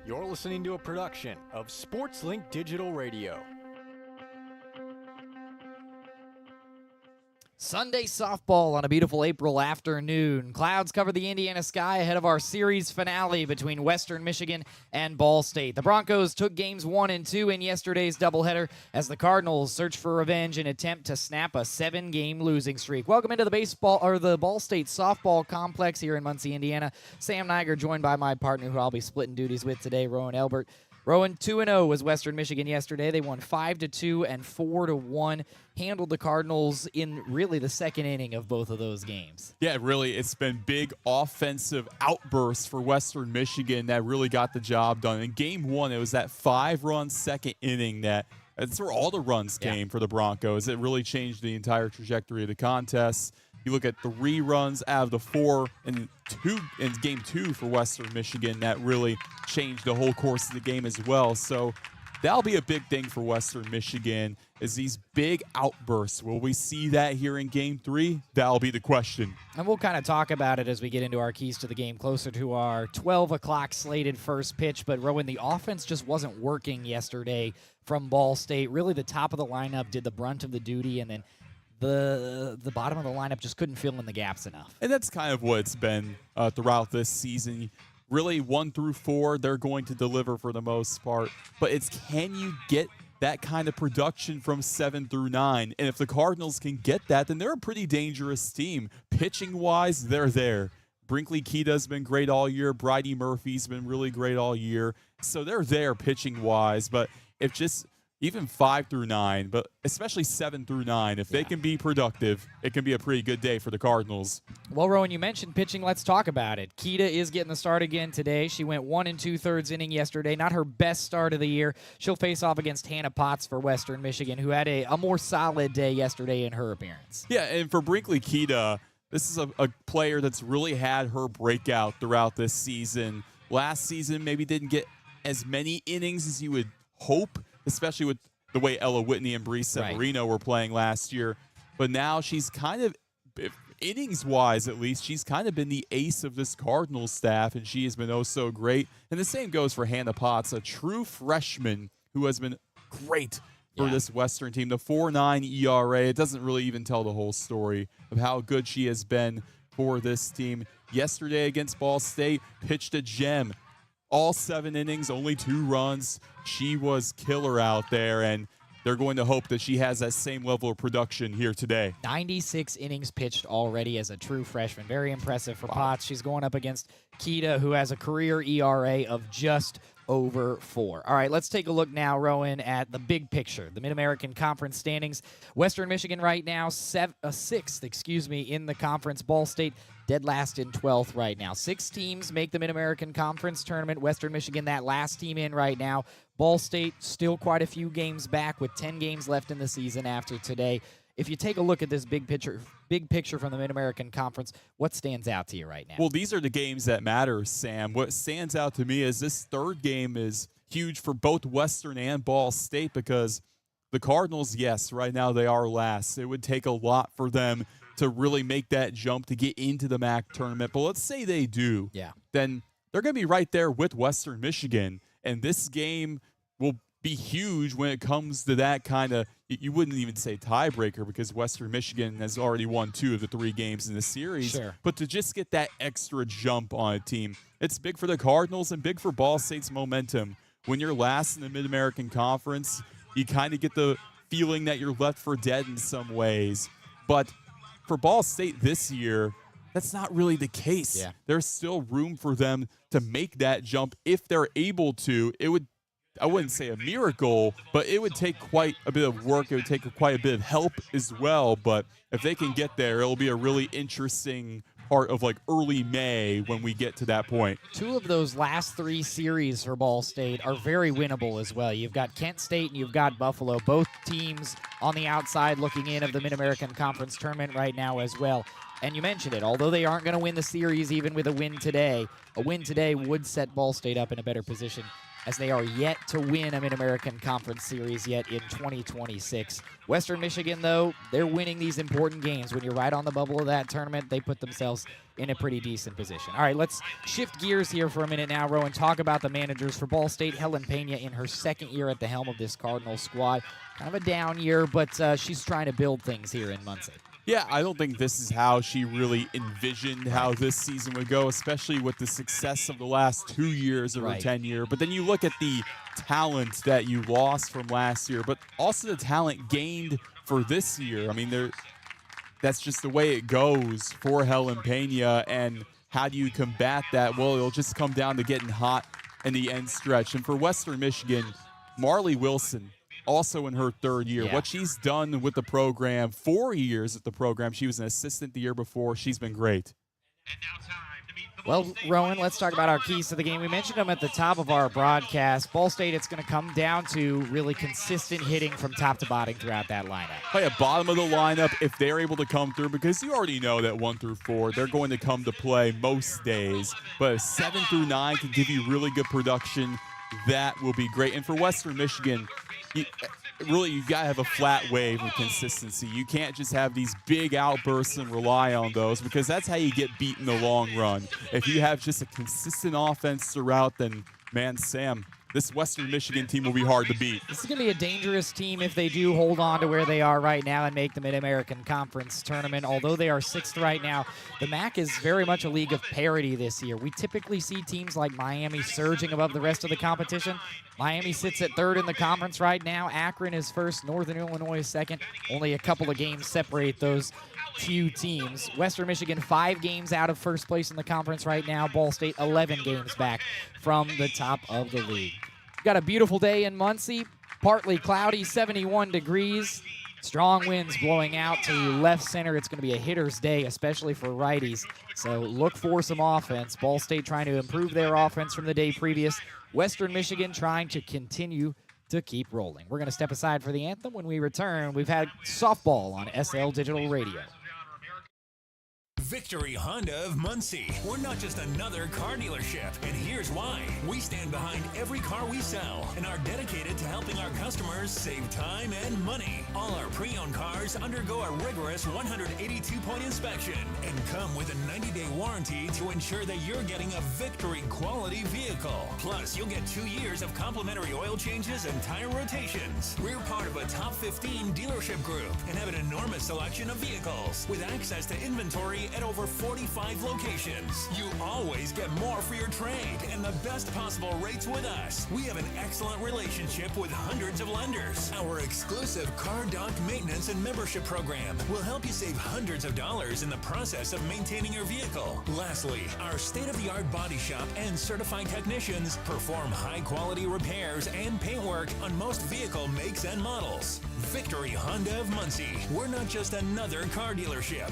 You're listening to a production of SportsLink Digital Radio. Sunday softball on a beautiful April afternoon. Clouds cover the Indiana sky ahead of our series finale between Western Michigan and Ball State. The Broncos took games 1 and 2 in yesterday's doubleheader as the Cardinals search for revenge and attempt to snap a 7-game losing streak. Welcome into the Ball State softball complex here in Muncie, Indiana. Sam Neiger joined by my partner who I'll be splitting duties with today, Roen Elbert. Roen 2-0 was Western Michigan yesterday. They won 5-2 and 4-1. Handled the Cardinals in really the second inning of both of those games. Yeah, really, it's been big offensive outbursts for Western Michigan that really got the job done. In Game 1, it was that 5-run second inning that's where all the runs came for the Broncos. It really changed the entire trajectory of the contest. You look at 3 runs out of the 4 in Game 2 for Western Michigan. That really changed the whole course of the game as well. So that'll be a big thing for Western Michigan is these big outbursts. Will we see that here in Game 3? That'll be the question. And we'll kind of talk about it as we get into our keys to the game closer to our 12 o'clock slated first pitch. But, Roen, the offense just wasn't working yesterday from Ball State. Really, the top of the lineup did the brunt of the duty, and then the bottom of the lineup just couldn't fill in the gaps enough. And that's kind of what it's been throughout this season. Really, 1 through 4, they're going to deliver for the most part. But it's can you get that kind of production from 7 through 9? And if the Cardinals can get that, then they're a pretty dangerous team. Pitching-wise, they're there. Brinkley Keita's been great all year. Bridie Murphy's been really great all year. So they're there pitching-wise. But if just even 5 through 9, but especially 7 through 9, if they can be productive, it can be a pretty good day for the Cardinals. Well, Roen, you mentioned pitching. Let's talk about it. Keita is getting the start again today. She went 1 2/3 inning yesterday. Not her best start of the year. She'll face off against Hannah Potts for Western Michigan, who had a more solid day yesterday in her appearance. Yeah, and for Brinkley Keita, this is a player that's really had her breakout throughout this season. Last season maybe didn't get as many innings as you would hope, especially with the way Ella Whitney and Bree Severino were playing last year. But now she's kind of, innings-wise at least, she's kind of been the ace of this Cardinals staff, and she has been oh so great. And the same goes for Hannah Potts, a true freshman who has been great for this Western team. The 4.9 ERA, it doesn't really even tell the whole story of how good she has been for this team. Yesterday against Ball State, pitched a gem. All 7 innings, only 2 runs. She was killer out there, and they're going to hope that she has that same level of production here today. 96 innings pitched already as a true freshman. Very impressive for Potts. She's going up against Keita, who has a career ERA of just over 4. All right, let's take a look now, Roen, at the big picture, the Mid-American Conference standings. Western Michigan right now, 6th, in the conference. Ball State dead last in 12th right now. 6 teams make the Mid-American Conference tournament. Western Michigan, that last team in right now. Ball State still quite a few games back with 10 games left in the season after today. If you take a look at this big picture from the Mid-American Conference, what stands out to you right now? Well, these are the games that matter, Sam. What stands out to me is this third game is huge for both Western and Ball State because the Cardinals, yes, right now they are last. It would take a lot for them to really make that jump to get into the MAC tournament. But let's say they do. Yeah. Then they're going to be right there with Western Michigan. And this game will be huge when it comes to that kind of, you wouldn't even say tiebreaker because Western Michigan has already won 2 of the 3 games in the series. Sure. But to just get that extra jump on a team, it's big for the Cardinals and big for Ball State's momentum. When you're last in the Mid-American Conference, you kind of get the feeling that you're left for dead in some ways. But for Ball State this year, that's not really the case. Yeah. There's still room for them to make that jump if they're able to. It would, I wouldn't say a miracle, but it would take quite a bit of work. It would take quite a bit of help as well. But if they can get there, it'll be a really interesting part of like early May when we get to that point. 2 of those last 3 series for Ball State are very winnable as well. You've got Kent State and you've got Buffalo, both teams on the outside looking in of the Mid-American Conference tournament right now as well. And you mentioned it, although they aren't going to win the series even with a win today would set Ball State up in a better position, as they are yet to win a Mid-American Conference Series yet in 2026. Western Michigan, though, they're winning these important games. When you're right on the bubble of that tournament, they put themselves in a pretty decent position. All right, let's shift gears here for a minute now, Roen. Talk about the managers for Ball State. Helen Pena in her second year at the helm of this Cardinals squad. Kind of a down year, but she's trying to build things here in Muncie. Yeah, I don't think this is how she really envisioned how this season would go, especially with the success of the last 2 years of her tenure. But then you look at the talent that you lost from last year, but also the talent gained for this year. I mean, that's just the way it goes for Helen Pena. And how do you combat that? Well, it'll just come down to getting hot in the end stretch. And for Western Michigan, Marley Wilson, also in her third year. Yeah. What she's done with the program, 4 years at the program. She was an assistant the year before. She's been great. Well, Roen, let's talk about our keys to the game. We mentioned them at the top of our broadcast. Ball State, it's going to come down to really consistent hitting from top to bottom throughout that lineup. Oh, yeah, bottom of the lineup, if they're able to come through, because you already know that 1 through 4, they're going to come to play most days. But 7 through 9 can give you really good production. That will be great. And for Western Michigan, you got to have a flat wave of consistency. You can't just have these big outbursts and rely on those, because that's how you get beat in the long run. If you have just a consistent offense throughout, then, man, Sam, this Western Michigan team will be hard to beat. This is going to be a dangerous team if they do hold on to where they are right now and make the Mid-American Conference Tournament. Although they are 6th right now, the MAC is very much a league of parity this year. We typically see teams like Miami surging above the rest of the competition. Miami sits at 3rd in the conference right now. Akron is 1st. Northern Illinois is 2nd. Only a couple of games separate those few teams. Western Michigan 5 games out of 1st place in the conference right now. Ball State 11 games back from the top of the league. Got a beautiful day in Muncie. Partly cloudy, 71 degrees. Strong winds blowing out to left center. It's going to be a hitter's day, especially for righties. So look for some offense. Ball State trying to improve their offense from the day previous. Western Michigan trying to continue to keep rolling. We're going to step aside for the anthem. When we return, we've had softball on SL Digital Radio. Victory Honda of Muncie. We're not just another car dealership, and here's why. We stand behind every car we sell and are dedicated to helping our customers save time and money. All our pre-owned cars undergo a rigorous 182-point inspection and come with a 90-day warranty to ensure that you're getting a Victory quality vehicle. Plus, you'll get 2 years of complimentary oil changes and tire rotations. We're part of a top 15 dealership group and have an enormous selection of vehicles with access to inventory at over 45 locations. You always get more for your trade and the best possible rates with us. We have an excellent relationship with hundreds of lenders. Our exclusive Car Doc maintenance and membership program will help you save hundreds of dollars in the process of maintaining your vehicle. Lastly, our state-of-the-art body shop and certified technicians perform high-quality repairs and paint work on most vehicle makes and models. Victory Honda of Muncie. We're not just another car dealership.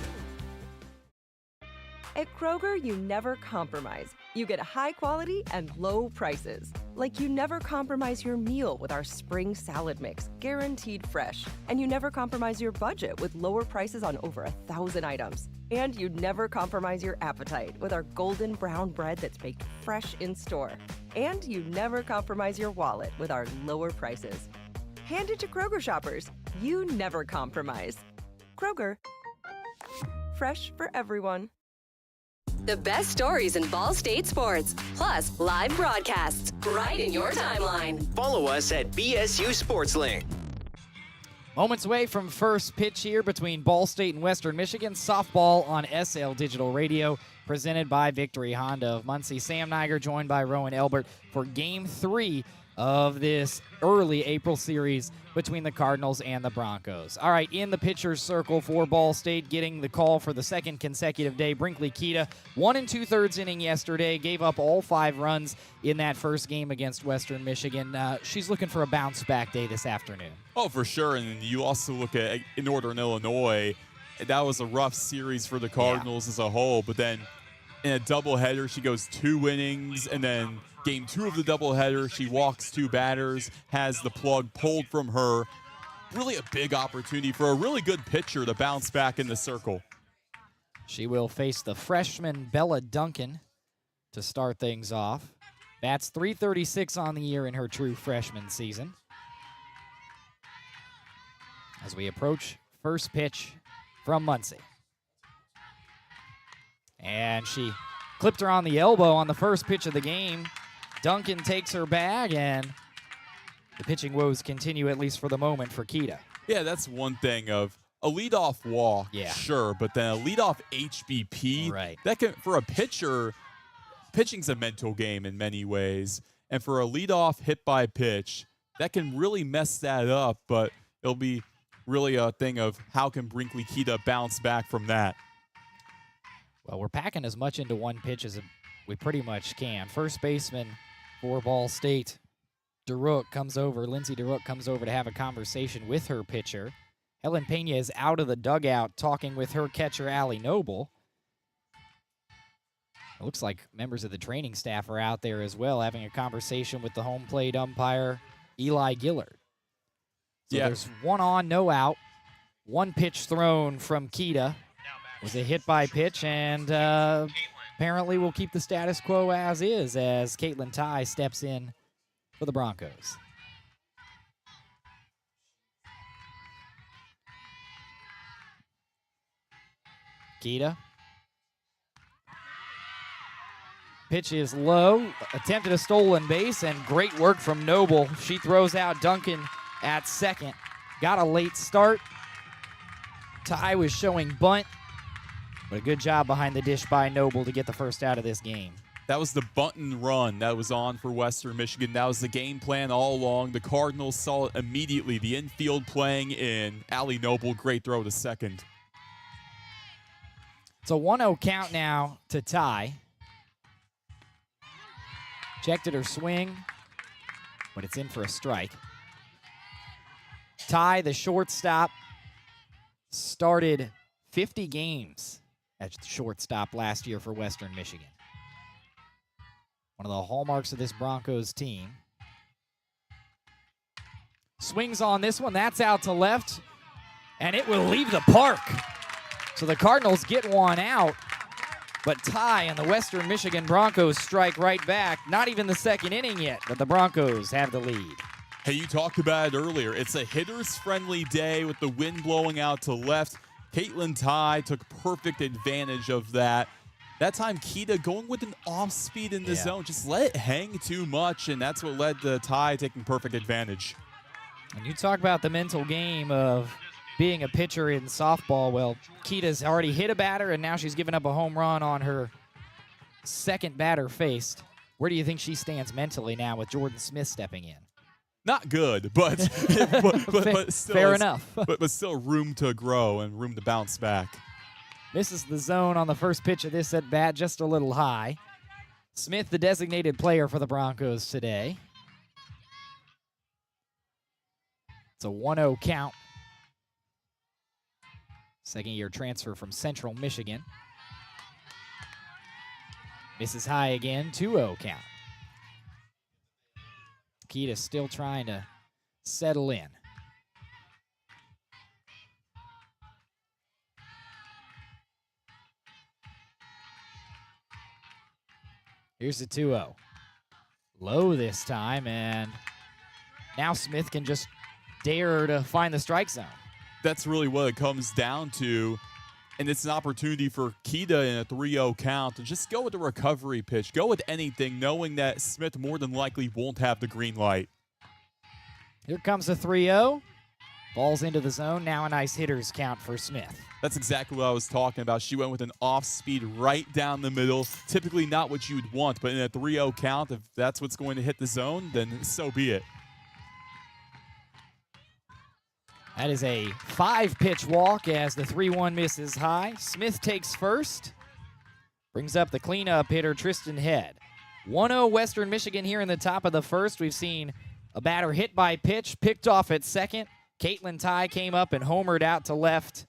At Kroger, you never compromise. You get high quality and low prices. Like you never compromise your meal with our spring salad mix, guaranteed fresh. And you never compromise your budget with lower prices on over 1,000 items. And you never compromise your appetite with our golden brown bread that's baked fresh in store. And you never compromise your wallet with our lower prices. Hand it to Kroger shoppers. You never compromise. Kroger. Fresh for everyone. The best stories in Ball State sports, plus live broadcasts right in your timeline. Follow us at BSU SportsLink. Moments away from first pitch here between Ball State and Western Michigan. Softball on SL Digital Radio, presented by Victory Honda of Muncie. Sam Neiger joined by Roen Elbert for Game 3 of this early April series between the Cardinals and the Broncos. All right, in the pitcher's circle for Ball State, getting the call for the second consecutive day, Brinkley Kita, 1 2/3 inning yesterday, gave up all 5 runs in that first game against Western Michigan. She's looking for a bounce-back day this afternoon. Oh, for sure, and you also look at Northern Illinois. That was a rough series for the Cardinals as a whole, but then in a doubleheader, she goes 2 innings, and then Game 2 of the doubleheader, she walks 2 batters, has the plug pulled from her. Really a big opportunity for a really good pitcher to bounce back in the circle. She will face the freshman Bella Duncan to start things off. That's .336 on the year in her true freshman season. As we approach first pitch from Muncie. And she clipped her on the elbow on the first pitch of the game. Duncan takes her bag, and the pitching woes continue, at least for the moment, for Kita. Yeah, that's one thing of a leadoff walk, Yeah. sure, but then a leadoff HBP, Right. that can, for a pitcher, pitching's a mental game in many ways, and for a leadoff hit by pitch, that can really mess that up, but it'll be really a thing of how can Brinkley Kita bounce back from that. Well, we're packing as much into one pitch as we pretty much can. First baseman for Ball State, Lindsey DeRook comes over to have a conversation with her pitcher. Helen Pena is out of the dugout talking with her catcher, Allie Noble. It looks like members of the training staff are out there as well, having a conversation with the home plate umpire, Eli Gillard. So there's one on, no out. One pitch thrown from Kita. Was a hit by pitch, and apparently will keep the status quo as is as Caitlin Ty steps in for the Broncos. Kita. Pitch is low. Attempted a stolen base, and great work from Noble. She throws out Duncan at second. Got a late start. Ty was showing bunt, but a good job behind the dish by Noble to get the first out of this game. That was the bunt and run that was on for Western Michigan. That was the game plan all along. The Cardinals saw it immediately. The infield playing in. Allie Noble, great throw to second. It's a 1-0 count now to Ty. Checked at her swing, but it's in for a strike. Ty, the shortstop, started 50 games at shortstop last year for Western Michigan. One of the hallmarks of this Broncos team. Swings on this one. That's out to left, and it will leave the park. So the Cardinals get one out, but Ty and the Western Michigan Broncos strike right back. Not even the second inning yet, but the Broncos have the lead. Hey, you talked about it earlier. It's a hitter's-friendly day with the wind blowing out to left. Caitlin Ty took perfect advantage of that. That time, Kita going with an off-speed in the zone. Just let it hang too much, and that's what led to Ty taking perfect advantage. And you talk about the mental game of being a pitcher in softball. Well, Kita's already hit a batter, and now she's given up a home run on her second batter faced. Where do you think she stands mentally now with Jordan Smith stepping in? Not good, but but still fair enough. but still room to grow and room to bounce back. Misses the zone on the first pitch of this at bat, just a little high. Smith, the designated player for the Broncos today. It's a 1-0 count. Second-year transfer from Central Michigan. Misses high again, 2-0 count. Kita still trying to settle in. Here's the 2-0. Low this time, and now Smith can just dare to find the strike zone. That's really what it comes down to, and it's an opportunity for Kita in a 3-0 count to just go with the recovery pitch. Go with anything, knowing that Smith more than likely won't have the green light. Here comes the 3-0. Ball's into the zone. Now a nice hitter's count for Smith. That's exactly what I was talking about. She went with an off-speed right down the middle. Typically not what you would want, but in a 3-0 count, if that's what's going to hit the zone, then so be it. That is a 5-pitch walk as the 3-1 misses high. Smith takes first. Brings up the cleanup hitter, Tristan Head. 1-0 Western Michigan here in the top of the first. We've seen a batter hit by pitch, picked off at second. Caitlin Ty came up and homered out to left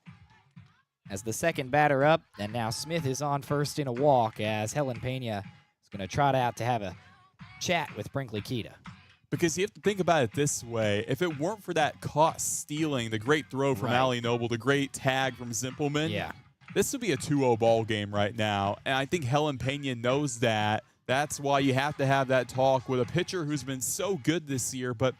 as the second batter up. And now Smith is on first in a walk as Helen Pena is going to trot out to have a chat with Brinkley Kita. Because you have to think about it this way. If it weren't for that caught stealing, the great throw from Allie Noble, the great tag from Zimpelman, this would be a 2-0 ball game right now, and I think Helen Pena knows that. That's why you have to have that talk with a pitcher who's been so good this year, but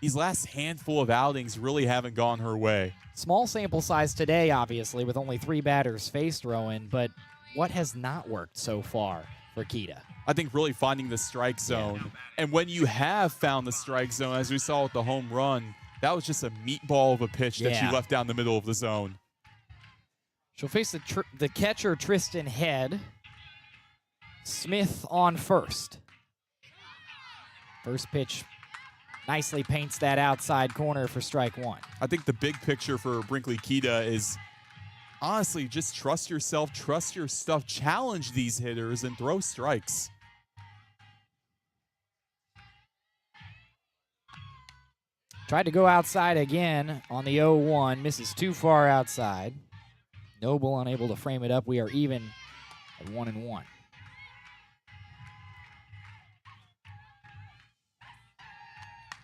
these last handful of outings really haven't gone her way. Small sample size today, obviously, with only 3 batters faced, Roen, but what has not worked so far for Kita? I think really finding the strike zone. And when you have found the strike zone, as we saw with the home run, that was just a meatball of a pitch that she left down the middle of the zone. She'll face the catcher, Tristan Head. Smith on first. First pitch nicely paints that outside corner for strike 1. I think the big picture for Brinkley Kita is honestly just trust yourself, trust your stuff, challenge these hitters, and throw strikes. Tried to go outside again on the 0-1. Misses too far outside. Noble unable to frame it up. We are even at 1-1.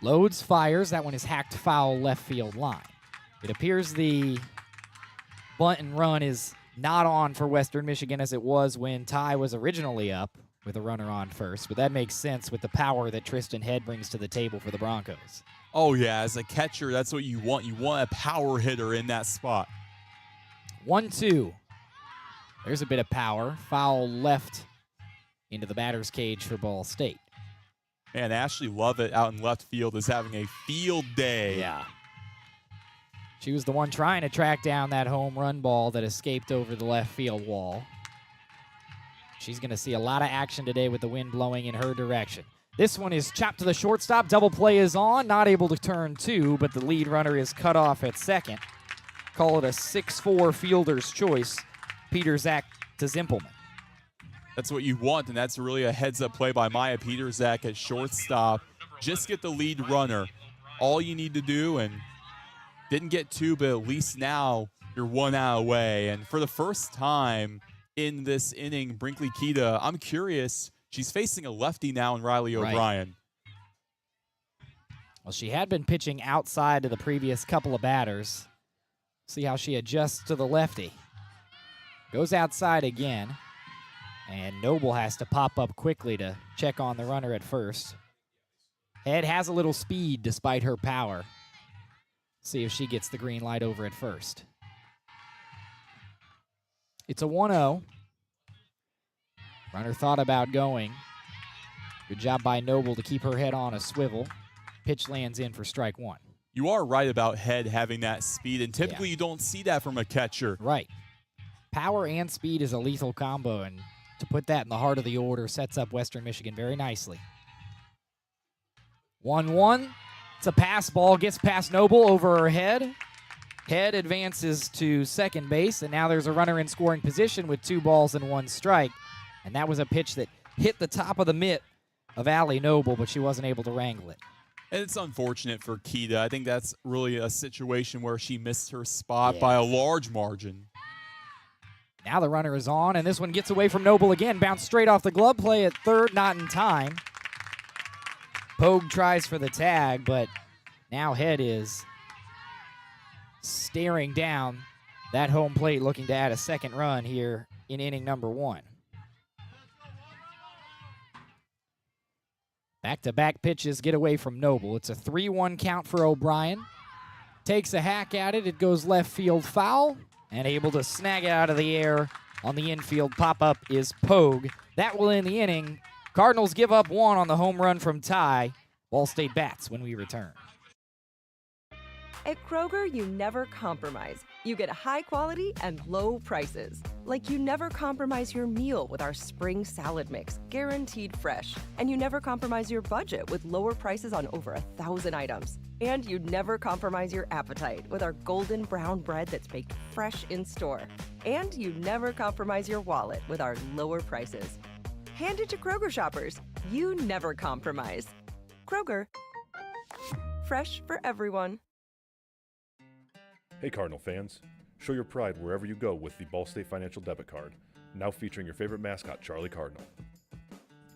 Loads, fires. That one is hacked foul left field line. It appears the bunt and run is not on for Western Michigan as it was when Ty was originally up with a runner on first, but that makes sense with the power that Tristan Head brings to the table for the Broncos. Oh, yeah, as a catcher, that's what you want. You want a power hitter in that spot. 1-2. There's a bit of power. Foul left into the batter's cage for Ball State. Man, Ashley Lovett out in left field is having a field day. Yeah. She was the one trying to track down that home run ball that escaped over the left field wall. She's going to see a lot of action today with the wind blowing in her direction. This one is chopped to the shortstop. Double play is on. Not able to turn 2, but the lead runner is cut off at second. Call it a 6-4 fielder's choice. Peter Zach to Zimpelman. That's what you want, and that's really a heads-up play by Maya Peterzak at shortstop. Just get the lead runner. All you need to do, and didn't get 2, but at least now you're 1 out away. And for the first time in this inning, Brinkley Kita, I'm curious, she's facing a lefty now in Riley O'Brien. Well, she had been pitching outside to the previous couple of batters. See how she adjusts to the lefty. Goes outside again. And Noble has to pop up quickly to check on the runner at first. Head has a little speed despite her power. See if she gets the green light over at first. It's a 1-0. Runner thought about going. Good job by Noble to keep her head on a swivel. Pitch lands in for strike 1. You are right about Head having that speed, and typically you don't see that from a catcher. Right. Power and speed is a lethal combo, and to put that in the heart of the order sets up Western Michigan very nicely. 1-1. It's a pass ball. Gets past Noble over her head. Head advances to second base, and now there's a runner in scoring position with 2 balls and 1 strike. And that was a pitch that hit the top of the mitt of Allie Noble, but she wasn't able to wrangle it. And it's unfortunate for Kita. I think that's really a situation where she missed her spot by a large margin. Now the runner is on, and this one gets away from Noble again. Bounced straight off the glove play at third, not in time. Pogue tries for the tag, but now Head is staring down that home plate, looking to add a second run here in inning number 1. Back-to-back pitches get away from Noble. It's a 3-1 count for O'Brien. Takes a hack at it. It goes left field foul. And able to snag it out of the air on the infield pop-up is Pogue. That will end the inning. Cardinals give up 1 on the home run from Ty. Ball State bats when we return. At Kroger, you never compromise. You get high quality and low prices. Like you never compromise your meal with our spring salad mix, guaranteed fresh. And you never compromise your budget with lower prices on over 1,000 items. And you never compromise your appetite with our golden brown bread that's baked fresh in store. And you never compromise your wallet with our lower prices. Hand it to Kroger shoppers. You never compromise. Kroger. Fresh for everyone. Hey Cardinal fans, show your pride wherever you go with the Ball State Financial Debit Card, now featuring your favorite mascot, Charlie Cardinal.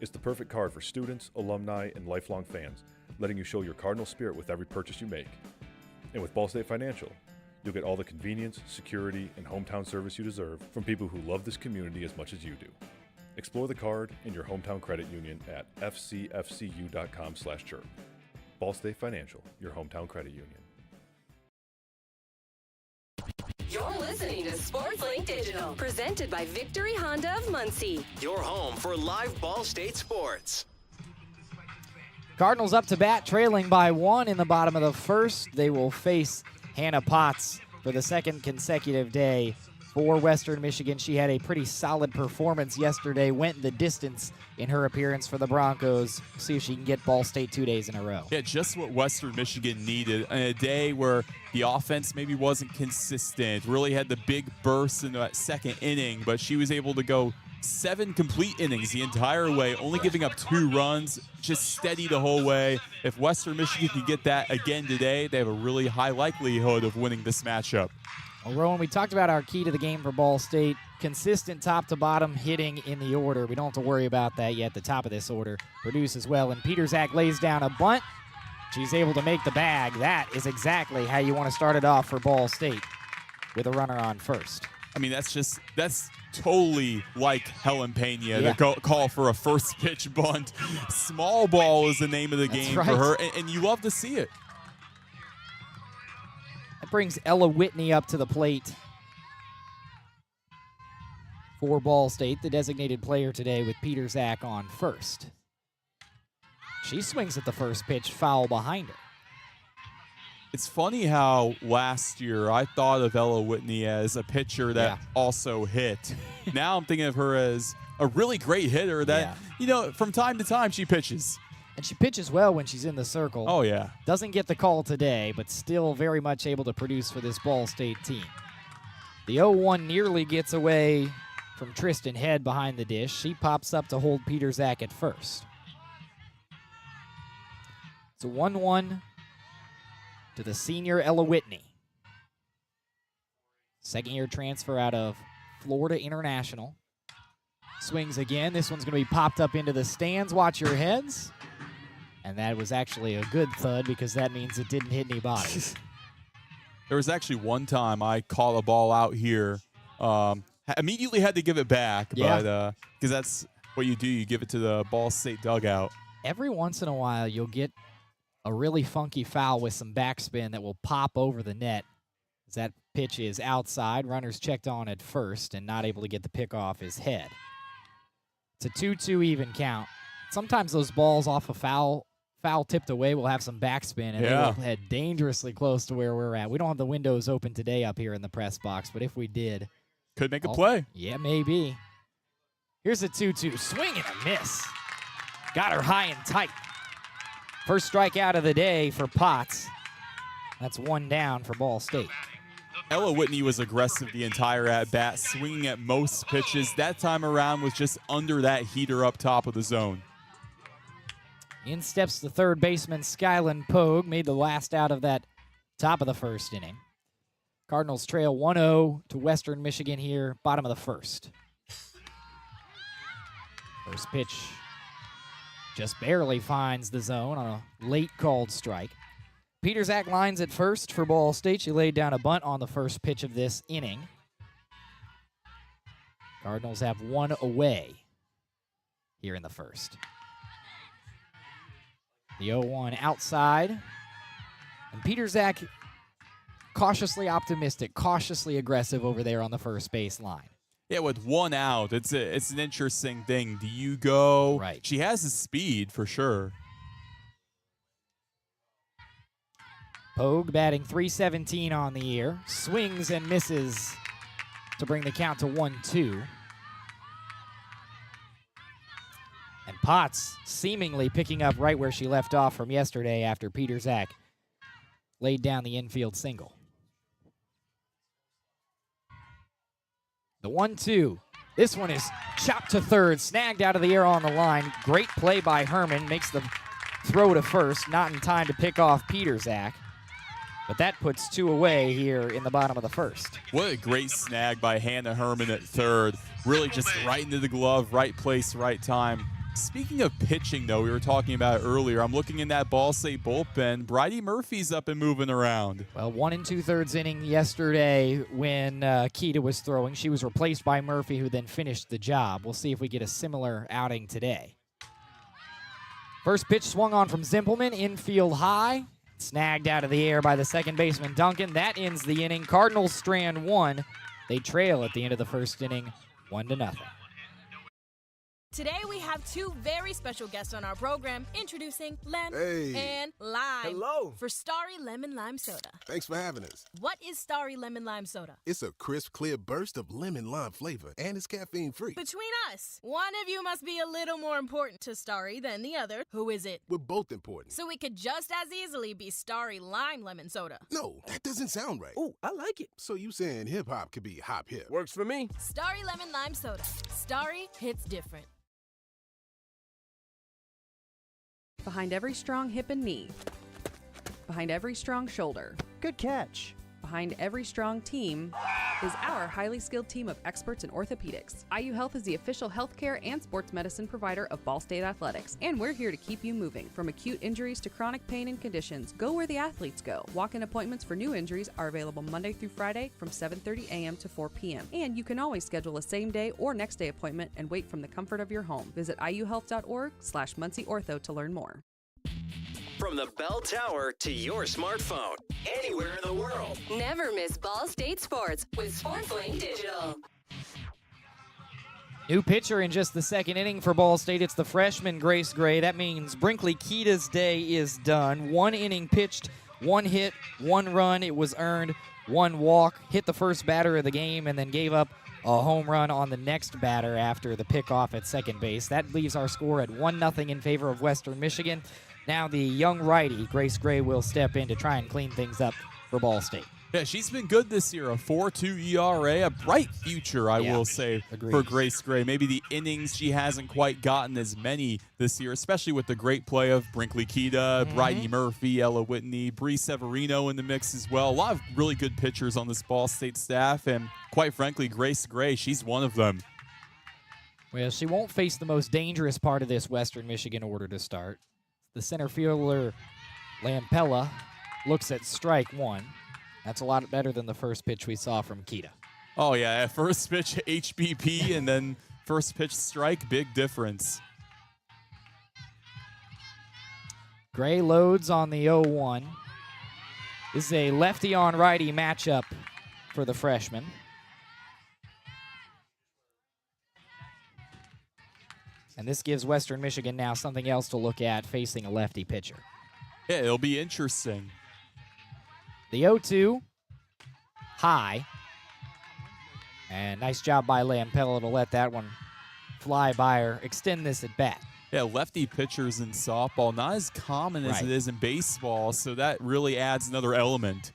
It's the perfect card for students, alumni, and lifelong fans, letting you show your Cardinal spirit with every purchase you make. And with Ball State Financial, You'll get all the convenience, security, and hometown service you deserve from people who love this community as much as you do. Explore the card in your hometown credit union at fcfcu.com/chirp. Ball State Financial, your hometown credit union. You're listening to SportsLink Digital, presented by Victory Honda of Muncie. Your home for live Ball State sports. Cardinals up to bat, trailing by 1 in the bottom of the first. They will face Hannah Potts for the second consecutive day for Western Michigan. She had a pretty solid performance yesterday, went the distance in her appearance for the Broncos. See if she can get Ball State 2 days in a row. Yeah, just what Western Michigan needed in a day where the offense maybe wasn't consistent, really had the big bursts in that second inning, but she was able to go 7 complete innings the entire way, only giving up 2 runs, just steady the whole way. If Western Michigan can get that again today, they have a really high likelihood of winning this matchup. Well, Roen, we talked about our key to the game for Ball State. Consistent top-to-bottom hitting in the order. We don't have to worry about that yet. The top of this order produces well. And Peterzak lays down a bunt. She's able to make the bag. That is exactly how you want to start it off for Ball State with a runner on first. I mean, that's totally like Helen Pena to call for a first pitch bunt. Small ball is the name of the game for her, and you love to see it. That brings Ella Whitney up to the plate for Ball State, the designated player today with Peterzak on first. She swings at the first pitch, foul behind her. It's funny how last year I thought of Ella Whitney as a pitcher that also hit. Now I'm thinking of her as a really great hitter that, from time to time she pitches. And she pitches well when she's in the circle. Oh, yeah. Doesn't get the call today, but still very much able to produce for this Ball State team. The 0-1 nearly gets away from Tristan Head behind the dish. She pops up to hold Peterzak at first. It's a 1-1 to the senior Ella Whitney. Second-year transfer out of Florida International. Swings again. This one's going to be popped up into the stands. Watch your heads. And that was actually a good thud because that means it didn't hit any bodies. There was actually one time I caught a ball out here. Immediately had to give it back, but because that's what you do. You give it to the Ball State dugout. Every once in a while, you'll get a really funky foul with some backspin that will pop over the net. As that pitch is outside, runners checked on at first and not able to get the pick off his head. It's a 2-2 even count. Sometimes those balls off a foul tipped away will have some backspin, and they will head dangerously close to where we're at. We don't have the windows open today up here in the press box, but if we did. Could make a play. Yeah, maybe. Here's a 2-2. Swing and a miss. Got her high and tight. First strikeout of the day for Potts. That's 1 down for Ball State. Ella Whitney was aggressive the entire at-bat, swinging at most pitches. That time around was just under that heater up top of the zone. In steps the third baseman, Skyland Pogue, made the last out of that top of the first inning. Cardinals trail 1-0 to Western Michigan here, bottom of the first. First pitch just barely finds the zone on a late called strike. Peterzak lines at first for Ball State. She laid down a bunt on the first pitch of this inning. Cardinals have 1 away here in the first. The 0-1 outside. And Peterzak cautiously optimistic, cautiously aggressive over there on the first base line. Yeah, with 1 out, it's an interesting thing. Do you go? Right. She has the speed for sure. Pogue batting .317 on the year. Swings and misses to bring the count to 1-2. And Potts seemingly picking up right where she left off from yesterday after Peterzak laid down the infield single. The 1-2. This one is chopped to third, snagged out of the air on the line. Great play by Herman. Makes the throw to first. Not in time to pick off Peterzak. But that puts 2 away here in the bottom of the first. What a great snag by Hannah Herman at third. Really just right into the glove, right place, right time. Speaking of pitching, though, we were talking about it earlier. I'm looking in that Ball State bullpen. Bridie Murphy's up and moving around. Well, 1 2/3 inning yesterday when Keita was throwing. She was replaced by Murphy, who then finished the job. We'll see if we get a similar outing today. First pitch swung on from Zimpelman, infield high. Snagged out of the air by the second baseman, Duncan. That ends the inning. Cardinals strand 1. They trail at the end of the first inning, 1-0. Today we have two very special guests on our program, introducing Lem and Lime. Hello. For Starry Lemon Lime Soda. Thanks for having us. What is Starry Lemon Lime Soda? It's a crisp, clear burst of lemon lime flavor, and it's caffeine-free. Between us, one of you must be a little more important to Starry than the other. Who is it? We're both important. So it could just as easily be Starry Lime Lemon Soda. No, that doesn't sound right. Oh, I like it. So you saying hip-hop could be hop-hip? Works for me. Starry Lemon Lime Soda. Starry hits different. Behind every strong hip and knee. Behind every strong shoulder. Good catch. Behind every strong team is our highly skilled team of experts in orthopedics. IU Health is the official healthcare and sports medicine provider of Ball State Athletics, and we're here to keep you moving. From acute injuries to chronic pain and conditions, go where the athletes go. Walk-in appointments for new injuries are available Monday through Friday from 7:30 a.m. to 4 p.m. And you can always schedule a same-day or next-day appointment and wait from the comfort of your home. Visit iuhealth.org/MuncieOrtho to learn more. From the bell tower to your smartphone, anywhere in the world. Never miss Ball State Sports with SportsLink Digital. New pitcher in just the second inning for Ball State. It's the freshman, Grace Gray. That means Brinkley Keita's day is done. 1 inning pitched, 1 hit, 1 run. It was earned, 1 walk. Hit the first batter of the game and then gave up a home run on the next batter after the pickoff at second base. That leaves our score at 1-0 in favor of Western Michigan. Now the young righty, Grace Gray, will step in to try and clean things up for Ball State. Yeah, she's been good this year. A 4.2 ERA, a bright future, I will say, for Grace Gray. Maybe the innings she hasn't quite gotten as many this year, especially with the great play of Brinkley Keita, Bridie Murphy, Ella Whitney, Bree Severino in the mix as well. A lot of really good pitchers on this Ball State staff, and quite frankly, Grace Gray, she's one of them. Well, she won't face the most dangerous part of this Western Michigan order to start. The center fielder, Lampella, looks at strike 1. That's a lot better than the first pitch we saw from Keita. Oh, yeah. First pitch, HBP, and then first pitch strike, big difference. Gray loads on the 0-1. This is a lefty on righty matchup for the freshman. And this gives Western Michigan now something else to look at facing a lefty pitcher. Yeah, it'll be interesting. The 0-2, high. And nice job by Lampella to let that one fly by or extend this at bat. Yeah, lefty pitchers in softball, not as common as it is in baseball, so that really adds another element.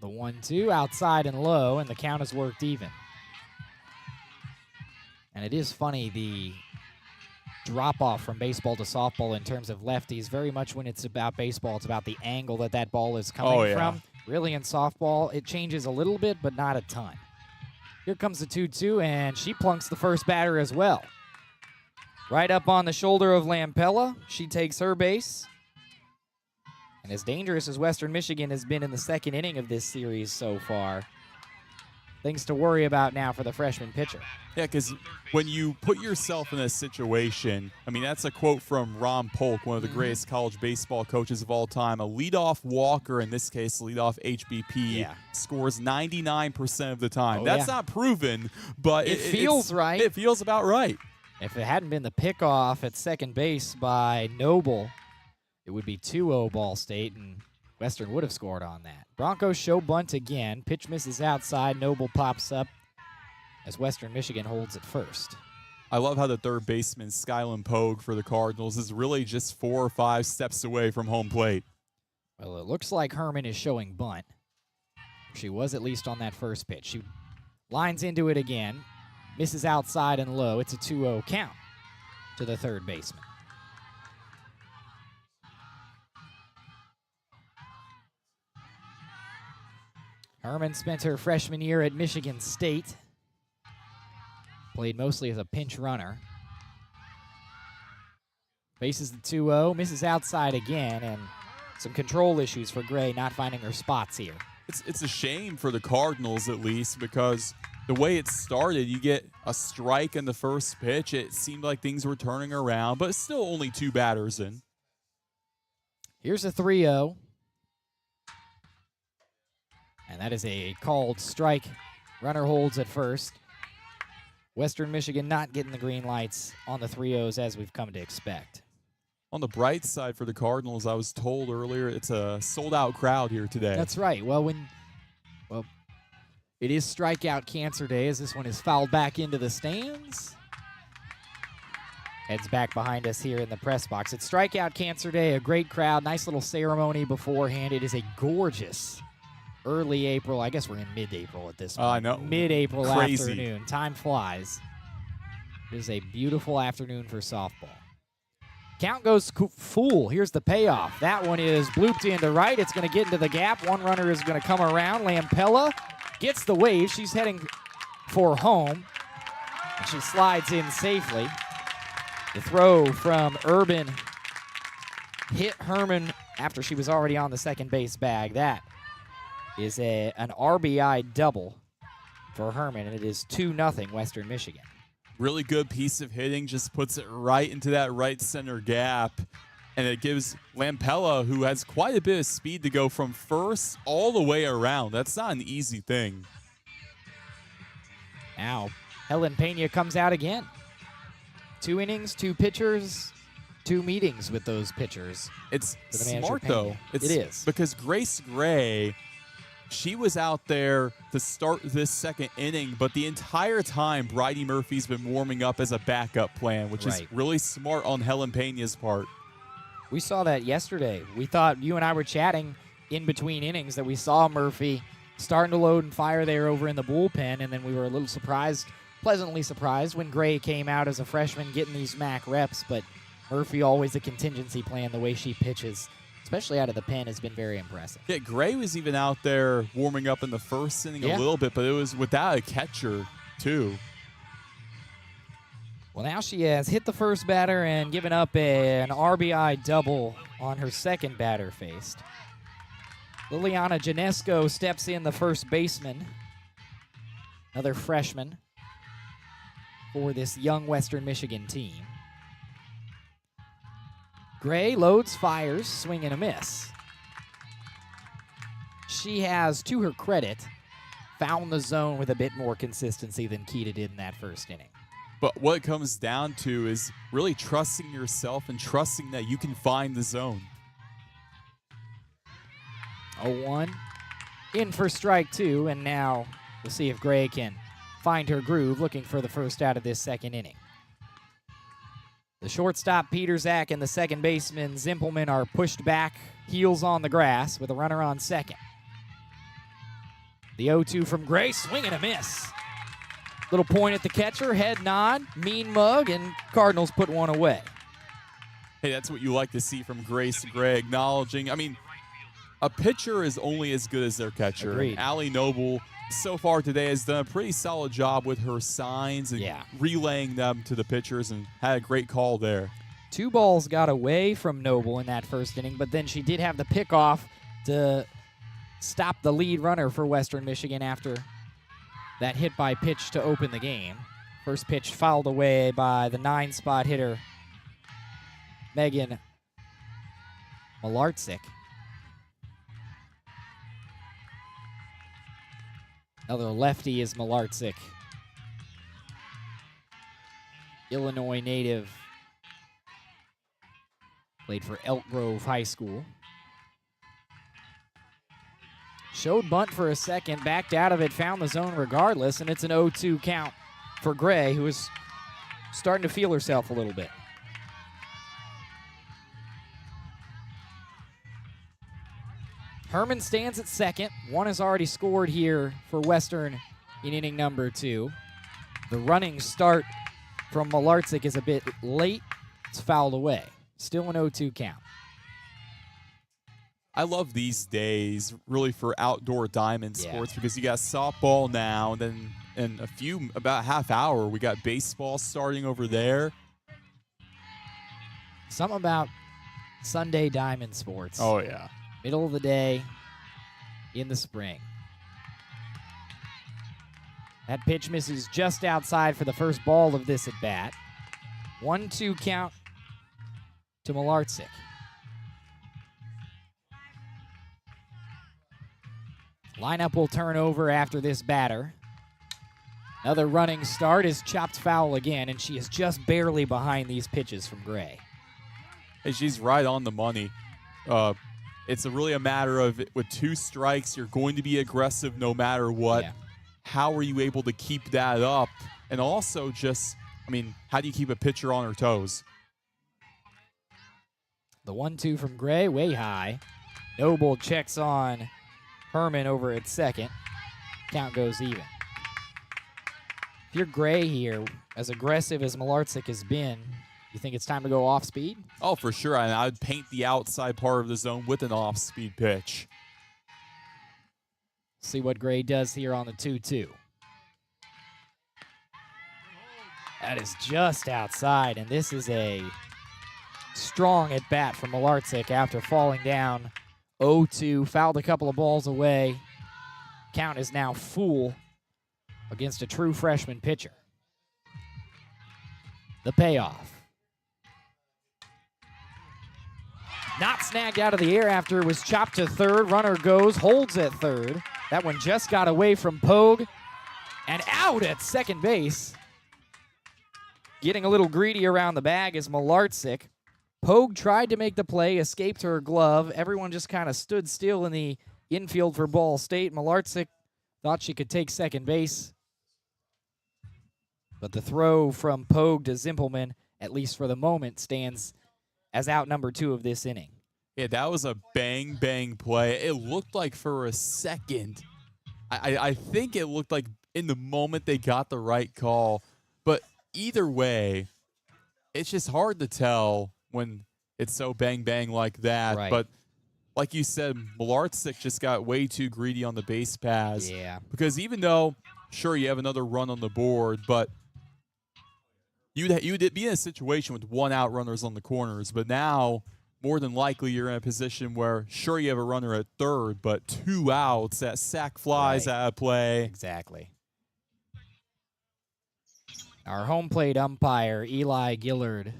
The 1-2 outside and low, and the count is worked even. And it is funny, the drop-off from baseball to softball in terms of lefties, very much when it's about baseball, it's about the angle that that ball is coming from. Really in softball, it changes a little bit, but not a ton. Here comes the 2-2, and she plunks the first batter as well. Right up on the shoulder of Lampella, she takes her base. And as dangerous as Western Michigan has been in the second inning of this series so far, things to worry about now for the freshman pitcher. Yeah, because when you put yourself in a situation, I mean, that's a quote from Ron Polk, one of the greatest college baseball coaches of all time. A leadoff walker, in this case, leadoff HBP, scores 99% of the time. That's not proven, but it feels right. It feels about right. If it hadn't been the pickoff at second base by Noble, it would be 2-0 Ball State, and Western would have scored on that. Broncos show bunt again. Pitch misses outside. Noble pops up as Western Michigan holds at first. I love how the third baseman, Skyland Pogue for the Cardinals, is really just 4 or 5 steps away from home plate. Well, it looks like Herman is showing bunt. She was at least on that first pitch. She lines into it again. Misses outside and low. It's a 2-0 count to the third baseman. Herman spent her freshman year at Michigan State. Played mostly as a pinch runner. Faces the 2-0, misses outside again, and some control issues for Gray not finding her spots here. It's a shame for the Cardinals, at least, because the way it started, you get a strike in the first pitch. It seemed like things were turning around, but still only 2 batters in. Here's a 3-0. And that is a called strike. Runner holds at first. Western Michigan not getting the green lights on the 3-0s as we've come to expect. On the bright side for the Cardinals, I was told earlier it's a sold-out crowd here today. That's right. Well, it is strikeout cancer day as this one is fouled back into the stands. Heads back behind us here in the press box. It's strikeout cancer day, a great crowd, nice little ceremony beforehand. It is a gorgeous early April. I guess we're in mid-April at this point. I know. Mid-April Crazy. afternoon. Time flies. It is a beautiful afternoon for softball. Count goes full. Here's the payoff. That one is blooped into right. It's going to get into the gap. One runner is going to come around. Lampella gets the wave. She's heading for home. And she slides in safely. The throw from Urban hit Herman after she was already on the second base bag. That is an RBI double for Herman, and it is 2-0 Western Michigan. Really good piece of hitting, just puts it right into that right center gap. And it gives Lampella, who has quite a bit of speed, to go from first all the way around. That's not an easy thing. Now, Helen Pena comes out again. 2 innings, 2 pitchers, 2 meetings with those pitchers. It's for the manager, smart, Pena. though. It is. Because Grace Gray, she was out there to start this second inning, but the entire time, Bridie Murphy's been warming up as a backup plan, which is really smart on Helen Pena's part. We saw that yesterday. We thought, you and I were chatting in between innings, that we saw Murphy starting to load and fire there over in the bullpen, and then we were a little surprised, pleasantly surprised, when Gray came out as a freshman getting these MAC reps, but Murphy always a contingency plan. The way she pitches, especially out of the pen, has been very impressive. Yeah, Gray was even out there warming up in the first inning a little bit, but it was without a catcher, too. Well, now she has hit the first batter and given up an RBI double on her second batter faced. Liliana Janesco steps in, the first baseman, another freshman for this young Western Michigan team. Gray loads, fires, swing and a miss. She has, to her credit, found the zone with a bit more consistency than Keita did in that first inning. But what it comes down to is really trusting yourself and trusting that you can find the zone. 0-1, in for strike 2, and now we'll see if Gray can find her groove, looking for the first out of this second inning. The shortstop, Peterzak, and the second baseman, Zimpelman, are pushed back, heels on the grass, with a runner on second. The 0-2 from Gray, swing and a miss. Little point at the catcher, head nod, mean mug, and Cardinals put one away. Hey, that's what you like to see from Grace Gray, acknowledging. I mean, a pitcher is only as good as their catcher. Agreed. Allie Noble, so far today, has done a pretty solid job with her signs and relaying them to the pitchers, and had a great call there. 2 balls got away from Noble in that first inning, but then she did have the pickoff to stop the lead runner for Western Michigan after that hit by pitch to open the game. First pitch fouled away by the 9-spot hitter, Megan Malarczyk. Another lefty is Malarczyk. Illinois native. Played for Elk Grove High School. Showed bunt for a second, backed out of it, found the zone regardless, and it's an 0-2 count for Gray, who is starting to feel herself a little bit. Herman stands at second. One has already scored here for Western in inning number 2. The running start from Malarczyk is a bit late. It's fouled away. Still an 0-2 count. I love these days really for outdoor diamond sports because you got softball now, and then in about half hour, we got baseball starting over there. Something about Sunday diamond sports. Oh, yeah. Middle of the day in the spring. That pitch misses just outside for the first ball of this at bat. 1-2 count to Malarczyk. Lineup will turn over after this batter. Another running start is chopped foul again, and she is just barely behind these pitches from Gray. Hey, she's right on the money. It's really a matter of with 2 strikes, you're going to be aggressive no matter what. Yeah. How are you able to keep that up? And also just, how do you keep a pitcher on her toes? The 1-2 from Gray, way high. Noble checks on Herman over at second. Count goes even. If you're Gray here, as aggressive as Malarczyk has been, you think it's time to go off speed? Oh, for sure. And I'd paint the outside part of the zone with an off-speed pitch. See what Gray does here on the 2-2. That is just outside, and this is a strong at bat from Malarczyk after falling down 0-2, fouled a couple of balls away. Count is now full against a true freshman pitcher. The payoff. Not snagged out of the air after it was chopped to third. Runner goes, holds at third. That one just got away from Pogue and out at second base. Getting a little greedy around the bag is Malarczyk. Pogue tried to make the play, escaped her glove. Everyone just kind of stood still in the infield for Ball State. Malarczyk thought she could take second base. But the throw from Pogue to Zimpelman, at least for the moment, stands as out number 2 of this inning. Yeah, that was a bang play. It looked like for a second, I think it looked like in the moment they got the right call. But either way, it's just hard to tell when it's so bang like that. Right. But like you said, Malarczyk just got way too greedy on the base pass. Yeah. Because even though, sure, you have another run on the board, but you'd be in a situation with 1 out runners on the corners. But now, more than likely, you're in a position where, sure, you have a runner at third, but 2 outs, that sack flies out of play. Exactly. Our home plate umpire, Eli Gillard,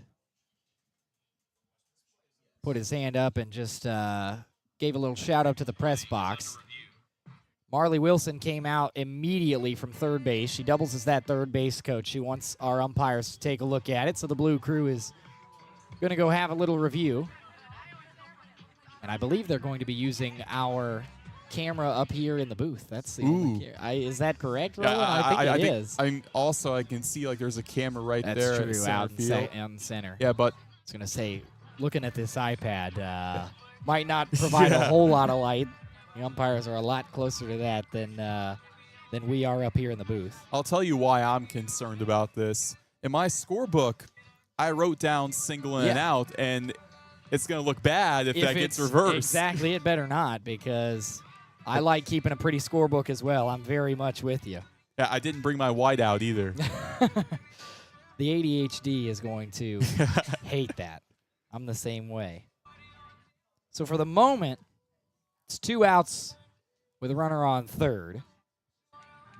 put his hand up and just gave a little shout out to the press box. Marley Wilson came out immediately from third base. She doubles as that third base coach. She wants our umpires to take a look at it, so the Blue Crew is going to go have a little review. And I believe they're going to be using our camera up here in the booth. That's the only is that correct, Roen? I think it is. I can see like there's a camera right That's there. That's true, out in center. Yeah, but I was going to say, looking at this iPad might not provide a whole lot of light. The umpires are a lot closer to that than we are up here in the booth. I'll tell you why I'm concerned about this. In my scorebook, I wrote down single and out, and it's going to look bad if that gets reversed. Exactly. It better not, because I like keeping a pretty scorebook as well. I'm very much with you. Yeah, I didn't bring my white out either. The ADHD is going to hate that. I'm the same way. So for the moment, it's 2 outs with a runner on third.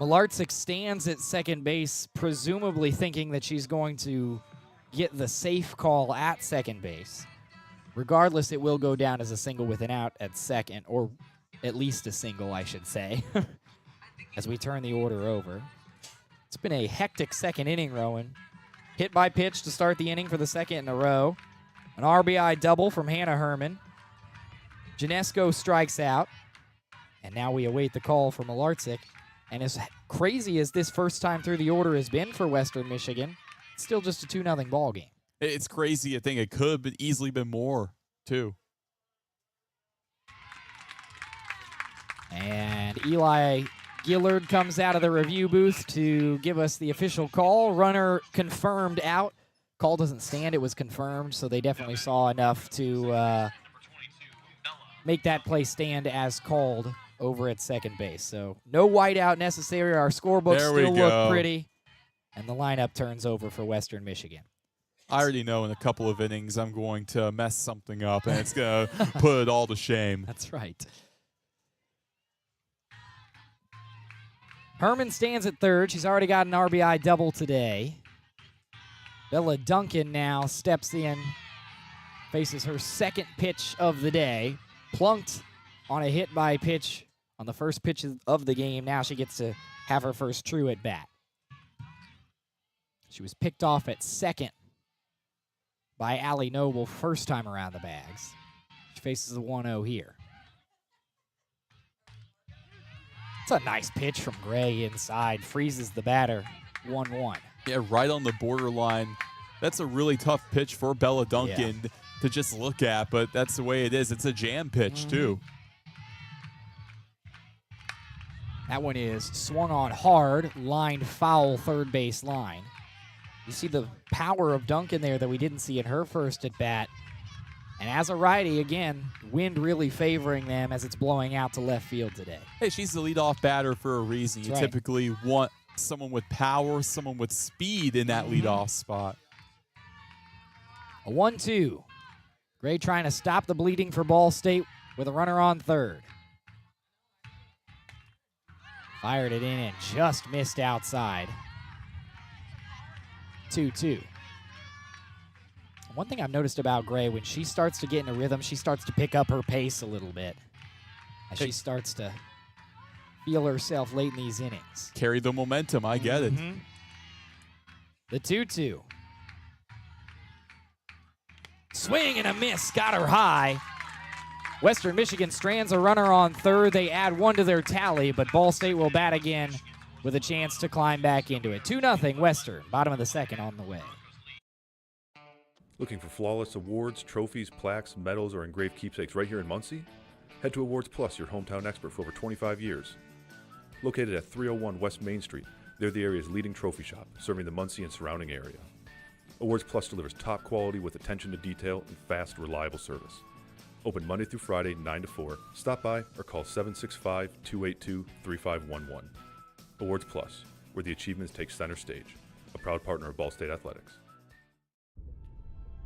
Malarczyk stands at second base, presumably thinking that she's going to get the safe call at second base. Regardless, it will go down as a single with an out at second, or at least a single, I should say, as we turn the order over. It's been a hectic second inning, Roen. Hit by pitch to start the inning for the second in a row. An RBI double from Hannah Herman. Janesco strikes out, and now we await the call from Malarczyk. And as crazy as this first time through the order has been for Western Michigan, it's still just a 2-0 ball game. It's crazy. I think it could have easily been more, too. And Eli Gillard comes out of the review booth to give us the official call. Runner confirmed out. Call doesn't stand. It was confirmed, so they definitely saw enough to make that play stand as called over at second base. So no whiteout necessary. Our scorebook still look pretty. And the lineup turns over for Western Michigan. I already know in a couple of innings I'm going to mess something up, and it's going to put it all to shame. That's right. Herman stands at third. She's already got an RBI double today. Bella Duncan now steps in, faces her second pitch of the day. Plunked on a hit by pitch on the first pitch of the game. Now she gets to have her first true at bat. She was picked off at second by Allie Noble first time around the bags. She faces a 1-0 here. It's a nice pitch from Gray inside. Freezes the batter. 1-1. Yeah, right on the borderline. That's a really tough pitch for Bella Duncan to just look at, but that's the way it is. It's a jam pitch, too. That one is swung on hard, lined foul third base line. You see the power of Duncan there that we didn't see in her first at bat. And as a righty, again, wind really favoring them as it's blowing out to left field today. Hey, she's the leadoff batter for a reason. That's you right. typically want someone with power, someone with speed in that leadoff spot. A 1-2. Gray trying to stop the bleeding for Ball State with a runner on third. Fired it in and just missed outside. 2-2. One thing I've noticed about Gray, when she starts to get in a rhythm, she starts to pick up her pace a little bit as she starts to feel herself late in these innings. Carry the momentum, I get it. The 2-2. Swing and a miss, got her high. Western Michigan strands a runner on third. They add one to their tally, but Ball State will bat again with a chance to climb back into it. 2-0 Western, bottom of the second on the way. Looking for flawless awards, trophies, plaques, medals, or engraved keepsakes right here in Muncie? Head to Awards Plus, your hometown expert for over 25 years. Located at 301 West Main Street, they're the area's leading trophy shop, serving the Muncie and surrounding area. Awards Plus delivers top quality with attention to detail and fast, reliable service. Open Monday through Friday, 9 to 4. Stop by or call 765-282-3511. Awards Plus, where the achievements take center stage. A proud partner of Ball State Athletics.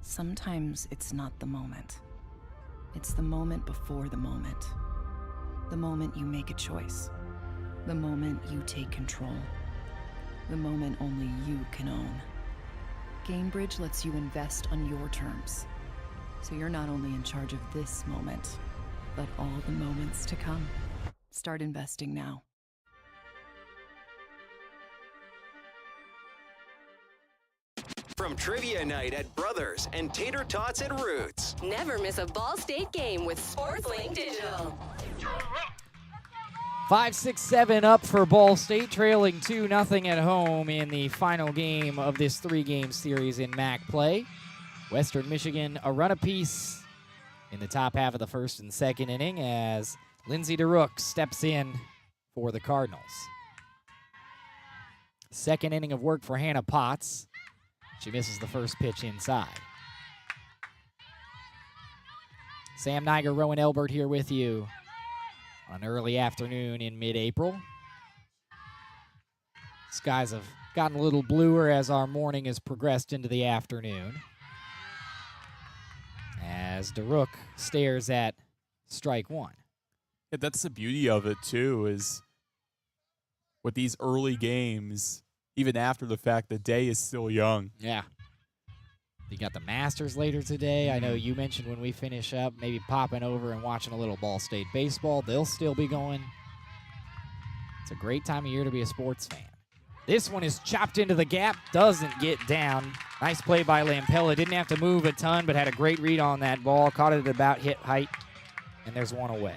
Sometimes it's not the moment. It's the moment before the moment. The moment you make a choice. The moment you take control. The moment only you can own. Gainbridge lets you invest on your terms. So you're not only in charge of this moment, but all the moments to come. Start investing now. From trivia night at Brothers and tater tots at Roots. Never miss a Ball State game with SportsLink Digital. 5-6-7 up for Ball State, trailing 2-0 at home in the final game of this three-game series in MAC play. Western Michigan a run apiece in the top half of the first and second inning as Lindsay DeRook steps in for the Cardinals. Second inning of work for Hannah Potts. She misses the first pitch inside. Sam Neiger, Roen Elbert here with you on an early afternoon in mid-April. Skies have gotten a little bluer as our morning has progressed into the afternoon. As DeRook stares at strike one. Yeah, that's the beauty of it, too, is with these early games, even after the fact, the day is still young. Yeah. You got the Masters later today. I know you mentioned when we finish up, maybe popping over and watching a little Ball State baseball. They'll still be going. It's a great time of year to be a sports fan. This one is chopped into the gap, doesn't get down. Nice play by Lampella. Didn't have to move a ton, but had a great read on that ball. Caught it at about hit height, and there's one away.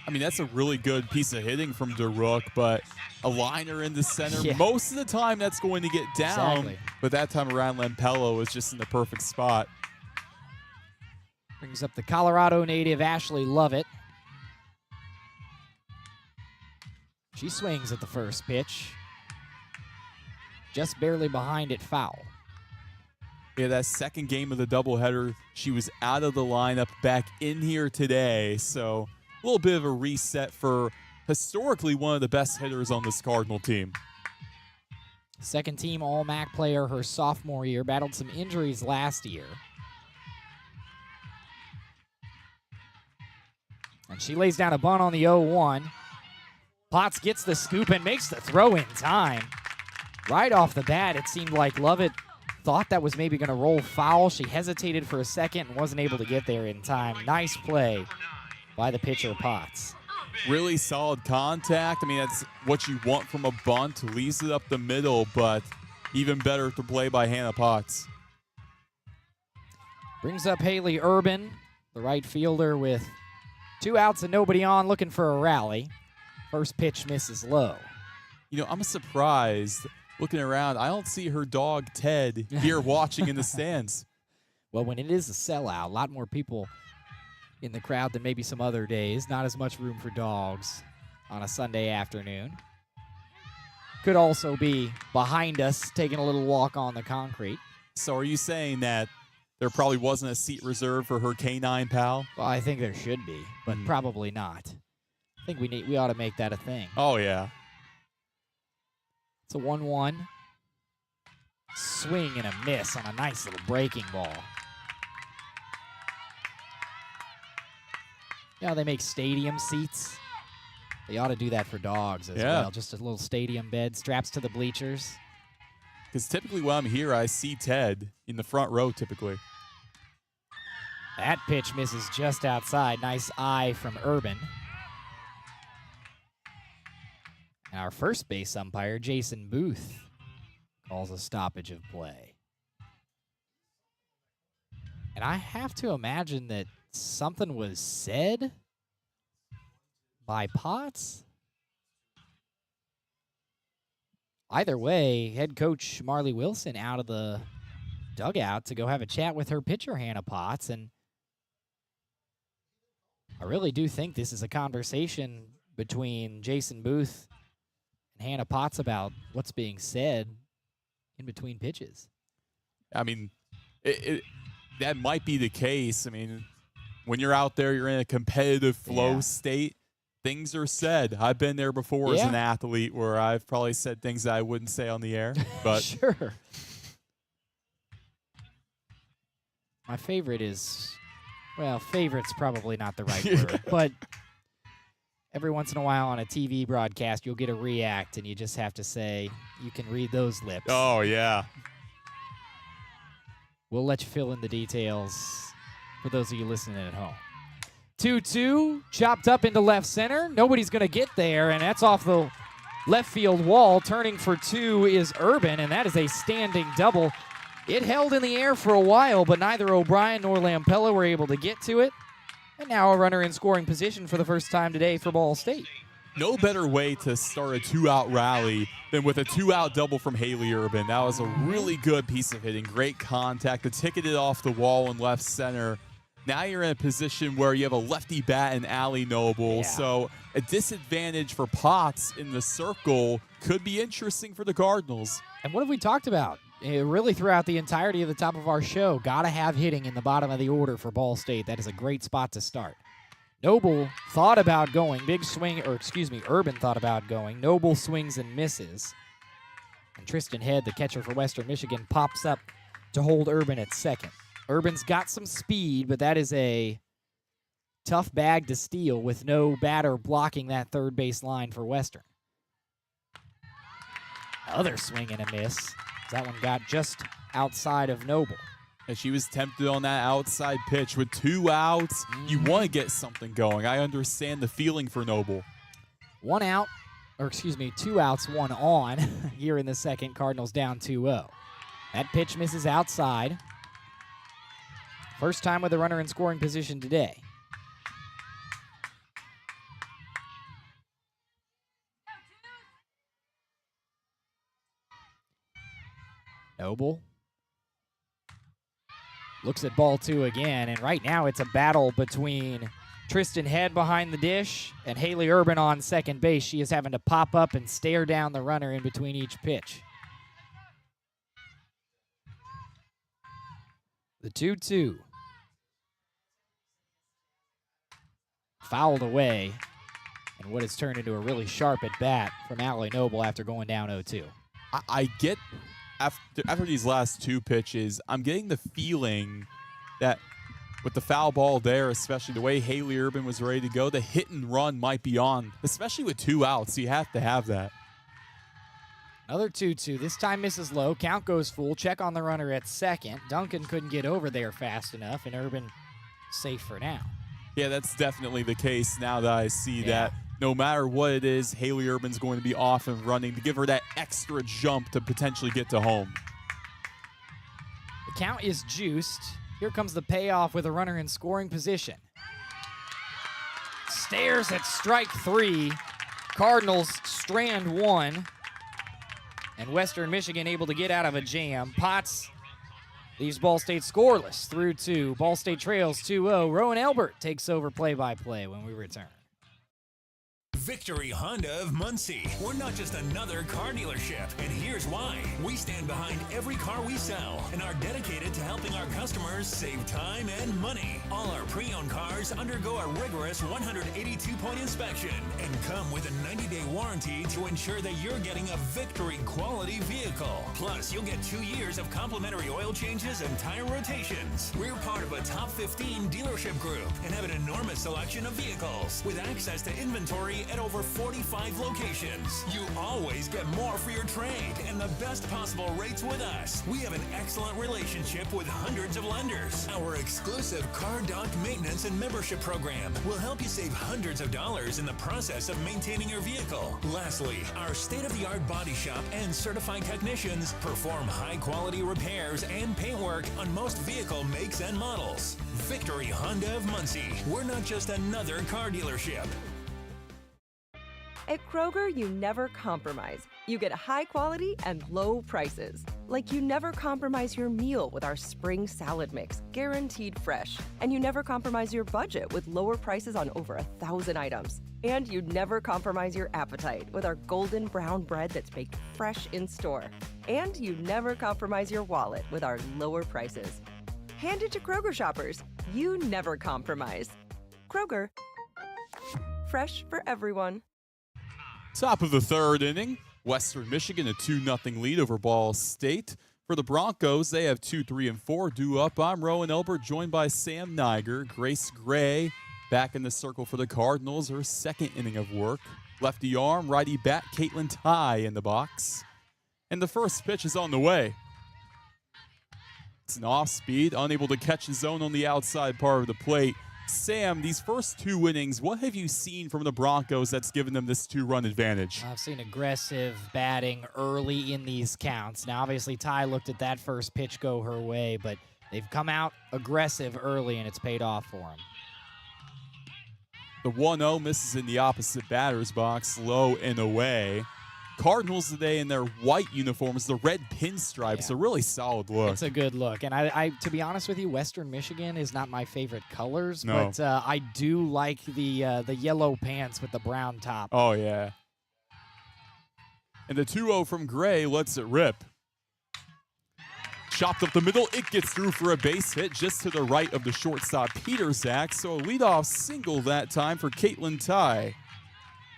I mean, that's a really good piece of hitting from DeRook, but a liner in the center. Yeah. Most of the time, that's going to get down. Exactly. But that time around, Lampello was just in the perfect spot. Brings up the Colorado native Ashley Lovett. She swings at the first pitch. Just barely behind it, foul. Yeah, that second game of the doubleheader, she was out of the lineup, back in here today. So a little bit of a reset for historically one of the best hitters on this Cardinal team. Second team All-MAC player her sophomore year, battled some injuries last year. And she lays down a bunt on the 0-1. Potts gets the scoop and makes the throw in time. Right off the bat, it seemed like Lovett thought that was maybe going to roll foul. She hesitated for a second and wasn't able to get there in time. Nice play by the pitcher, Potts. Really solid contact. I mean, that's what you want from a bunt. Leaves it up the middle, but even better to play by Hannah Potts. Brings up Haley Urban, the right fielder, with 2 outs and nobody on, looking for a rally. First pitch misses low. You know, I'm surprised looking around. I don't see her dog, Ted, here watching in the stands. Well, when it is a sellout, a lot more people in the crowd than maybe some other days. Not as much room for dogs on a Sunday afternoon. Could also be behind us taking a little walk on the concrete. So are you saying that there probably wasn't a seat reserved for her canine pal? Well, I think there should be, but probably not. I think we ought to make that a thing. Oh, yeah. It's a 1-1. Swing and a miss on a nice little breaking ball. You know, they make stadium seats. They ought to do that for dogs as well. Just a little stadium bed, straps to the bleachers. Because typically when I'm here, I see Ted in the front row typically. That pitch misses just outside. Nice eye from Urban. And our first base umpire, Jason Booth, calls a stoppage of play. And I have to imagine that something was said by Potts. Either way, head coach Marley Wilson out of the dugout to go have a chat with her pitcher, Hannah Potts. And I really do think this is a conversation between Jason Booth and Hannah Potts about what's being said in between pitches. I mean, that might be the case. I mean, when you're out there, you're in a competitive flow state. Things are said. I've been there before as an athlete where I've probably said things that I wouldn't say on the air. But sure. My favorite is, well, favorite's probably not the right word, but every once in a while on a TV broadcast, you'll get a react, and you just have to say, you can read those lips. Oh, yeah. We'll let you fill in the details for those of you listening at home. 2-2, chopped up into left center. Nobody's going to get there, and that's off the left field wall. Turning for 2 is Urban, and that is a standing double. It held in the air for a while, but neither O'Brien nor Lampella were able to get to it. And now a runner in scoring position for the first time today for Ball State. No better way to start a 2-out rally than with a 2-out double from Haley Urban. That was a really good piece of hitting. Great contact. The ticketed off the wall in left center. Now you're in a position where you have a lefty bat in Allie Noble. So a disadvantage for Potts in the circle could be interesting for the Cardinals. And what have we talked about? Really throughout the entirety of the top of our show, got to have hitting in the bottom of the order for Ball State. That is a great spot to start. Noble thought about going. Urban thought about going. Noble swings and misses. And Tristan Head, the catcher for Western Michigan, pops up to hold Urban at second. Urban's got some speed, but that is a tough bag to steal with no batter blocking that third base line for Western. Other swing and a miss. That one got just outside of Noble. And she was tempted on that outside pitch with 2 outs. You want to get something going. I understand the feeling for Noble. 2 outs, 1 on here in the second. Cardinals down 2-0. That pitch misses outside. First time with a runner in scoring position today. Noble looks at ball 2 again, and right now it's a battle between Tristan Head behind the dish and Haley Urban on second base. She is having to pop up and stare down the runner in between each pitch. The 2-2. Fouled away. And what has turned into a really sharp at-bat from Allie Noble after going down 0-2. I get, after these last two pitches, I'm getting the feeling that with the foul ball there, especially the way Haley Urban was ready to go, the hit and run might be on, especially with 2 outs. You have to have that. Another 2-2. This time misses low. Count goes full. Check on the runner at second. Duncan couldn't get over there fast enough, and Urban safe for now. Yeah, that's definitely the case now that I see that. No matter what it is, Haley Urban's going to be off and running to give her that extra jump to potentially get to home. The count is juiced. Here comes the payoff with a runner in scoring position. Stares at strike 3. Cardinals strand 1. And Western Michigan able to get out of a jam. Potts leaves Ball State scoreless through 2. Ball State trails 2-0. Roen Elbert takes over play-by-play when we return. Victory Honda of Muncie. We're not just another car dealership, and here's why. We stand behind every car we sell and are dedicated to helping our customers save time and money. All our pre-owned cars undergo a rigorous 182-point inspection and come with a 90-day warranty to ensure that you're getting a Victory quality vehicle. Plus, you'll get 2 years of complimentary oil changes and tire rotations. We're part of a top 15 dealership group and have an enormous selection of vehicles with access to inventory at over 45 locations. You always get more for your trade and the best possible rates with us. We have an excellent relationship with hundreds of lenders. Our exclusive Car Doc maintenance and membership program will help you save hundreds of dollars in the process of maintaining your vehicle. Lastly, our state-of-the-art body shop and certified technicians perform high-quality repairs and paint work on most vehicle makes and models. Victory Honda of Muncie. We're not just another car dealership. At Kroger, you never compromise. You get high quality and low prices. Like you never compromise your meal with our spring salad mix, guaranteed fresh. And you never compromise your budget with lower prices on over 1,000 items. And you never compromise your appetite with our golden brown bread that's baked fresh in store. And you never compromise your wallet with our lower prices. Hand it to Kroger shoppers. You never compromise. Kroger. Fresh for everyone. Top of the third inning, Western Michigan a 2-0 lead over Ball State. For the Broncos, they have 2, 3, and 4 due up. I'm Roen Elbert, joined by Sam Neiger. Grace Gray back in the circle for the Cardinals, her second inning of work. Lefty arm, righty bat, Caitlin Ty in the box. And the first pitch is on the way. It's an off-speed, unable to catch his zone on the outside part of the plate. Sam, these first 2 innings, what have you seen from the Broncos that's given them this 2-run advantage? I've seen aggressive batting early in these counts. Now, obviously, Ty looked at that first pitch go her way, but they've come out aggressive early, and it's paid off for them. The 1-0 misses in the opposite batter's box, low and away. Cardinals today in their white uniforms, the red pinstripes, a really solid look. It's a good look. And I to be honest with you, Western Michigan is not my favorite colors, No. but I do like the yellow pants with the brown top. Oh, yeah. And the 2-0 from Gray lets it rip. Chopped up the middle. It gets through for a base hit just to the right of the shortstop, Peter Zach. So a leadoff single that time for Caitlin Ty.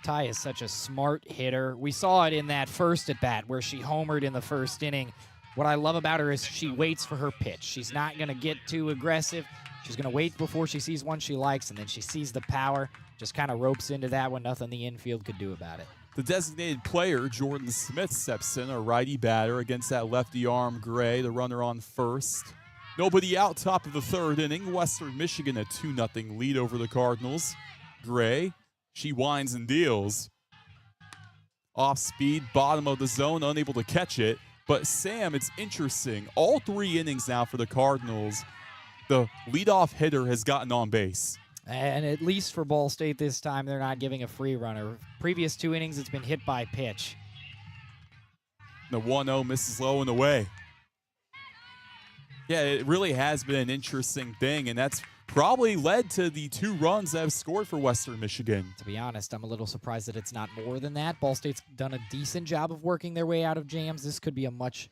Ty is such a smart hitter. We saw it in that first at-bat where she homered in the first inning. What I love about her is she waits for her pitch. She's not going to get too aggressive. She's going to wait before she sees one she likes, and then she sees the power, just kind of ropes into that one. Nothing the infield could do about it. The designated player, Jordan Smith, steps in, a righty batter against that lefty arm, Gray, the runner on first. Nobody out, top of the third inning. Western Michigan a 2-0 lead over the Cardinals. Gray, she winds and deals. Off speed, bottom of the zone, unable to catch it. But Sam, it's interesting. All 3 innings now for the Cardinals, the leadoff hitter has gotten on base. And at least for Ball State this time, they're not giving a free runner. Previous 2 innings, it's been hit by pitch. The 1-0 misses low and away. Yeah, it really has been an interesting thing, and that's probably led to the 2 runs that have scored for Western Michigan. To be honest, I'm a little surprised that it's not more than that. Ball State's done a decent job of working their way out of jams. This could be a much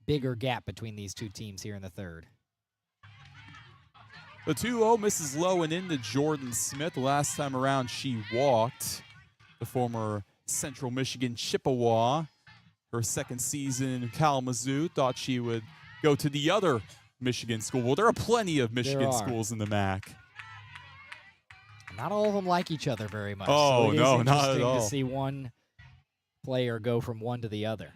bigger gap between these 2 teams here in the third. The 2-0 misses low and into Jordan Smith. The last time around, she walked. The former Central Michigan Chippewa. Her second season in Kalamazoo. Thought she would go to the other Michigan school. Well, there are plenty of Michigan schools in the MAC. Not all of them like each other very much. Oh, so it no, is not at interesting all. to see one player go from one to the other.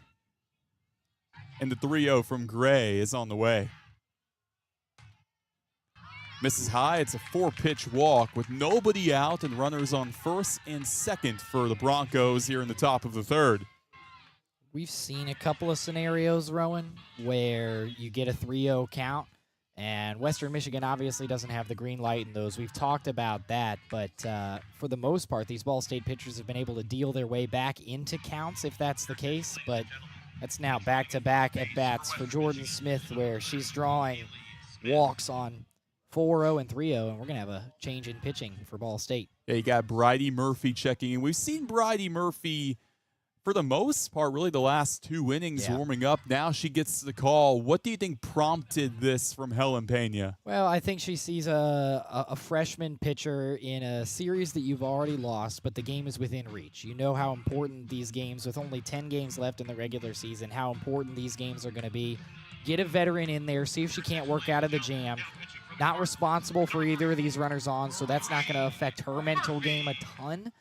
And the 3-0 from Gray is on the way. Misses high. It's a 4-pitch walk with nobody out and runners on first and second for the Broncos here in the top of the third. We've seen a couple of scenarios, Roen, where you get a 3-0 count, and Western Michigan obviously doesn't have the green light in those. We've talked about that, but for the most part, these Ball State pitchers have been able to deal their way back into counts if that's the case, but that's now back-to-back at-bats for Jordan Smith where she's drawing walks on 4-0 and 3-0, and we're going to have a change in pitching for Ball State. Yeah, you got Bridie Murphy checking in. We've seen Bridie Murphy, for the most part, really the last 2 innings warming up. Now she gets the call. What do you think prompted this from Helen Pena? Well, I think she sees a freshman pitcher in a series that you've already lost, but the game is within reach. You know how important these games, with only 10 games left in the regular season, how important these games are going to be. Get a veteran in there, see if she can't work out of the jam. Not responsible for either of these runners on, so that's not going to affect her mental game a ton.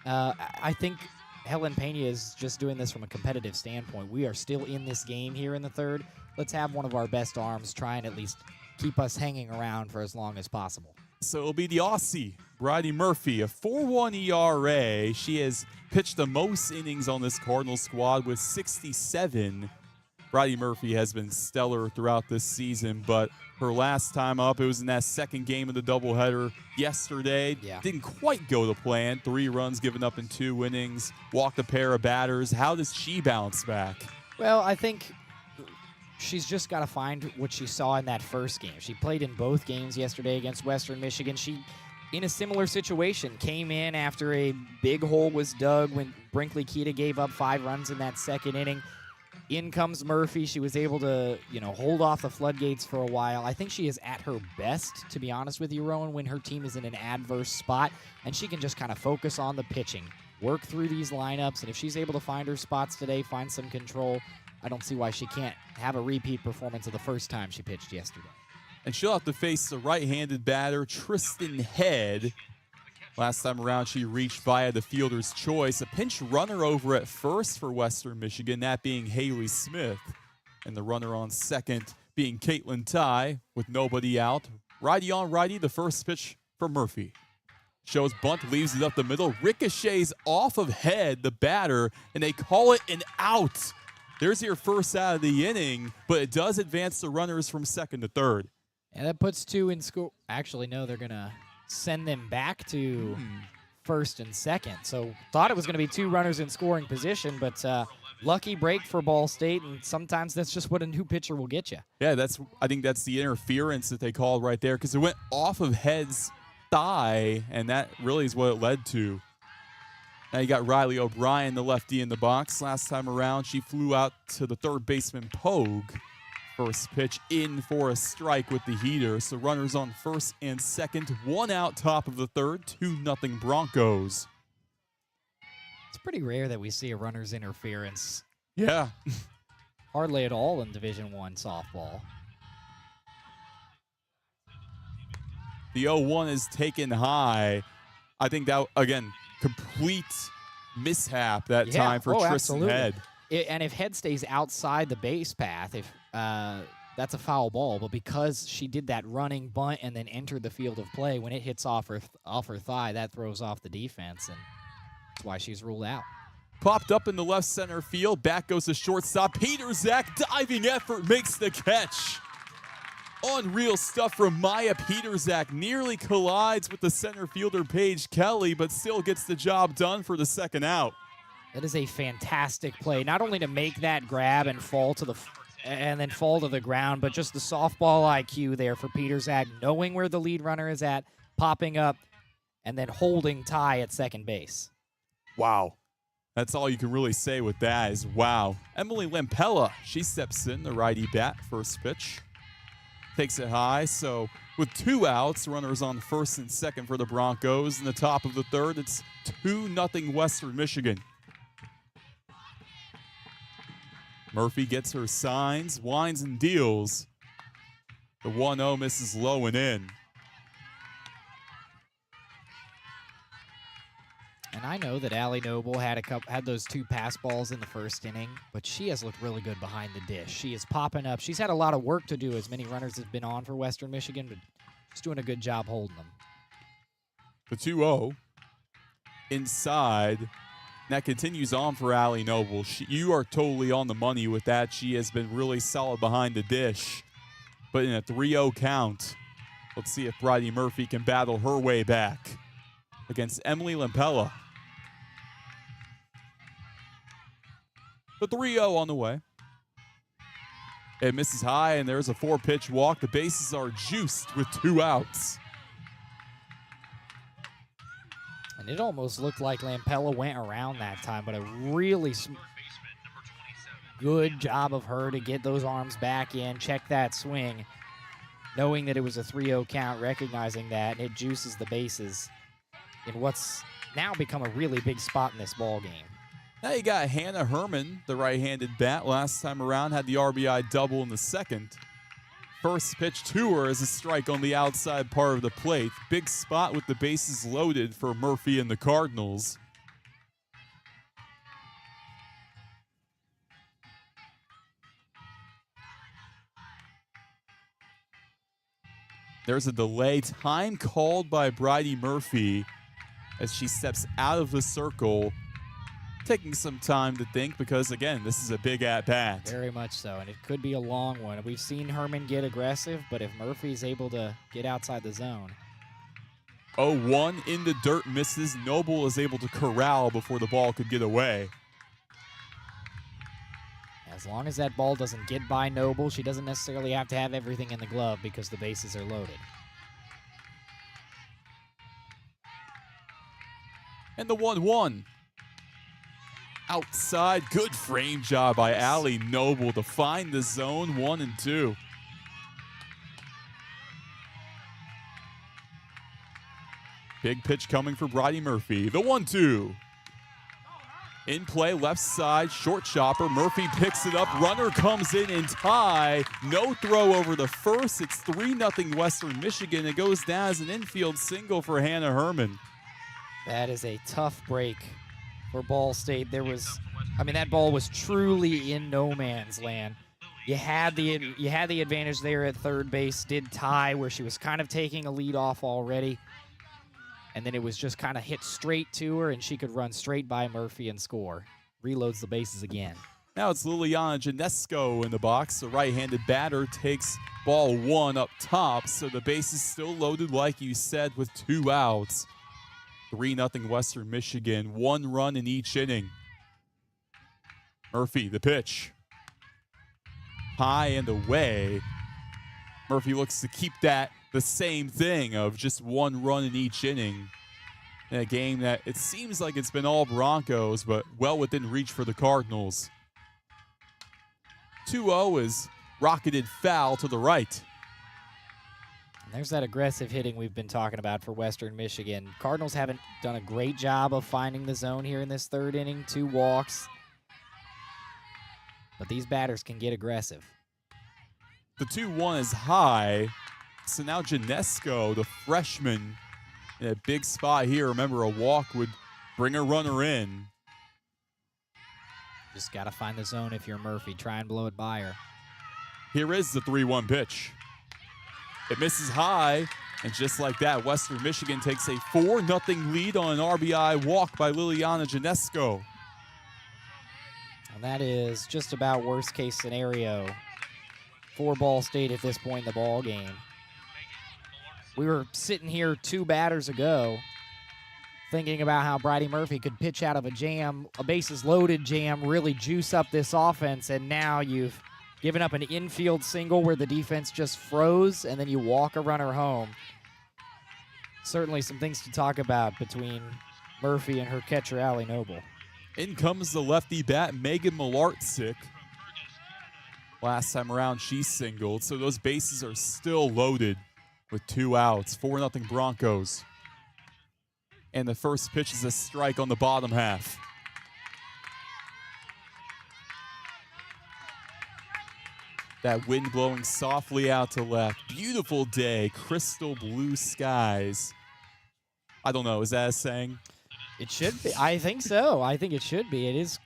I think Helen Pena is just doing this from a competitive standpoint. We are still in this game here in the third. Let's have one of our best arms try and at least keep us hanging around for as long as possible. So it'll be the Aussie, Bridie Murphy, a 4.1 ERA. She has pitched the most innings on this Cardinals squad with 67. Bridie Murphy has been stellar throughout this season, but her last time up, it was in that second game of the doubleheader yesterday. Didn't quite go to plan. 3 runs given up in 2 innings, walked a pair of batters. How does she bounce back? Well, I think she's just got to find what she saw in that first game. She played in both games yesterday against Western Michigan. She, in a similar situation, came in after a big hole was dug when Brinkley Keita gave up 5 runs in that second inning. In comes Murphy. She was able to, hold off the floodgates for a while. I think she is at her best, to be honest with you, Roen, when her team is in an adverse spot, and she can just kind of focus on the pitching, work through these lineups, and if she's able to find her spots today, find some control, I don't see why she can't have a repeat performance of the first time she pitched yesterday. And she'll have to face the right-handed batter, Tristan Head. Last time around, she reached via the fielder's choice. A pinch runner over at first for Western Michigan, that being Haley Smith. And the runner on second being Caitlin Ty with nobody out. Righty on righty, the first pitch for Murphy. Shows bunt, leaves it up the middle. Ricochets off of Head, the batter, and they call it an out. There's your first out of the inning, but it does advance the runners from second to third. And that puts 2 in score. Actually, no, they're going to send them back to first and second. So thought it was going to be 2 runners in scoring position, but lucky break for Ball State, and sometimes that's just what a new pitcher will get you. Yeah, I think that's the interference that they called right there because it went off of Head's thigh, and that really is what it led to. Now you got Riley O'Brien, the lefty in the box. Last time around, she flew out to the third baseman, Pogue. First pitch in for a strike with the heater. So runners on first and second. 1 out top of the third. 2-0 Broncos. It's pretty rare that we see a runner's interference. Yeah. Hardly at all in Division I softball. The 0-1 is taken high. I think that, again, complete mishap that time for Tristan absolutely. Head. And if Head stays outside the base path, that's a foul ball. But because she did that running bunt and then entered the field of play, when it hits off her thigh, that throws off the defense, and that's why she's ruled out. Popped up in the left center field. Back goes the shortstop. Peterzak, diving effort, makes the catch. Unreal stuff from Maya Peterzak. Nearly collides with the center fielder, Paige Kelly, but still gets the job done for the second out. That is a fantastic play, not only to make that grab and fall to the ground, but just the softball IQ there for Peterzak, knowing where the lead runner is at, popping up, and then holding Ty at second base. Wow. That's all you can really say with that is wow. Emily Lampella, she steps in, the righty bat, first pitch. takes it high. So with 2 outs, runners on first and second for the Broncos. In the top of the third, it's 2-0 Western Michigan. Murphy gets her signs, winds and deals. The 1-0 misses low and in. And I know that Allie Noble had those 2 pass balls in the first inning, but she has looked really good behind the dish. She is popping up. She's had a lot of work to do, as many runners have been on for Western Michigan, but she's doing a good job holding them. The 2-0 inside. And that continues on for Allie Noble. You are totally on the money with that. She has been really solid behind the dish. But in a 3-0 count, let's see if Bridie Murphy can battle her way back against Emily Lampella. The 3-0 on the way. It misses high, and there's a 4-pitch walk. The bases are juiced with 2 outs. And it almost looked like Lampella went around that time, but a really good job of her to get those arms back in, check that swing, knowing that it was a 3-0 count, recognizing that, and it juices the bases in what's now become a really big spot in this ball game. Now you got Hannah Herman, the right-handed bat. Last time around had the RBI double in the second. First pitch to her is a strike on the outside part of the plate. Big spot with the bases loaded for Murphy and the Cardinals. There's a delay. Time called by Bridie Murphy as she steps out of the circle, taking some time to think because, again, this is a big at-bat. Very much so, and it could be a long one. We've seen Herman get aggressive, but if Murphy's able to get outside the zone. 0-1 in the dirt, misses. Noble is able to corral before the ball could get away. As long as that ball doesn't get by Noble, she doesn't necessarily have to have everything in the glove because the bases are loaded. And the 1-1. Outside, good frame job by Allie Noble to find the zone 1 and 2. Big pitch coming for Bridie Murphy. The 1-2. In play, left side, short chopper. Murphy picks it up. Runner comes in and tie. No throw over the first. It's 3-0 Western Michigan. It goes down as an infield single for Hannah Herman. That is a tough break for Ball State. That ball was truly in no man's land. You had the advantage there at third base. Did tie where she was kind of taking a lead off already. And then it was just kind of hit straight to her, and she could run straight by Murphy and score. Reloads the bases again. Now it's Liliana Janesco in the box. The right-handed batter takes ball 1 up top, so the base is still loaded, like you said, with 2 outs. 3-0 Western Michigan, 1 run in each inning. Murphy, the pitch. High and away. Murphy looks to keep that the same thing of just 1 run in each inning in a game that it seems like it's been all Broncos, but well within reach for the Cardinals. 2-0 is rocketed foul to the right. And there's that aggressive hitting we've been talking about for Western Michigan. Cardinals haven't done a great job of finding the zone here in this third inning. 2 walks. But these batters can get aggressive. The 2-1 is high. So now Janesco, the freshman, in a big spot here. Remember, a walk would bring a runner in. Just got to find the zone if you're Murphy. Try and blow it by her. Here is the 3-1 pitch. It misses high, and just like that, Western Michigan takes a 4-0 lead on an RBI walk by Liliana Janesco. And that is just about worst-case scenario for Ball State at this point in the ball game. We were sitting here 2 batters ago thinking about how Bridie Murphy could pitch out of a jam, a bases-loaded jam, really juice up this offense, and now you've given up an infield single where the defense just froze, and then you walk a runner home. Certainly some things to talk about between Murphy and her catcher, Allie Noble. In comes the lefty bat, Megan Malarczyk. Last time around, she singled, so those bases are still loaded with 2 outs. 4-0 Broncos. And the first pitch is a strike on the bottom half. That wind blowing softly out to left. Beautiful day, crystal blue skies. I don't know, is that a saying? It should be. I think so. I think it should be. It is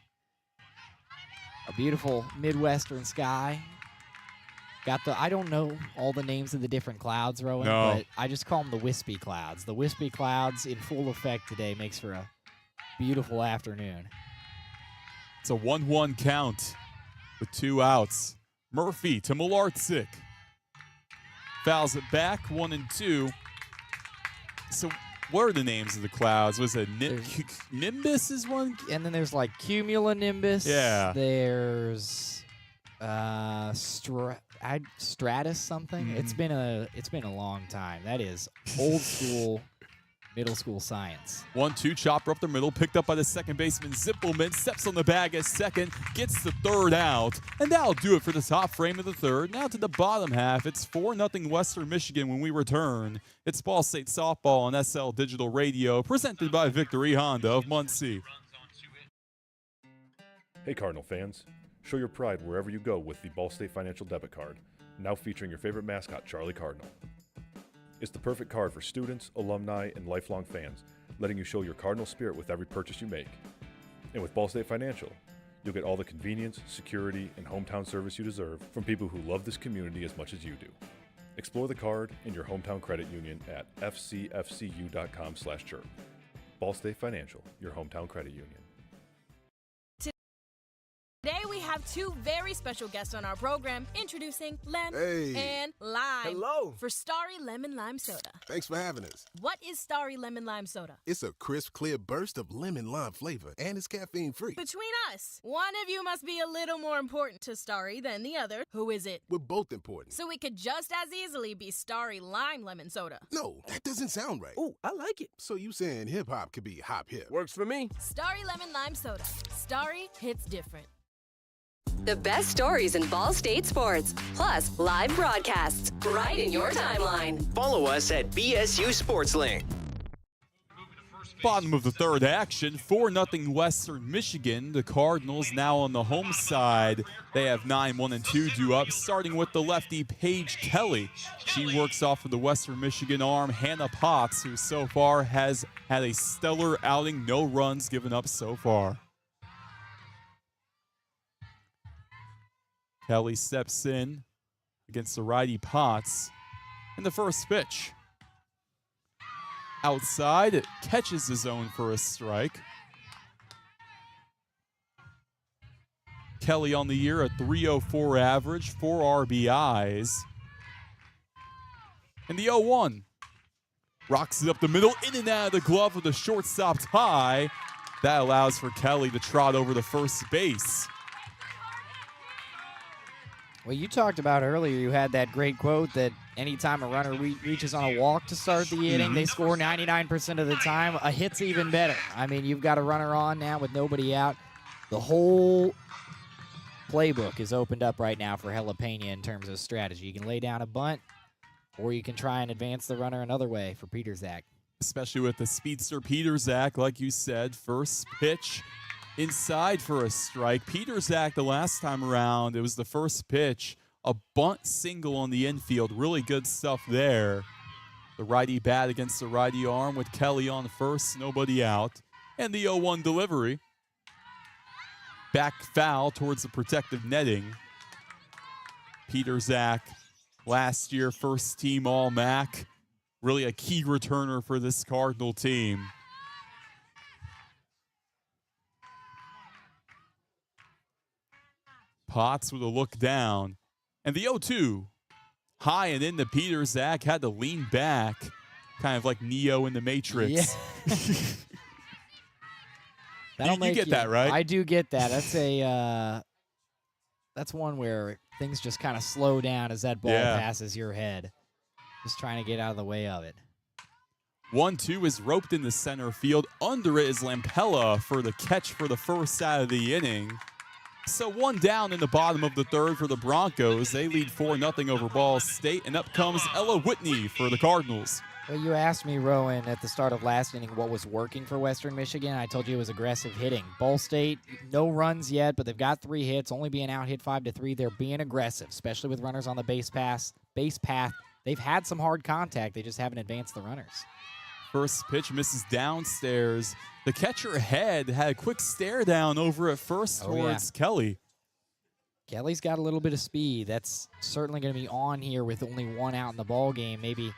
a beautiful Midwestern sky. I don't know all the names of the different clouds, Roen, but I just call them the wispy clouds. The wispy clouds in full effect today makes for a beautiful afternoon. It's a 1-1 count with 2 outs. Murphy to Malarczyk. Fouls it back, 1-2. So what are the names of the clouds? Was it Nimbus is one? And then there's like cumulonimbus. Yeah. There's stratus something. Mm. It's been a long time. That is old school middle school science. 1-2, chopper up the middle, picked up by the second baseman Zippelman, steps on the bag at second, gets the third out, and that'll do it for the top frame of the third. Now to the bottom half, it's 4-0 Western Michigan when we return. It's Ball State Softball on SL Digital Radio, presented by Victory Honda of Muncie. Hey Cardinal fans, show your pride wherever you go with the Ball State Financial Debit Card, now featuring your favorite mascot, Charlie Cardinal. It's the perfect card for students, alumni, and lifelong fans, letting you show your Cardinal spirit with every purchase you make. And with Ball State Financial, you'll get all the convenience, security, and hometown service you deserve from people who love this community as much as you do. Explore the card in your hometown credit union at fcfcu.com/chirp. Ball State Financial, your hometown credit union. Today we have 2 very special guests on our program, introducing Lem and Lime. Hello. For Starry Lemon Lime Soda. Thanks for having us. What is Starry Lemon Lime Soda? It's a crisp, clear burst of lemon lime flavor, and it's caffeine-free. Between us, one of you must be a little more important to Starry than the other. Who is it? We're both important. So it could just as easily be Starry Lime Lemon Soda. No, that doesn't sound right. Oh, I like it. So you saying hip-hop could be hop-hip? Works for me. Starry Lemon Lime Soda. Starry hits different. The best stories in Ball State sports, plus live broadcasts right in your timeline. Follow us at BSU SportsLink. Bottom of the third action, 4-0 Western Michigan. The Cardinals now on the home side. They have 9-1-2 due up, starting with the lefty Paige Kelly. She works off of the Western Michigan arm, Hannah Potts, who so far has had a stellar outing, no runs given up so far. Kelly steps in against the righty Potts in the first pitch. Outside, it catches the zone for a strike. Kelly on the year, a .304 average, 4 RBIs. And the 0-1. Rocks it up the middle, in and out of the glove with a shortstop tie. That allows for Kelly to trot over the first base. Well, you talked about earlier, you had that great quote that anytime a runner reaches on a walk to start the inning, they score 99% of the time. A hit's even better. I mean, you've got a runner on now with nobody out. The whole playbook is opened up right now for Jalapeno in terms of strategy. You can lay down a bunt, or you can try and advance the runner another way for Peterzak. Especially with the speedster Peterzak, like you said, first pitch. Inside for a strike. Peterzak, the last time around, it was the first pitch. A bunt single on the infield. Really good stuff there. The righty bat against the righty arm with Kelly on first, nobody out. And the 0-1 delivery. Back foul towards the protective netting. Peterzak, last year, first team All-MAC. Really a key returner for this Cardinal team. Potts with a look down. And the 0-2. High and into Peterzak. Had to lean back. Kind of like Neo in the Matrix. Yeah. you get that, right? I do get that. That's one where things just kind of slow down as that ball passes your head. Just trying to get out of the way of it. 1-2 is roped in the center field. Under it is Lampella for the catch for the first out of the inning. So one down in the bottom of the third for the Broncos. They lead 4-0 over Ball State, and up comes Ella Whitney for the Cardinals. Well, you asked me, Roen, at the start of last inning what was working for Western Michigan. I told you it was aggressive hitting. Ball State, no runs yet, but they've got 3 hits, only being out hit 5-3. They're being aggressive, especially with runners on the base path. They've had some hard contact. They just haven't advanced the runners. First pitch misses downstairs. The catcher head had a quick stare down over at first towards Kelly. Kelly's got a little bit of speed. That's certainly going to be on here with only 1 out in the ball game. Maybe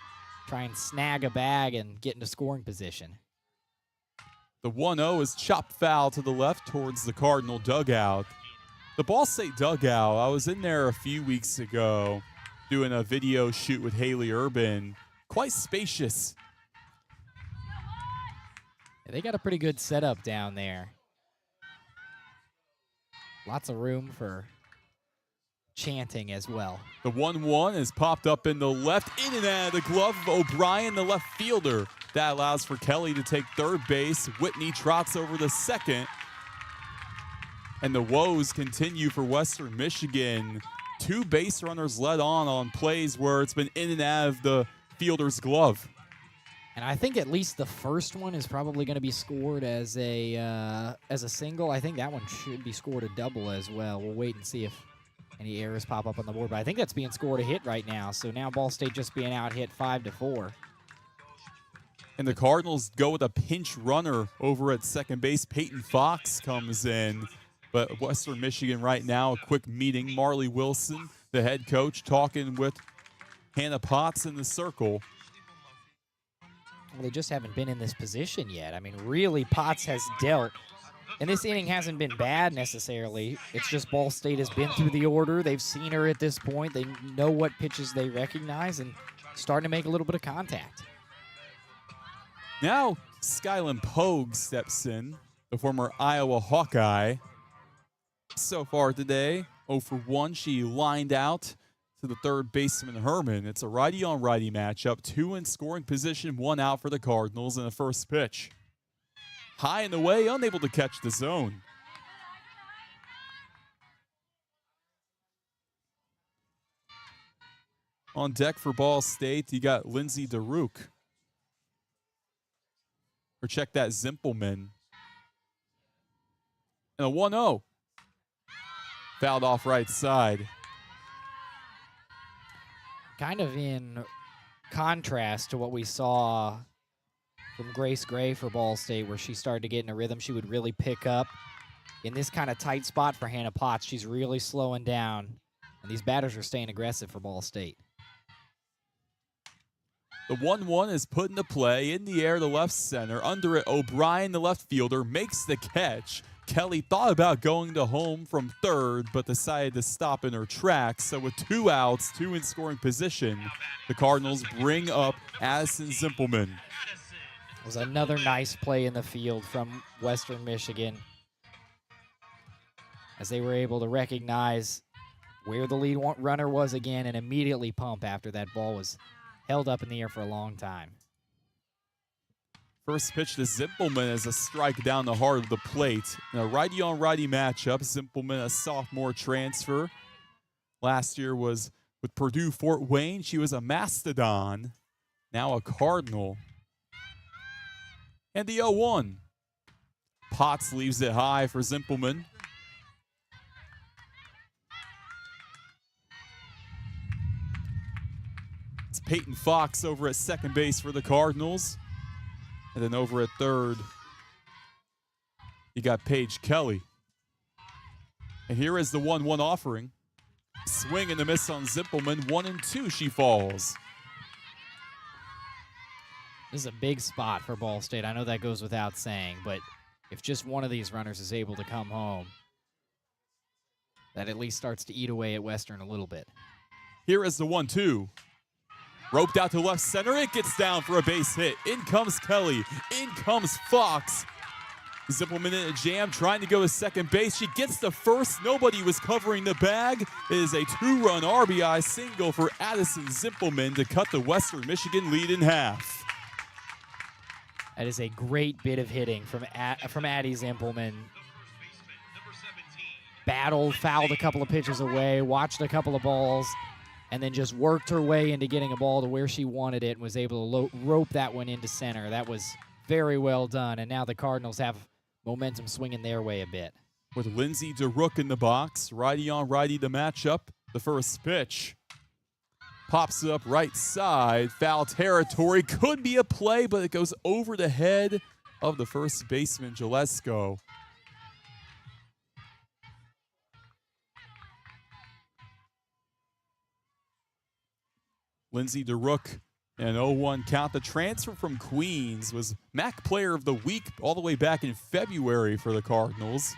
try and snag a bag and get into scoring position. The 1-0 is chopped foul to the left towards the Cardinal dugout. The Ball State dugout, I was in there a few weeks ago doing a video shoot with Haley Urban. Quite spacious. Yeah, they got a pretty good setup down there. Lots of room for chanting as well. The 1-1 is popped up in the left, in and out of the glove of O'Brien, the left fielder. That allows for Kelly to take third base. Whitney trots over the second. And the woes continue for Western Michigan. 2 base runners led on plays where it's been in and out of the fielder's glove. And I think at least the first one is probably going to be scored as a single. I think that one should be scored a double as well. We'll wait and see if any errors pop up on the board. But I think that's being scored a hit right now. So now Ball State just being out hit 5-4. And the Cardinals go with a pinch runner over at second base. Peyton Fox comes in. But Western Michigan right now, a quick meeting. Marley Wilson, the head coach, talking with Hannah Potts in the circle. Well, they just haven't been in this position yet. I mean, really, Potts has dealt. And this inning hasn't been bad necessarily. It's just Ball State has been through the order. They've seen her at this point. They know what pitches they recognize and starting to make a little bit of contact. Now, Skyland Pogue steps in, the former Iowa Hawkeye. So far today, 0 for 1. She lined out to the third baseman Herman. It's a righty-on-righty matchup. 2 in scoring position, 1 out for the Cardinals in the first pitch. High and away, unable to catch the zone. On deck for Ball State, you got Lindsay DeRuke. Or check that, Zimpelman. And a 1-0. Fouled off right side. Kind of in contrast to what we saw from Grace Gray for Ball State, where she started to get in a rhythm. She would really pick up. In this kind of tight spot for Hannah Potts, she's really slowing down. And these batters are staying aggressive for Ball State. The 1-1 is put into play in the air to left center. Under it, O'Brien, the left fielder, makes the catch. Kelly thought about going to home from third, but decided to stop in her tracks. So with 2 outs, 2 in scoring position, the Cardinals bring up Addison Zimpelman. It was another nice play in the field from Western Michigan, as they were able to recognize where the lead runner was again and immediately pump after that ball was held up in the air for a long time. First pitch to Zimpelman is a strike down the heart of the plate. In a righty-on-righty matchup, Zimpelman, a sophomore transfer. Last year was with Purdue Fort Wayne. She was a Mastodon, now a Cardinal. And the 0-1. Potts leaves it high for Zimpelman. It's Peyton Fox over at second base for the Cardinals. And then over at third, you got Paige Kelly. And here is the 1-1 offering. Swing and a miss on Zimpelman. 1-2 she falls. This is a big spot for Ball State. I know that goes without saying, but if just one of these runners is able to come home, that at least starts to eat away at Western a little bit. Here is the 1-2. Roped out to left center. It gets down for a base hit. In comes Kelly. In comes Fox. Zimpelman in a jam, trying to go to second base. She gets the first. Nobody was covering the bag. It is a 2-run RBI single for Addison Zimpelman to cut the Western Michigan lead in half. That is a great bit of hitting from Addie Zimpelman. battled, fouled a couple of pitches away, watched a couple of balls, and then just worked her way into getting a ball to where she wanted it and was able to rope that one into center. That was very well done, and now the Cardinals have momentum swinging their way a bit. With Lindsey DeRook in the box, righty on righty to match up. The first pitch pops up right side, foul territory. Could be a play, but it goes over the head of the first baseman, Gillespie. Lindsey DeRook, an 0-1 count. The transfer from Queens was MAC Player of the Week all the way back in February for the Cardinals.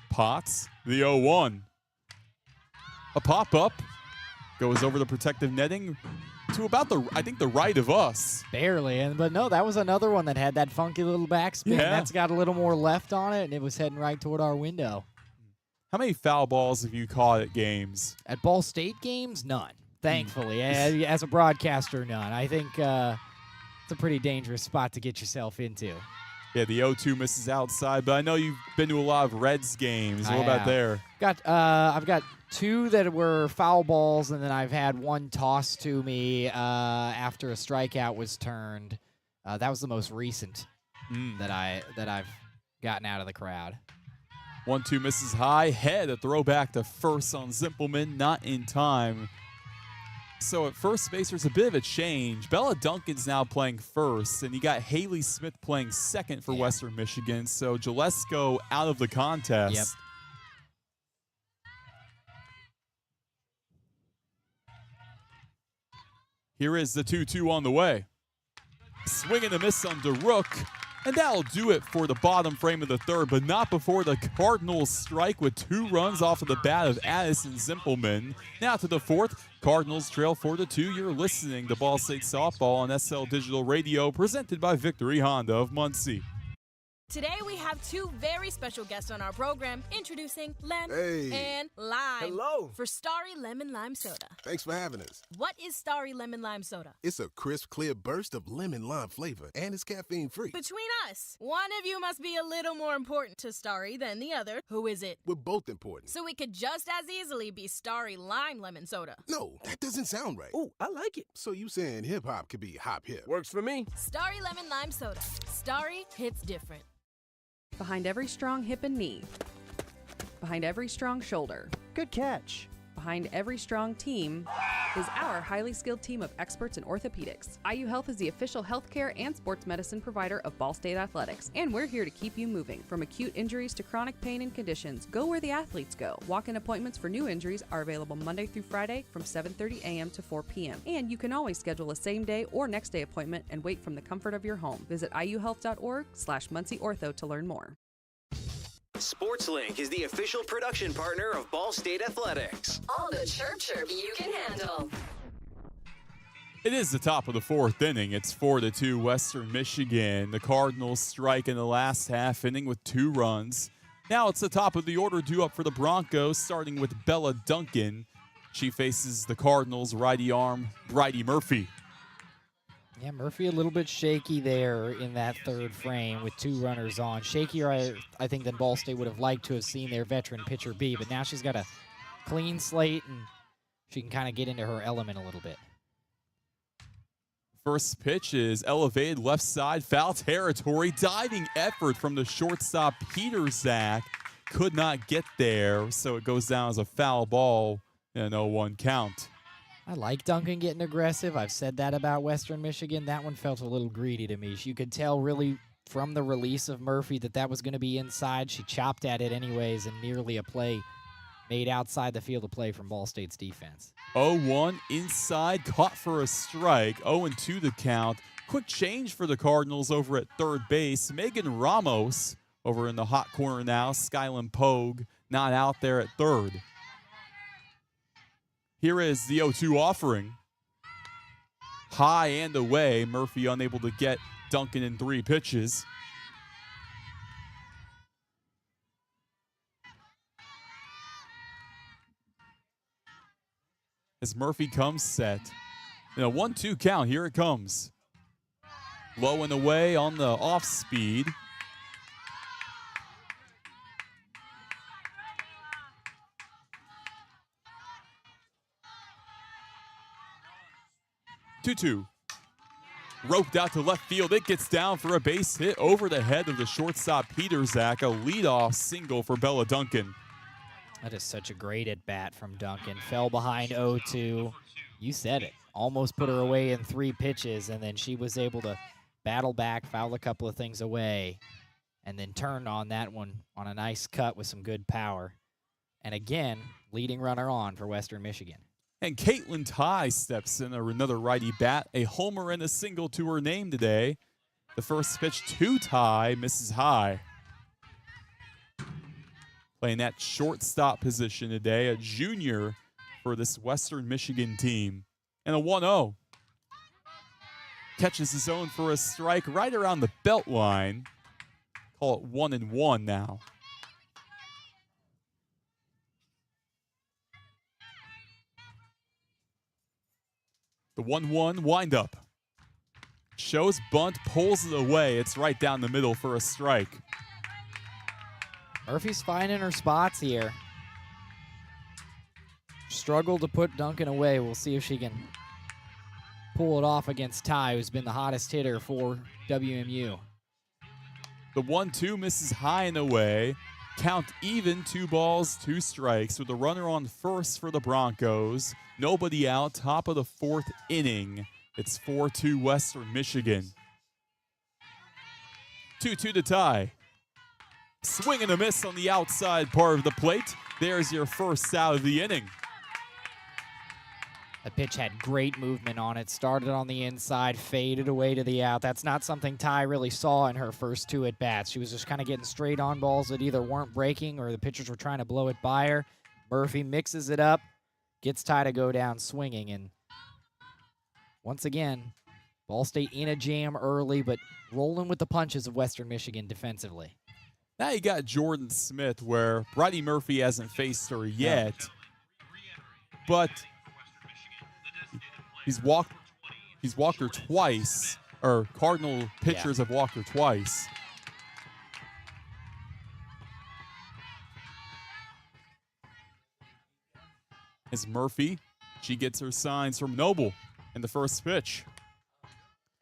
Potts, the 0-1. A pop-up goes over the protective netting to about the right of us. Barely, but no, that was another one that had that funky little backspin. Yeah. That's got a little more left on it, and it was heading right toward our window. How many foul balls have you caught at games? At Ball State games, none. Thankfully, as a broadcaster, none. I think it's a pretty dangerous spot to get yourself into. Yeah, the 0-2 misses outside, but I know you've been to a lot of Reds games. What about there? I've got two that were foul balls, and then I've had one tossed to me after a strikeout was turned. That was the most recent that I've gotten out of the crowd. 1-2 misses high. Head, a throwback to first on Zimpelman, not in time. So at first base, there's a bit of a change. Bella Duncan's now playing first, and you got Haley Smith playing second for Western Michigan. So Gillespie out of the contest. Yep. Here is the 2-2 on the way. Swing and a miss on DeRook. And that'll do it for the bottom frame of the third, but not before the Cardinals strike with 2 runs off of the bat of Addison Zimpelman. Now to the fourth, Cardinals trail 4-2. You're listening to Ball State Softball on SL Digital Radio, presented by Victory Honda of Muncie. Today we have two very special guests on our program, introducing Lem and Lime. Hello. For Starry Lemon Lime Soda. Thanks for having us. What is Starry Lemon Lime Soda? It's a crisp, clear burst of lemon lime flavor, and it's caffeine-free. Between us, one of you must be a little more important to Starry than the other. Who is it? We're both important. So it could just as easily be Starry Lime Lemon Soda. No, that doesn't sound right. Oh, I like it. So you saying hip-hop could be hop-hip. Works for me. Starry Lemon Lime Soda. Starry hits different. Behind every strong hip and knee. Behind every strong shoulder. Good catch. Behind every strong team is our highly skilled team of experts in orthopedics. IU Health is the official healthcare and sports medicine provider of Ball State Athletics, and we're here to keep you moving. From acute injuries to chronic pain and conditions, go where the athletes go. Walk-in appointments for new injuries are available Monday through Friday from 7:30 a.m. to 4 p.m. And you can always schedule a same-day or next-day appointment and wait from the comfort of your home. Visit iuhealth.org/MuncieOrtho to learn more. SportsLink is the official production partner of Ball State Athletics. All the chirp you can handle. It is the top of the fourth inning. It's 4-2 Western Michigan. The Cardinals strike in the last half inning with 2 runs. Now it's the top of the order due up for the Broncos, starting with Bella Duncan. She faces the Cardinals' righty arm, Bridie Murphy. Yeah, Murphy a little bit shaky there in that third frame with 2 runners on. Shakier, I think, than Ball State would have liked to have seen their veteran pitcher be, but now she's got a clean slate and she can kind of get into her element a little bit. First pitch is elevated left side, foul territory. Diving effort from the shortstop, Peter Zach. Could not get there, so it goes down as a foul ball and an 0-1 count. I like Duncan getting aggressive. I've said that about Western Michigan. That one felt a little greedy to me. You could tell really from the release of Murphy that was going to be inside. She chopped at it anyways, and nearly a play made outside the field of play from Ball State's defense. 0-1 inside, caught for a strike. 0-2 the count. Quick change for the Cardinals over at third base. Megan Ramos over in the hot corner now. Skyland Pogue not out there at third. Here is the 0-2 offering. High and away. Murphy unable to get Duncan in 3 pitches. As Murphy comes set. In a 1-2 count, here it comes. Low and away on the off speed. 2-2. Roped out to left field. It gets down for a base hit over the head of the shortstop, Peter Zach. A leadoff single for Bella Duncan. That is such a great at-bat from Duncan. Fell behind 0-2. You said it. Almost put her away in 3 pitches, and then she was able to battle back, foul a couple of things away, and then turned on that one on a nice cut with some good power. And again, leading runner on for Western Michigan. And Caitlin Ty steps in, another righty bat. A homer and a single to her name today. The first pitch to Ty misses high. Playing that shortstop position today, a junior for this Western Michigan team. And a 1-0. Catches his own for a strike right around the belt line. Call it 1-1 now. The 1-1 windup. Shows bunt, pulls it away. It's right down the middle for a strike. Murphy's finding her spots here. Struggled to put Duncan away. We'll see if she can pull it off against Ty, who's been the hottest hitter for WMU. The 1-2 misses high and away. Count even, 2 balls, 2 strikes with a runner on first for the Broncos. Nobody out, top of the 4th inning. It's 4-2 Western Michigan. 2-2 to Ty. Swing and a miss on the outside part of the plate. There's your first out of the inning. The pitch had great movement on it. Started on the inside, faded away to the out. That's not something Ty really saw in her first 2 at-bats. She was just kind of getting straight on balls that either weren't breaking or the pitchers were trying to blow it by her. Murphy mixes it up, gets Ty to go down swinging. And once again, Ball State in a jam early, but rolling with the punches of Western Michigan defensively. Now you got Jordan Smith, where Bridie Murphy hasn't faced her yet, but he's walked her twice, or Cardinal pitchers have walked her twice. As Murphy, she gets her signs from Noble in the first pitch.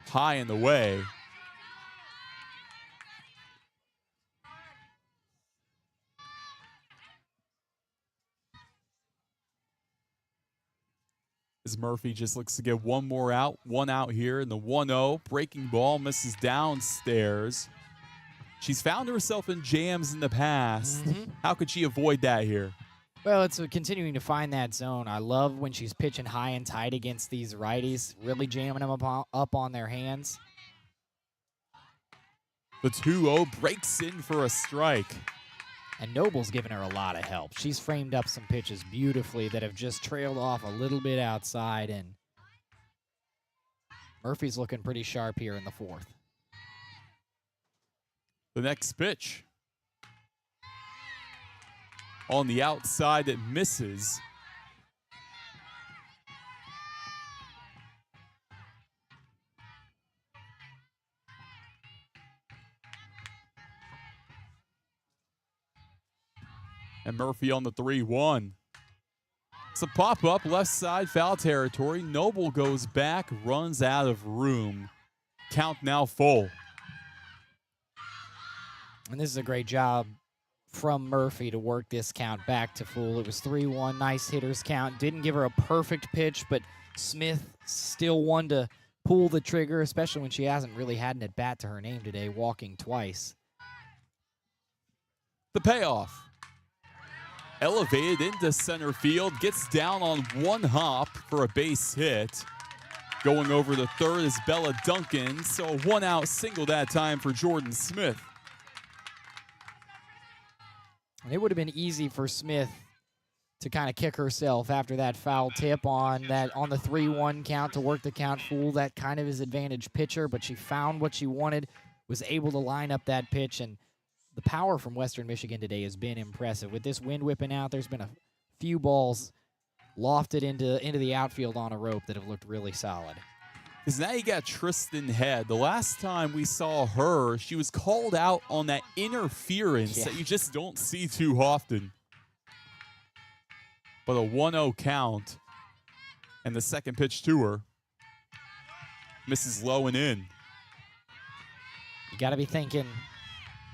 High and away. As Murphy just looks to get one more out, 1 out here, and the 1-0 breaking ball misses downstairs. She's found herself in jams in the past. How could she avoid that here? Well, it's continuing to find that zone. I love when she's pitching high and tight against these righties, really jamming them up on their hands. The 2-0 breaks in for a strike. And Noble's given her a lot of help. She's framed up some pitches beautifully that have just trailed off a little bit outside, and Murphy's looking pretty sharp here in the 4th. The next pitch. On the outside, it misses. And Murphy on the 3-1. It's a pop-up, left side, foul territory. Noble goes back, runs out of room. Count now full. And this is a great job from Murphy to work this count back to full. It was 3-1, nice hitter's count. Didn't give her a perfect pitch, but Smith still won to pull the trigger, especially when she hasn't really had an at-bat to her name today, walking twice. The payoff. Elevated into center field, gets down on 1 hop for a base hit. Going over the 3rd is Bella Duncan, so a 1-out single that time for Jordan Smith. And it would have been easy for Smith to kind of kick herself after that foul tip on the 3-1 count to work the count full. That kind of his advantage pitcher, but she found what she wanted, was able to line up that pitch, and the power from Western Michigan today has been impressive. With this wind whipping out, there's been a few balls lofted into the outfield on a rope that have looked really solid. Because now you got Tristan Head. The last time we saw her, she was called out on that interference that you just don't see too often. But a 1-0 count and the second pitch to her. Misses low and in. You got to be thinking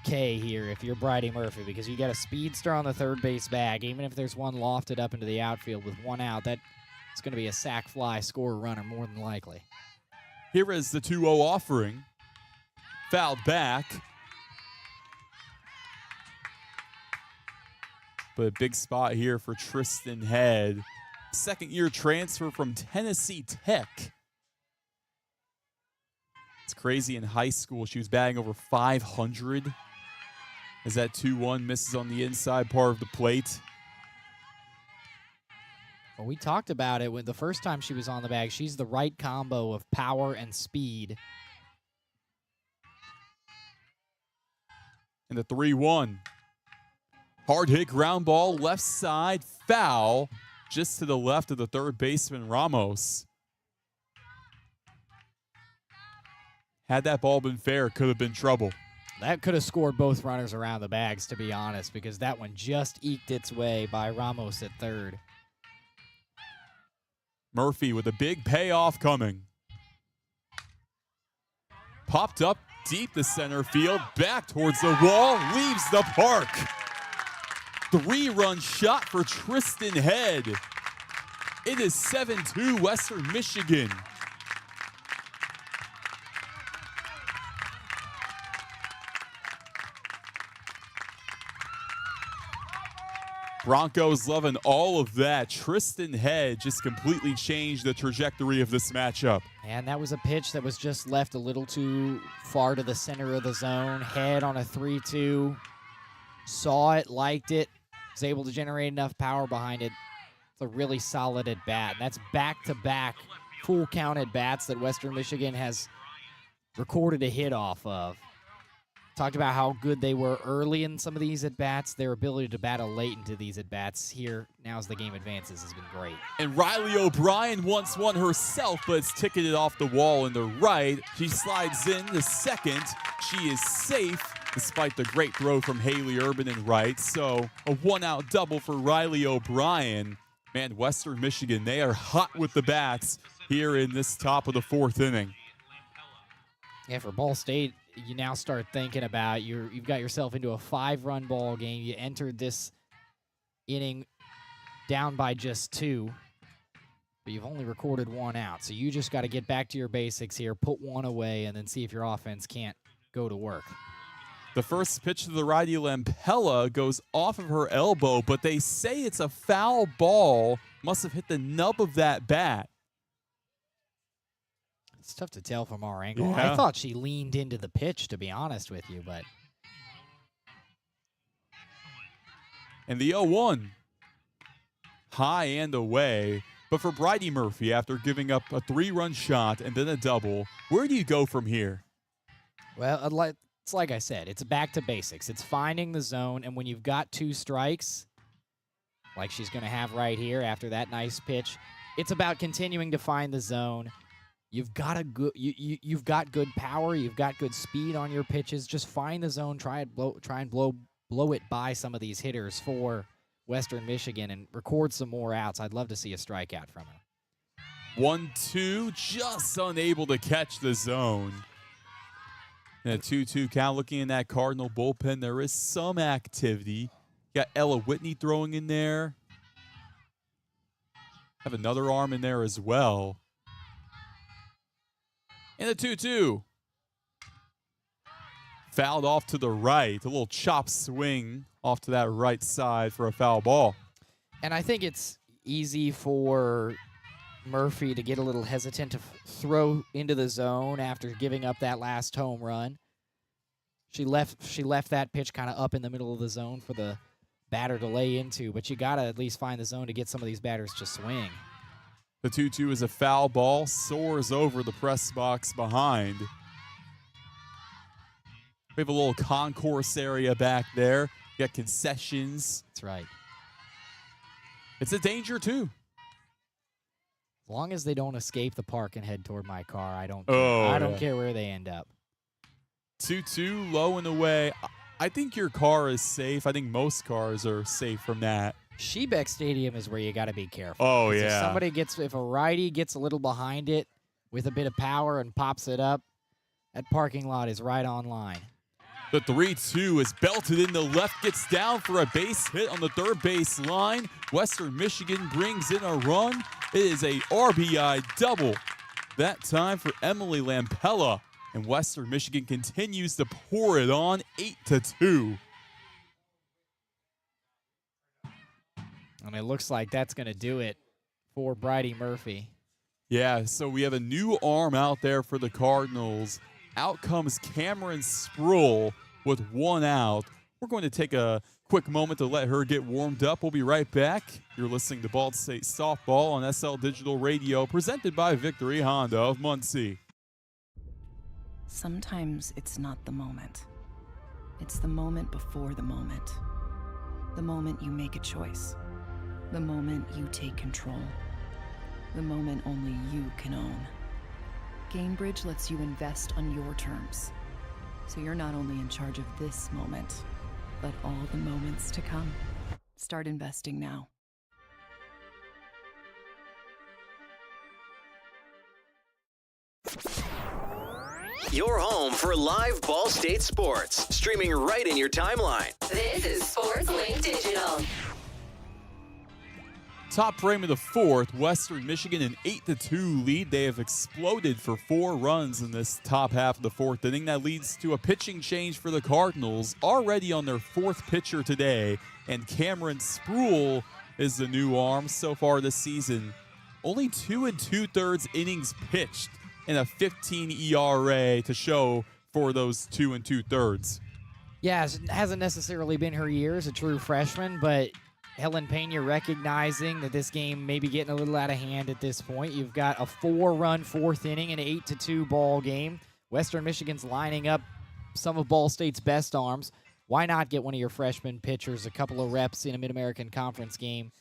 K here if you're Bridie Murphy, because you got a speedster on the third base bag. Even if there's one lofted up into the outfield with one out, that's going to be a sac fly, score a runner more than likely. Here is the 2-0 offering. Fouled back. But a big spot here for Tristan Head. Second-year transfer from Tennessee Tech. It's crazy. In high school, she was batting over 500. As that 2-1 misses on the inside part of the plate. Well, we talked about it when the first time she was on the bag. She's the right combo of power and speed. And the 3-1. Hard hit ground ball, left side, foul, just to the left of the third baseman, Ramos. Had that ball been fair, could have been trouble. That could have scored both runners around the bags, to be honest, because that one just eked its way by Ramos at third. Murphy with a big payoff coming. Popped up deep to center field, back towards the wall, leaves the park. 3-run shot for Tristan Head. It is 7-2 Western Michigan. Broncos loving all of that. Tristan Head just completely changed the trajectory of this matchup. And that was a pitch that was just left a little too far to the center of the zone. Head on a 3-2. Saw it, liked it, was able to generate enough power behind it. It's a really solid at bat. And that's back-to-back full count at bats that Western Michigan has recorded a hit off of. Talked about how good they were early in some of these at-bats. Their ability to battle late into these at-bats here, now as the game advances, has been great. And Riley O'Brien once won herself, but it's ticketed off the wall in the right. She slides in the second. She is safe, despite the great throw from Haley Urban in right. So a one-out double for Riley O'Brien. Man, Western Michigan, they are hot with the bats here in this top of the fourth inning. Yeah, for Ball State, you now start thinking about you've got yourself into a 5-run ball game. You entered this inning down by just 2, but you've only recorded 1 out. So you just got to get back to your basics here, put 1 away, and then see if your offense can't go to work. The first pitch to the righty Lampella goes off of her elbow, but they say it's a foul ball. Must have hit the nub of that bat. It's tough to tell from our angle. Yeah. I thought she leaned into the pitch, to be honest with you, but. And the 0-1. High and away. But for Bridie Murphy, after giving up a 3-run shot and then a double, where do you go from here? Well, it's like I said, it's back to basics. It's finding the zone, and when you've got 2 strikes, like she's going to have right here after that nice pitch, it's about continuing to find the zone. You've got you've got good power. You've got good speed on your pitches. Just find the zone. Try and blow it by some of these hitters for Western Michigan and record some more outs. I'd love to see a strikeout from her. 1-2, just unable to catch the zone. And a 2-2 count. Looking in that Cardinal bullpen, there is some activity. Got Ella Whitney throwing in there. Have another arm in there as well. And the 2-2. Fouled off to the right. A little chop swing off to that right side for a foul ball. And I think it's easy for Murphy to get a little hesitant to throw into the zone after giving up that last home run. She left that pitch kind of up in the middle of the zone for the batter to lay into, but you got to at least find the zone to get some of these batters to swing. The 2-2 is a foul ball, soars over the press box behind. We have a little concourse area back there. You got concessions. That's right. It's a danger, too. As long as they don't escape the park and head toward my car, I don't care where they end up. 2-2, low and away. I think your car is safe. I think most cars are safe from that. Shebeck Stadium is where you got to be careful. Oh, If yeah. if a righty gets a little behind it, with a bit of power and pops it up. That parking lot is right on line. The 3-2 is belted in the left, gets down for a base hit on the third base line. Western Michigan brings in a run. It is a RBI double. That time for Emily Lampella. And Western Michigan continues to pour it on, 8-2. And it looks like that's going to do it for Bridie Murphy. Yeah, so we have a new arm out there for the Cardinals. Out comes Cameron Sproul with one out. We're going to take a quick moment to let her get warmed up. We'll be right back. You're listening to Ball State Softball on SL Digital Radio, presented by Victory Honda of Muncie. Sometimes it's not the moment. It's the moment before the moment. The moment you make a choice. The moment you take control. The moment only you can own. GameBridge lets you invest on your terms. So you're not only in charge of this moment, but all the moments to come. Start investing now. Your home for live Ball State sports, streaming right in your timeline. This is Sports Link Digital. Top frame of the fourth, Western Michigan an 8-2 lead. They have exploded for 4 runs in this top half of the fourth inning. That leads to a pitching change for the Cardinals, already on their 4th pitcher today. And Cameron Sproul is the new arm so far this season. Only 2 2/3 innings pitched and a 15 ERA to show for those 2 2/3. Yeah, it hasn't necessarily been her year as a true freshman, but Helen Pena recognizing that this game may be getting a little out of hand at this point. You've got a 4-run 4th inning, an 8-2 ball game. Western Michigan's lining up some of Ball State's best arms. Why not get one of your freshman pitchers a couple of reps in a Mid-American Conference game?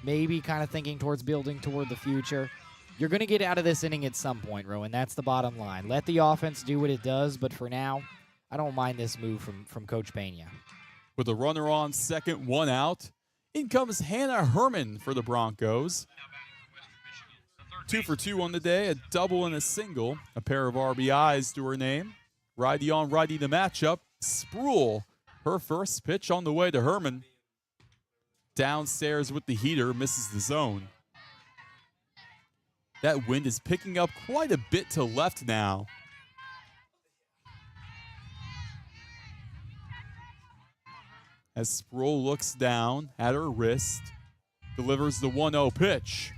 Maybe kind of thinking towards building toward the future. You're going to get out of this inning at some point, Roen. That's the bottom line. Let the offense do what it does, but for now, I don't mind this move from Coach Pena. With a runner on second, 1 out. In comes Hannah Herman for the Broncos. 2 for 2 on the day, a double and a single. A pair of RBIs to her name. Righty on righty the matchup. Sproul, her first pitch on the way to Herman. Downstairs with the heater, misses the zone. That wind is picking up quite a bit to left now. As Sproul looks down at her wrist, delivers the 1-0 pitch.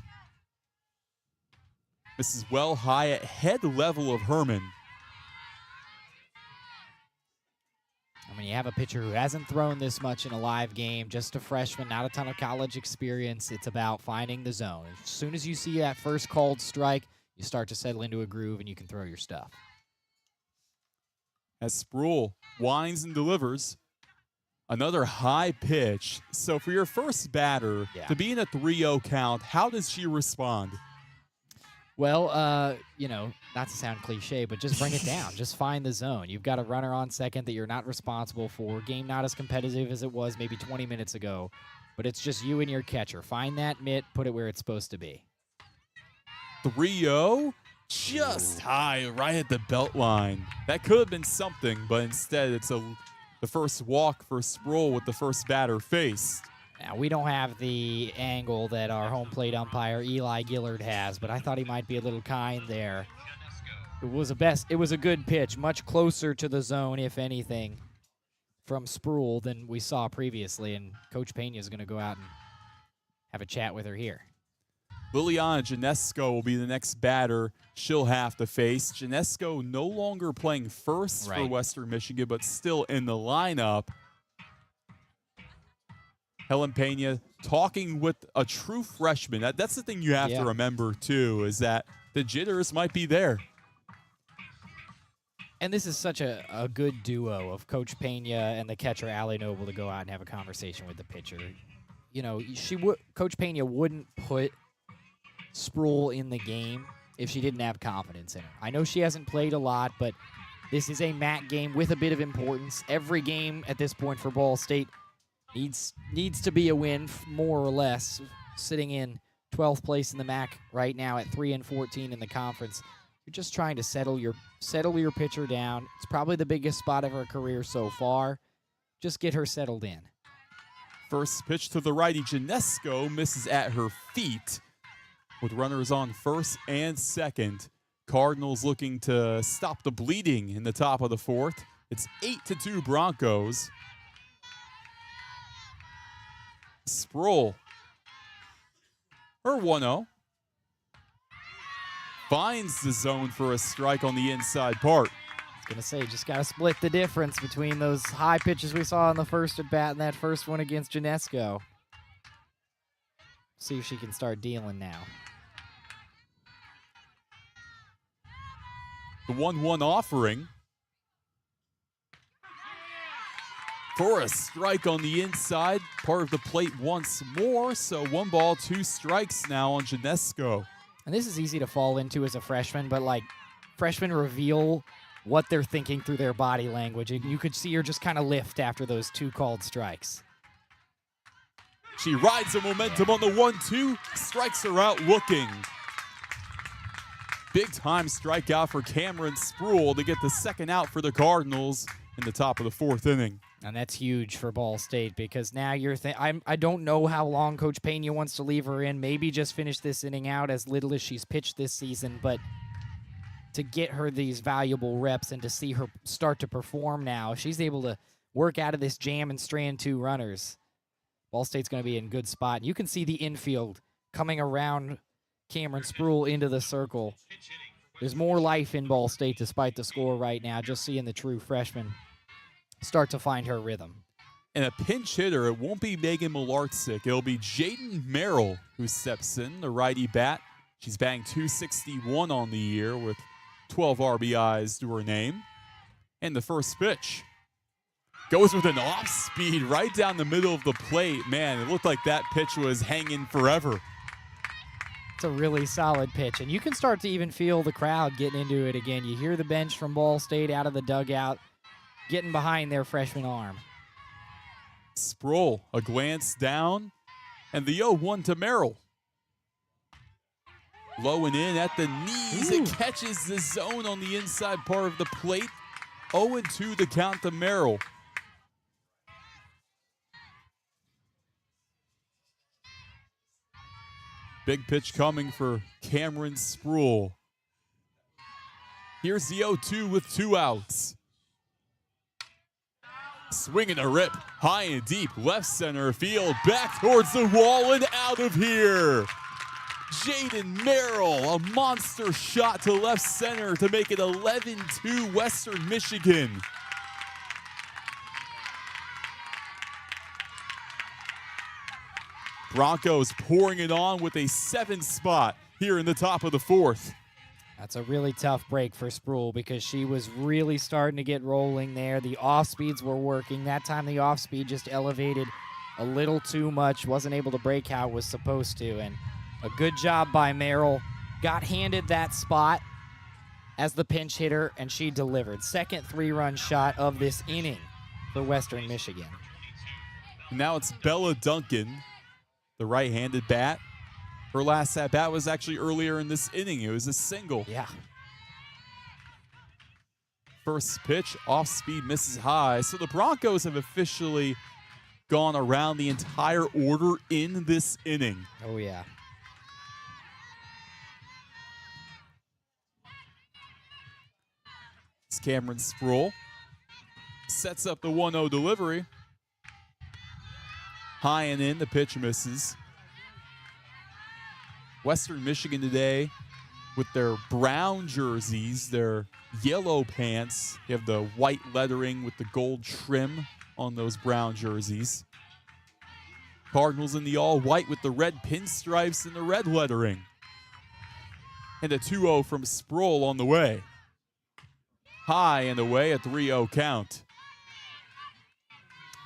This is well high at head level of Herman. I mean, you have a pitcher who hasn't thrown this much in a live game, just a freshman, not a ton of college experience. It's about finding the zone. As soon as you see that first called strike, you start to settle into a groove and you can throw your stuff. As Sproul winds and delivers, another high pitch. So for your first batter, to be in a 3-0 count, how does she respond? Well, not to sound cliche, but just bring it down. Just find the zone. You've got a runner on second that you're not responsible for. Game not as competitive as it was maybe 20 minutes ago, but it's just you and your catcher. Find that mitt, put it where it's supposed to be. 3-0, just high, right at the belt line. That could have been something, but instead it's the first walk for Sproul with the first batter faced. Now, we don't have the angle that our home plate umpire, Eli Gillard, has, but I thought he might be a little kind there. It was a good pitch, much closer to the zone, if anything, from Sproul than we saw previously, and Coach Pena is going to go out and have a chat with her here. Liliana Janesco will be the next batter she'll have to face. Janesco no longer playing first for Western Michigan, but still in the lineup. Helen Pena talking with a true freshman. That's the thing you have to remember, too, is that the jitters might be there. And this is such a good duo of Coach Pena and the catcher, Allie Noble, to go out and have a conversation with the pitcher. You know, Coach Pena wouldn't put Sproul in the game if she didn't have confidence in her. I know she hasn't played a lot, but this is a MAC game with a bit of importance. Every game at this point for Ball State needs to be a win, more or less. Sitting in 12th place in the MAC right now at 3-14 in the conference. You're just trying to settle your pitcher down. It's probably the biggest spot of her career so far. Just get her settled in. First pitch to the righty, Janesco misses at her feet with runners on first and second. Cardinals looking to stop the bleeding in the top of the fourth. It's 8-2 Broncos. Sproul. Her 1-0. Finds the zone for a strike on the inside part. I was going to say, just got to split the difference between those high pitches we saw in the first at bat and that first one against Janesco. See if she can start dealing now. The 1-1 offering. For a strike on the inside, part of the plate once more. So 1 ball, 2 strikes now on Janesco. And this is easy to fall into as a freshman, but like freshmen reveal what they're thinking through their body language. And you could see her just kind of lift after those 2 called strikes. She rides the momentum on the 1-2, strikes her out looking. Big time strikeout for Cameron Sproul to get the second out for the Cardinals in the top of the 4th inning. And that's huge for Ball State because now you're I don't know how long Coach Pena wants to leave her in. Maybe just finish this inning out as little as she's pitched this season. But to get her these valuable reps and to see her start to perform now, if she's able to work out of this jam and strand 2 runners, Ball State's going to be in a good spot. You can see the infield coming around Cameron Sproul into the circle. There's more life in Ball State despite the score right now, just seeing the true freshman start to find her rhythm. And a pinch hitter, it won't be Megan Malarczyk. It'll be Jaden Merrill who steps in, the righty bat. She's batting .261 on the year with 12 RBIs to her name. And the first pitch goes with an off-speed right down the middle of the plate. Man, it looked like that pitch was hanging forever. It's a really solid pitch, and you can start to even feel the crowd getting into it again. You hear the bench from Ball State out of the dugout getting behind their freshman arm. Sproul, a glance down, and the 0-1 to Merrill. Low and in at the knees. Ooh. It catches the zone on the inside part of the plate. 0-2 to count to Merrill. Big pitch coming for Cameron Sproul. Here's the 0-2 with 2 outs. Swinging a rip, high and deep, left center field, back towards the wall and out of here. Jaden Merrill, a monster shot to left center to make it 11-2 Western Michigan. Broncos pouring it on with a 7 spot here in the top of the 4th. That's a really tough break for Sproul because she was really starting to get rolling there. The off-speeds were working. That time the off-speed just elevated a little too much. Wasn't able to break how it was supposed to. And a good job by Merrill. Got handed that spot as the pinch hitter, and she delivered. Second 3-run shot of this inning for Western Michigan. Now it's Bella Duncan, the right-handed bat. Her last at-bat was actually earlier in this inning. It was a single. Yeah. First pitch, off-speed, misses high. So the Broncos have officially gone around the entire order in this inning. Oh, yeah. It's Cameron Sproul. Sets up the 1-0 delivery. High and in, the pitch misses. Western Michigan today with their brown jerseys, their yellow pants. You have the white lettering with the gold trim on those brown jerseys. Cardinals in the all-white with the red pinstripes and the red lettering. And a 2-0 from Sproul on the way. High and away, a 3-0 count.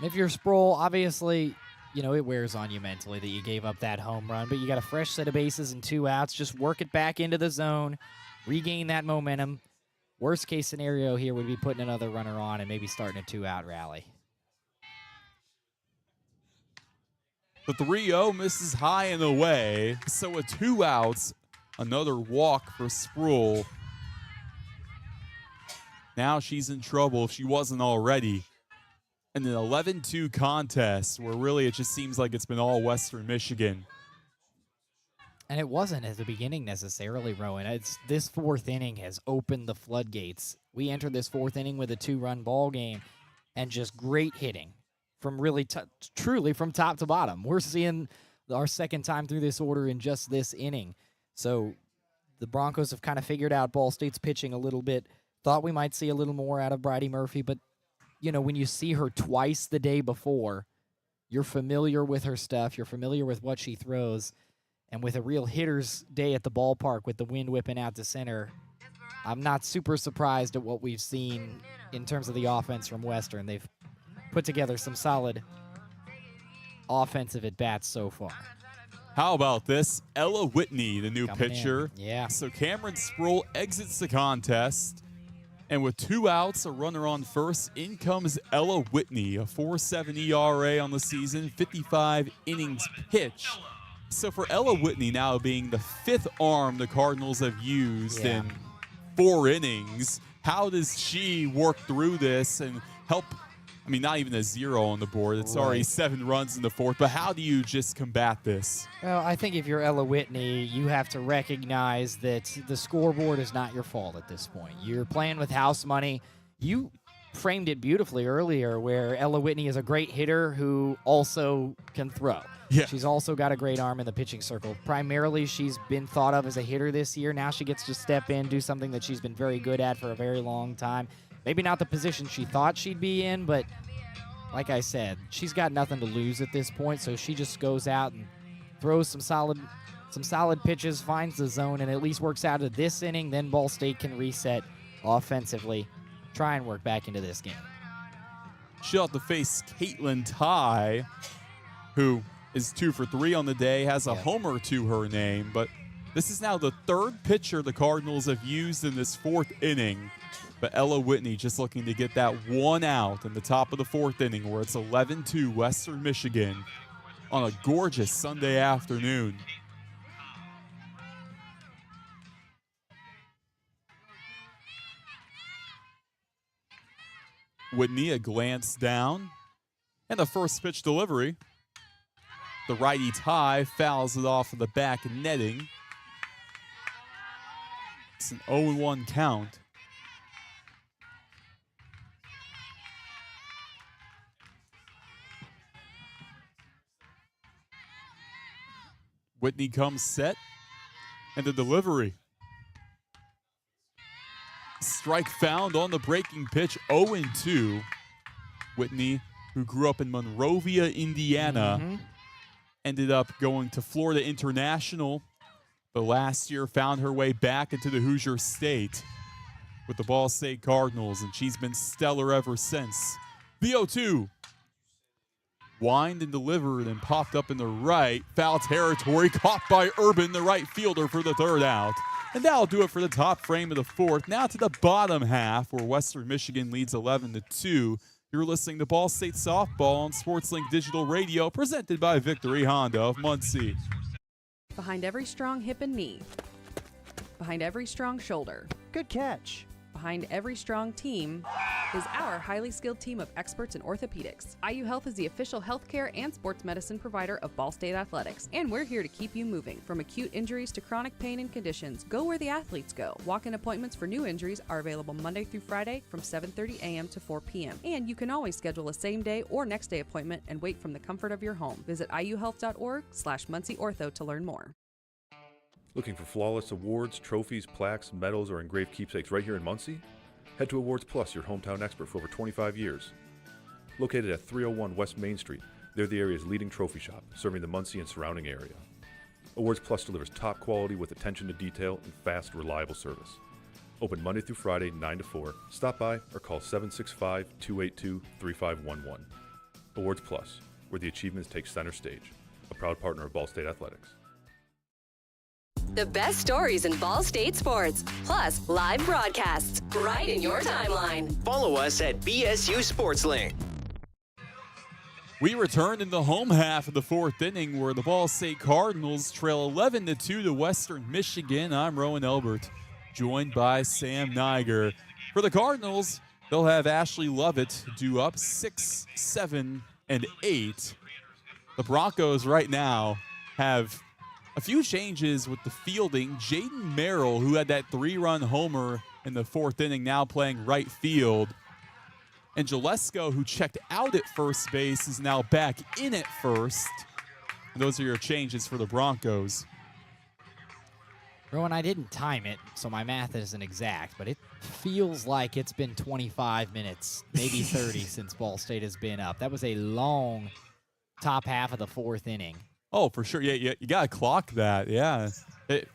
If you're Sproul, obviously, you know, it wears on you mentally that you gave up that home run, but you got a fresh set of bases and 2 outs. Just work it back into the zone, regain that momentum. Worst case scenario here would be putting another runner on and maybe starting a 2-out rally. The 3-0 misses high and away, so a 2 outs, another walk for Sproul. Now she's in trouble if she wasn't already. And an 11-2 contest where really it just seems like it's been all Western Michigan. And it wasn't at the beginning necessarily, Roen. This fourth inning has opened the floodgates. We entered this fourth inning with a 2-run ball game and just great hitting from really truly from top to bottom. We're seeing our second time through this order in just this inning. So the Broncos have kind of figured out Ball State's pitching a little bit. Thought we might see a little more out of Bridie Murphy, but you know, when you see her twice the day before, you're familiar with her stuff, you're familiar with what she throws, and with a real hitter's day at the ballpark with the wind whipping out to center, I'm not super surprised at what we've seen in terms of the offense from Western. They've put together some solid offensive at-bats so far. How about this? Ella Whitney, the new pitcher. Yeah. So Cameron Sproul exits the contest. And with 2 outs, a runner on first, in comes Ella Whitney, a 4.7 ERA on the season, 55 innings pitched. So for Ella Whitney now being the 5th arm the Cardinals have used in 4 innings, how does she work through this and help? I mean, not even a 0 on the board. It's already 7 runs in the 4th. But how do you just combat this? Well, I think if you're Ella Whitney, you have to recognize that the scoreboard is not your fault at this point. You're playing with house money. You framed it beautifully earlier where Ella Whitney is a great hitter who also can throw. Yeah. She's also got a great arm in the pitching circle. Primarily, she's been thought of as a hitter this year. Now she gets to step in, do something that she's been very good at for a very long time. Maybe not the position she thought she'd be in, but like I said, she's got nothing to lose at this point, so she just goes out and throws some solid pitches, finds the zone, and at least works out of this inning. Then Ball State can reset offensively, try and work back into this game. She'll have to face Caitlin Ty, who is 2 for 3 on the day, has a homer to her name, but this is now the 3rd pitcher the Cardinals have used in this 4th inning. But Ella Whitney just looking to get that 1 out in the top of the 4th inning where it's 11-2 Western Michigan on a gorgeous Sunday afternoon. Whitney a glance down and the first pitch delivery. The righty Ty fouls it off of the back netting. It's an 0-1 count. Whitney comes set, and the delivery. Strike found on the breaking pitch, 0-2. Whitney, who grew up in Monrovia, Indiana, ended up going to Florida International, but last year found her way back into the Hoosier State with the Ball State Cardinals, and she's been stellar ever since. The 0-2. Wind and delivered and popped up in the right. Foul territory, caught by Urban, the right fielder, for the 3rd out. And that'll do it for the top frame of the 4th. Now to the bottom half, where Western Michigan leads 11-2. You're listening to Ball State Softball on SportsLink Digital Radio, presented by Victory Honda of Muncie. Behind every strong hip and knee. Behind every strong shoulder. Good catch. Behind every strong team is our highly skilled team of experts in orthopedics. IU Health is the official healthcare and sports medicine provider of Ball State Athletics, and we're here to keep you moving. From acute injuries to chronic pain and conditions, go where the athletes go. Walk-in appointments for new injuries are available Monday through Friday from 7:30 a.m. to 4 p.m. And you can always schedule a same-day or next-day appointment and wait from the comfort of your home. Visit iuhealth.org/MuncieOrtho to learn more. Looking for flawless awards, trophies, plaques, medals, or engraved keepsakes right here in Muncie? Head to Awards Plus, your hometown expert for over 25 years. Located at 301 West Main Street, they're the area's leading trophy shop, serving the Muncie and surrounding area. Awards Plus delivers top quality with attention to detail and fast, reliable service. Open Monday through Friday, 9 to 4. Stop by or call 765-282-3511. Awards Plus, where the achievements take center stage. A proud partner of Ball State Athletics. The best stories in Ball State sports, plus live broadcasts right in your timeline. Follow us at BSU SportsLink. We returned in the home half of the 4th inning where the Ball State Cardinals trail 11-2 to Western Michigan. I'm Roen Elbert. joined by Sam Neiger. For the Cardinals, they'll have Ashley Lovett due up 6, 7, and 8. The Broncos right now have a few changes with the fielding. Jaden Merrill, who had that 3-run homer in the 4th inning, now playing right field. And Jalesko, who checked out at first base, is now back in at first. And those are your changes for the Broncos. Rowan, I didn't time it, so my math isn't exact, but it feels like it's been 25 minutes, maybe 30 since Ball State has been up. That was a long top half of the 4th inning. Oh, for sure. Yeah, you got to clock that. Yeah.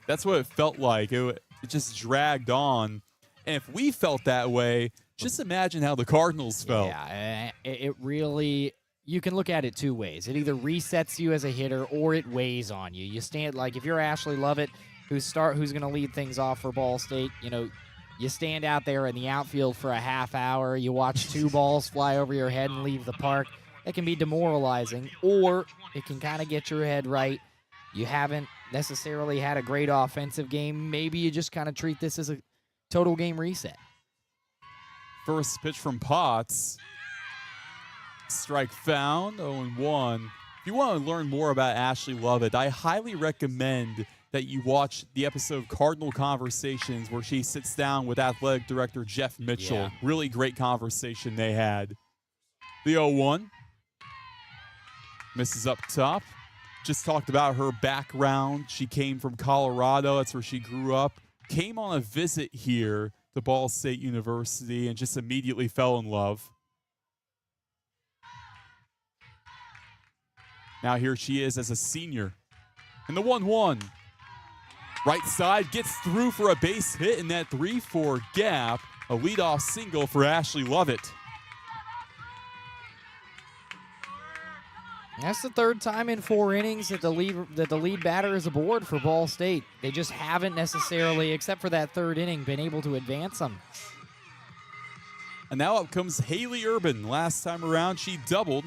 That's what it felt like. It just dragged on. And if we felt that way, just imagine how the Cardinals felt. Yeah, it really, you can look at it two ways. It either resets you as a hitter or it weighs on you. You stand, like if you're Ashley Lovett, who's going to lead things off for Ball State, you stand out there in the outfield for a half hour, you watch 2 balls fly over your head and leave the park. It can be demoralizing, or it can kind of get your head right. You haven't necessarily had a great offensive game. Maybe you just kind of treat this as a total game reset. First pitch from Potts. Strike found, 0-1. If you want to learn more about Ashley Lovett, I highly recommend that you watch the episode of Cardinal Conversations where she sits down with athletic director Jeff Mitchell. Yeah. Really great conversation they had. The 0-1. Misses up top. Just talked about her background. She came from Colorado. That's where she grew up. Came on a visit here to Ball State University and just immediately fell in love. Now here she is as a senior. And the 1-1. Right side gets through for a base hit in that 3-4 gap. A leadoff single for Ashley Lovett. That's the 3rd time in 4 innings that the lead batter is aboard for Ball State. They just haven't necessarily, except for that 3rd inning, been able to advance them. And now up comes Haley Urban. Last time around, she doubled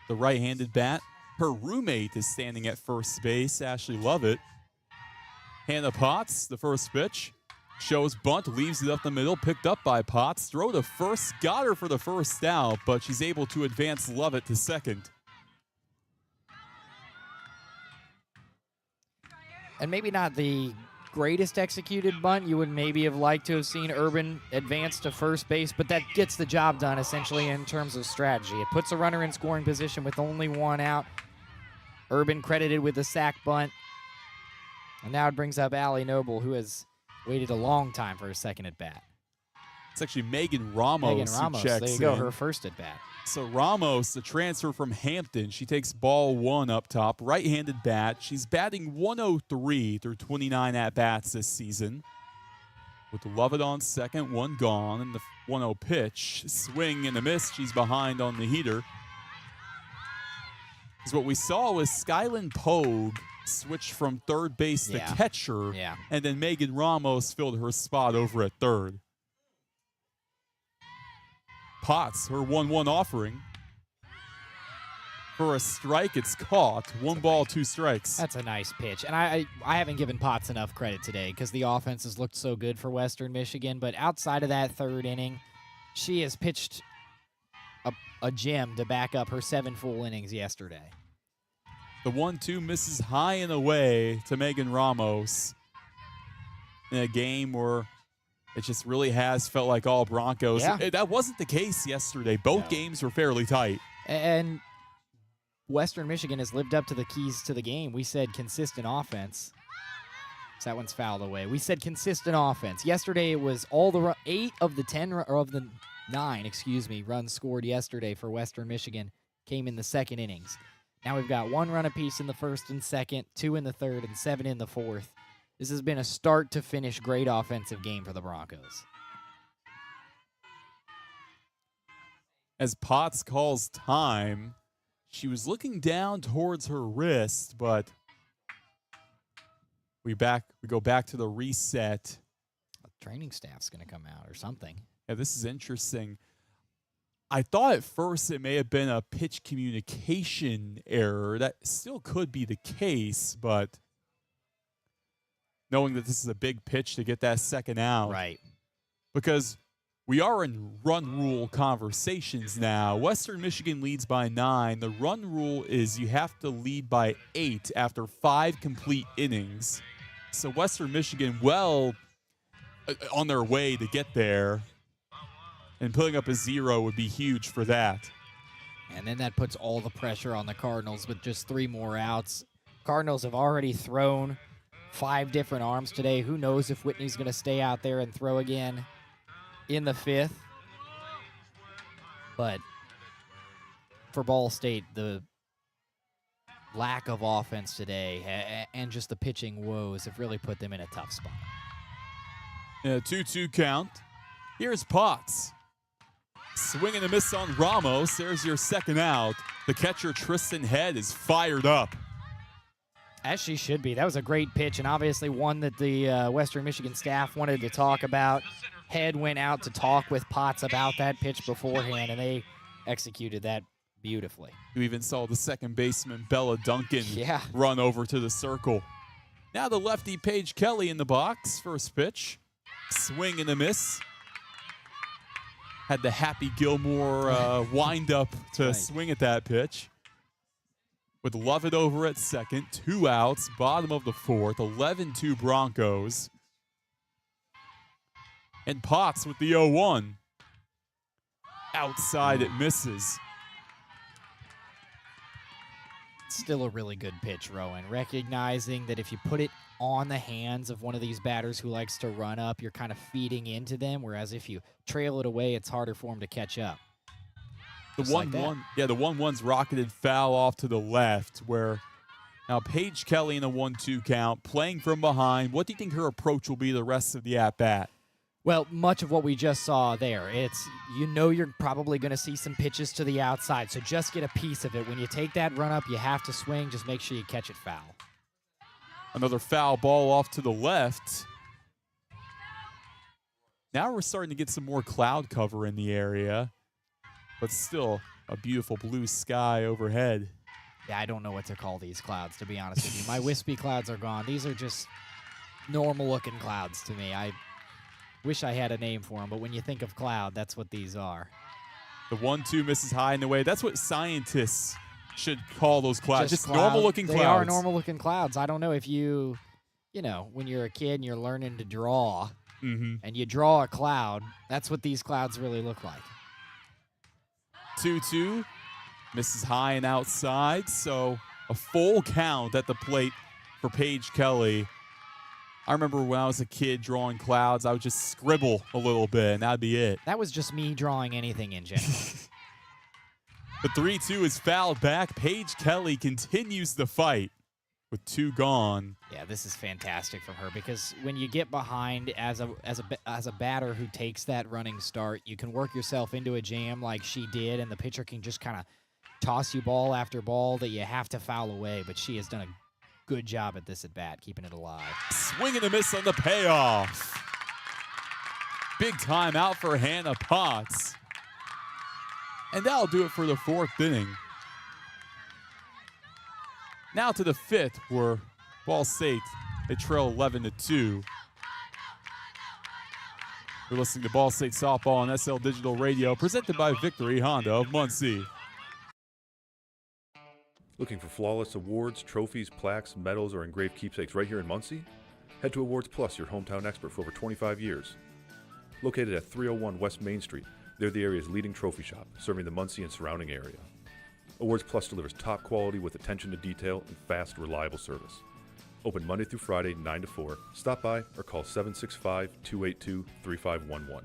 the right-handed bat. Her roommate is standing at first base, Ashley Lovett. Hannah Potts, the first pitch. Shows bunt, leaves it up the middle, picked up by Potts. Throw to first, got her for the first out, but she's able to advance Lovett to second. And maybe not the greatest executed bunt. You would maybe have liked to have seen Urban advance to first base, but that gets the job done essentially in terms of strategy. It puts a runner in scoring position with only 1 out. Urban credited with the sac bunt. And now it brings up Allie Noble, who has waited a long time for her second at bat. It's actually Megan Ramos who checks there you go, in. her first at bat. So Ramos, the transfer from Hampton, she takes ball 1 up top, right-handed bat. She's batting 103 through 29 at-bats this season. With Lovett on second, 1 gone, and the 1-0 pitch. Swing and a miss, she's behind on the heater. Because what we saw was Skyland Pogue switch from third base to catcher, and then Megan Ramos filled her spot over at third. Potts, her 1-1 offering. For a strike, it's caught. 1 ball, 2 strikes. That's a nice pitch. And I haven't given Potts enough credit today because the offense has looked so good for Western Michigan. But outside of that 3rd inning, she has pitched a gem to back up her 7 full innings yesterday. The 1-2 misses high and away to Megan Ramos in a game where it just really has felt like all Broncos. Yeah. That wasn't the case yesterday. Both games were fairly tight. And Western Michigan has lived up to the keys to the game. We said consistent offense. So that one's fouled away. We said consistent offense. Yesterday it was 8 of the 10 or of the 9, runs scored yesterday for Western Michigan came in the 2nd innings. Now we've got 1 run apiece in the 1st and 2nd, 2 in the 3rd, and 7 in the 4th. This has been a start-to-finish great offensive game for the Broncos. As Potts calls time, she was looking down towards her wrist, but we go back to the reset. The training staff's going to come out or something. Yeah, this is interesting. I thought at first it may have been a pitch communication error. That still could be the case, but knowing that this is a big pitch to get that second out. Right. Because we are in run rule conversations now. Western Michigan leads by 9. The run rule is you have to lead by 8 after 5 complete innings. So Western Michigan well on their way to get there. And putting up a 0 would be huge for that. And then that puts all the pressure on the Cardinals with just 3 more outs. Cardinals have already thrown 5 different arms today. Who knows if Whitney's going to stay out there and throw again in the 5th. But for Ball State, the lack of offense today and just the pitching woes have really put them in a tough spot. 2-2 count. Here's Potts. Swing and a miss on Ramos. There's your second out. The catcher, Tristan Head, is fired up. As she should be. That was a great pitch, and obviously one that the Western Michigan staff wanted to talk about. Head went out to talk with Potts about that pitch beforehand, and they executed that beautifully. You even saw the second baseman, Bella Duncan, run over to the circle. Now the lefty, Paige Kelly, in the box. First pitch. Swing and a miss. Had the Happy Gilmore wind up to swing at that pitch. With Lovett over at second, 2 outs, bottom of the 4th, 11-2 Broncos. And Potts with the 0-1. Outside, it misses. Still a really good pitch, Roen. Recognizing that if you put it on the hands of one of these batters who likes to run up, you're kind of feeding into them, whereas if you trail it away, it's harder for them to catch up. The 1-1, the 1-1's rocketed foul off to the left, where now Paige Kelly in a 1-2 count, playing from behind. What do you think her approach will be the rest of the at-bat? Well, much of what we just saw there, it's, you're probably going to see some pitches to the outside, so just get a piece of it. When you take that run up, you have to swing. Just make sure you catch it foul. Another foul ball off to the left. Now we're starting to get some more cloud cover in the area, but still a beautiful blue sky overhead. Yeah, I don't know what to call these clouds, to be honest with you. My wispy clouds are gone. These are just normal-looking clouds to me. I wish I had a name for them, but when you think of cloud, that's what these are. The 1-2 misses high in the way. That's what scientists should call those clouds. Just normal-looking clouds. They are normal-looking clouds. I don't know if you know, when you're a kid and you're learning to draw, and you draw a cloud, that's what these clouds really look like. 2-2, misses high and outside, so a full count at the plate for Paige Kelly. I remember when I was a kid drawing clouds, I would just scribble a little bit, and that'd be it. That was just me drawing anything in general. The 3-2 is fouled back. Paige Kelly continues the fight with 2 gone. Yeah, this is fantastic from her, because when you get behind as a batter who takes that running start, you can work yourself into a jam like she did, and the pitcher can just kind of toss you ball after ball that you have to foul away, but she has done a good job at this at-bat, keeping it alive. Swing and a miss on the payoff. Big time out for Hannah Potts. And that'll do it for the 4th inning. Now to the 5th, where Ball State, they trail 11-2. You're listening to Ball State Softball on SL Digital Radio, presented by Victory Honda of Muncie. Looking for flawless awards, trophies, plaques, medals, or engraved keepsakes right here in Muncie? Head to Awards Plus, your hometown expert for over 25 years. Located at 301 West Main Street, they're the area's leading trophy shop, serving the Muncie and surrounding area. Awards Plus delivers top quality with attention to detail and fast, reliable service. Open Monday through Friday, 9 to 4. Stop by or call 765-282-3511.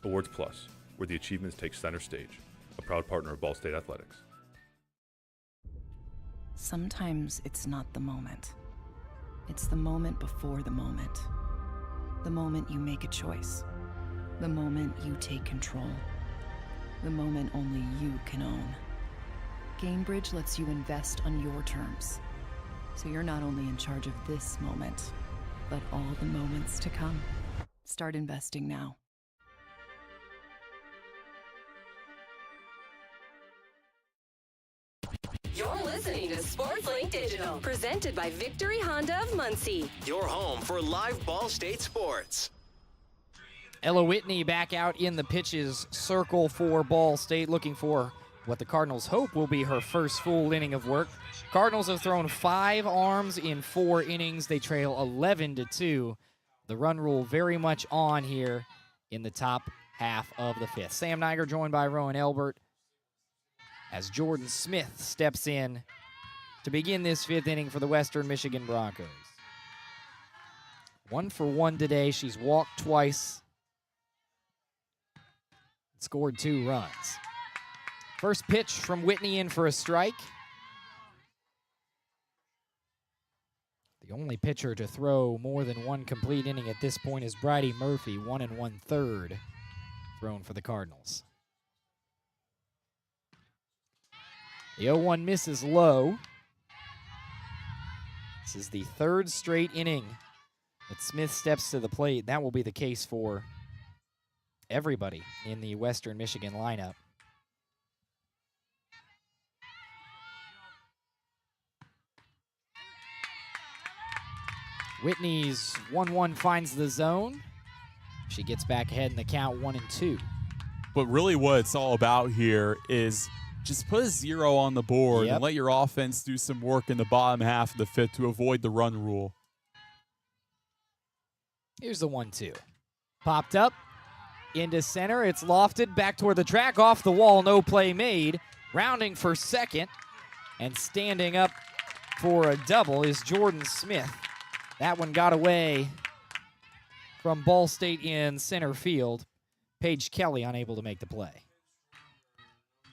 Awards Plus, where the achievements take center stage. A proud partner of Ball State Athletics. Sometimes it's not the moment. It's the moment before the moment. The moment you make a choice. The moment you take control. The moment only you can own. Gainbridge lets you invest on your terms. So you're not only in charge of this moment, but all the moments to come. Start investing now. You're listening to SportsLink Link Digital. Presented by Victory Honda of Muncie. Your home for live Ball State sports. Ella Whitney back out in the pitches circle for Ball State, looking for what the Cardinals hope will be her first full inning of work. Cardinals have thrown 5 arms in 4 innings. They trail 11-2. The run rule very much on here in the top half of the 5th. Sam Neiger joined by Roen Elbert as Jordan Smith steps in to begin this 5th inning for the Western Michigan Broncos. 1 for 1 today. She's walked twice, scored 2 runs. First pitch from Whitney in for a strike. The only pitcher to throw more than 1 complete inning at this point is Bridie Murphy, 1 1/3 thrown for the Cardinals. The 0-1 misses low. This is the 3rd straight inning that Smith steps to the plate. That will be the case for everybody in the Western Michigan lineup. Whitney's 1-1 finds the zone. She gets back ahead in the count 1-2. But really what it's all about here is just put a 0 on the board and let your offense do some work in the bottom half of the 5th to avoid the run rule. Here's the 1-2. Popped up into center. It's lofted back toward the track, off the wall, no play made. Rounding for second and standing up for a double is Jordan Smith. That one got away from Ball State in center field. Paige Kelly unable to make the play.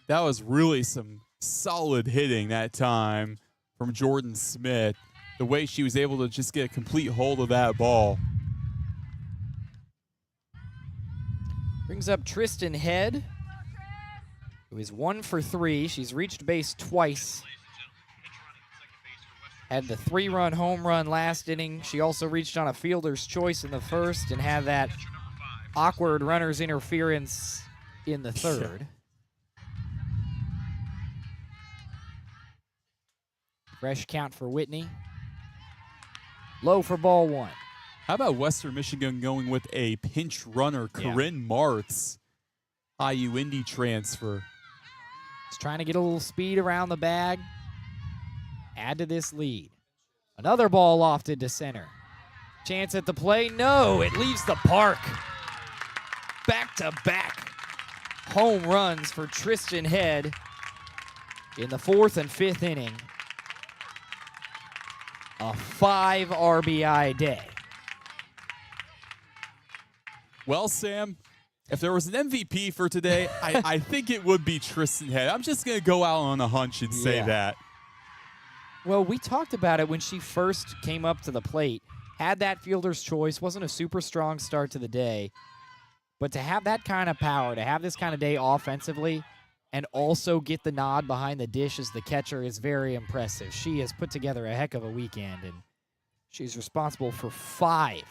That was really some solid hitting that time from Jordan Smith. The way she was able to just get a complete hold of that ball. Brings up Tristan Head, who is 1 for 3. She's reached base twice. Had the 3-run home run last inning. She also reached on a fielder's choice in the 1st and had that awkward runner's interference in the 3rd. Fresh count for Whitney. Low for ball 1. How about Western Michigan going with a pinch runner, Corinne Martz, IU Indy transfer? Just trying to get a little speed around the bag. Add to this lead. Another ball lofted to center. Chance at the play. No, it leaves the park. Back-to-back home runs for Tristan Head in the 4th and 5th inning. A 5 RBI day. Well, Sam, if there was an MVP for today, I think it would be Tristan Head. I'm just going to go out on a hunch and say that. Well, we talked about it when she first came up to the plate. Had that fielder's choice, wasn't a super strong start to the day. But to have that kind of power, to have this kind of day offensively, and also get the nod behind the dish as the catcher is very impressive. She has put together a heck of a weekend, and she's responsible for 5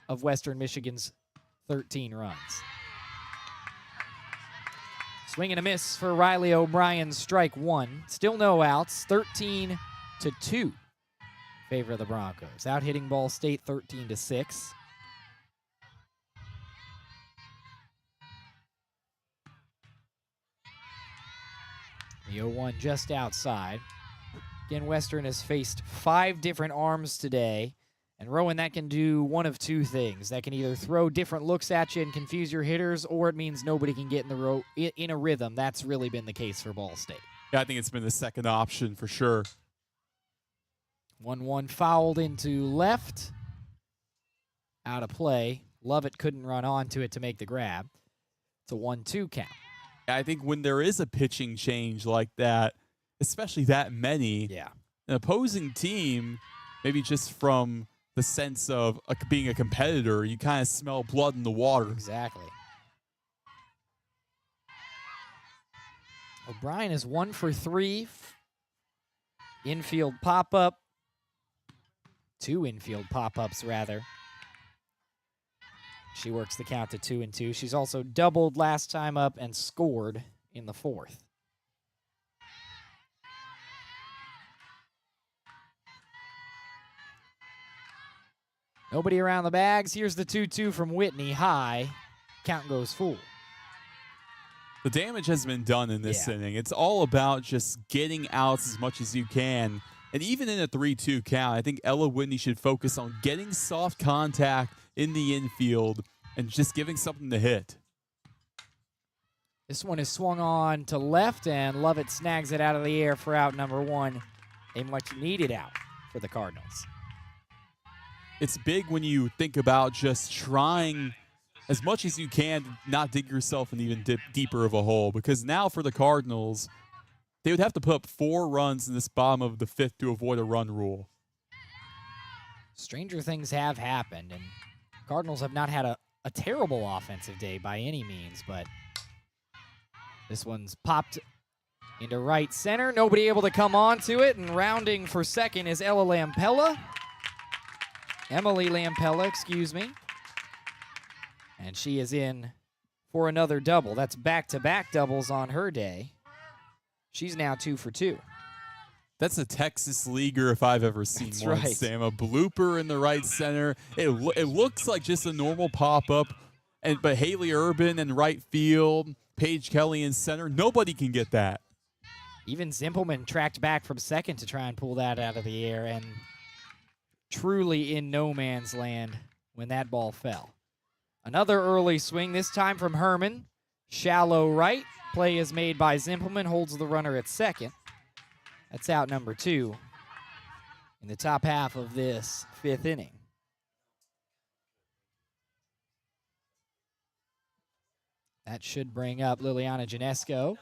of Western Michigan's 13 runs. Swing and a miss for Riley O'Brien, strike 1. Still no outs, 13-2 in favor of the Broncos. Out hitting Ball State 13-6. The 0-1 just outside. Again, Western has faced 5 different arms today. And Roen, that can do one of 2 things. That can either throw different looks at you and confuse your hitters, or it means nobody can get in a rhythm. That's really been the case for Ball State. Yeah, I think it's been the second option for sure. 1-1 fouled into left. Out of play. Lovett couldn't run onto it to make the grab. It's a 1-2 count. I think when there is a pitching change like that, especially that many, an opposing team, maybe just from the sense of being a competitor, you kind of smell blood in the water. Exactly. O'Brien is 1 for 3. Infield pop-up. 2 infield pop-ups, rather. She works the count to 2-2. She's also doubled last time up and scored in the 4th. Nobody around the bags. Here's the 2-2 from Whitney. High. Count goes full. The damage has been done in this inning. It's all about just getting outs as much as you can. And even in a 3-2 count, I think Ella Whitney should focus on getting soft contact in the infield and just giving something to hit. This one is swung on to left, and Lovett snags it out of the air for out number 1. A much needed out for the Cardinals. It's big when you think about just trying as much as you can to not dig yourself in even deeper of a hole, because now for the Cardinals, they would have to put up 4 runs in this bottom of the 5th to avoid a run rule. Stranger things have happened, and Cardinals have not had a terrible offensive day by any means, but this one's popped into right center. Nobody able to come on to it, and rounding for second is Emily Lampella, excuse me. And she is in for another double. That's back-to-back doubles on her day. She's now 2 for 2. That's a Texas leaguer if I've ever seen one, right. Sam. A blooper in the right center. It looks like just a normal pop-up, but Haley Urban in right field, Paige Kelly in center. Nobody can get that. Even Zimpelman tracked back from second to try and pull that out of the air, and truly in no man's land when that ball fell. Another early swing, this time from Herman. Shallow right. Play is made by Zimpelman, holds the runner at second. That's out number 2 in the top half of this 5th inning. That should bring up Liliana Janesco.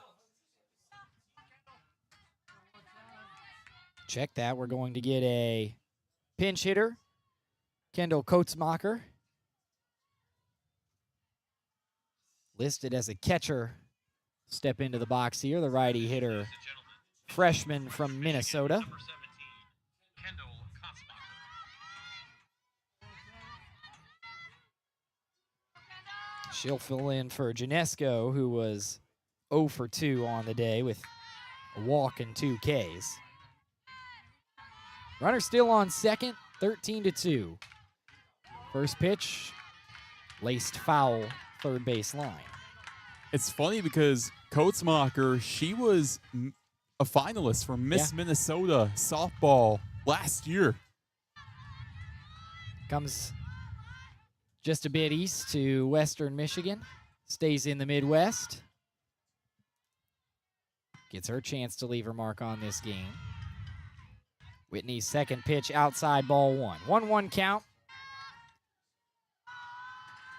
Check that. We're going to get a pinch hitter, Kendall Koetsmacher. Listed as a catcher. Step into the box here, the righty hitter, freshman from Minnesota. She'll fill in for Janesco, who was 0 for 2 on the day with a walk and 2 Ks. Runner still on second, 13-2. First pitch, laced foul, third base line. It's funny because Koetsmacher, she was a finalist for Miss Minnesota softball last year. Comes just a bit east to Western Michigan. Stays in the Midwest. Gets her chance to leave her mark on this game. Whitney's second pitch, outside, ball 1. 1-1 count.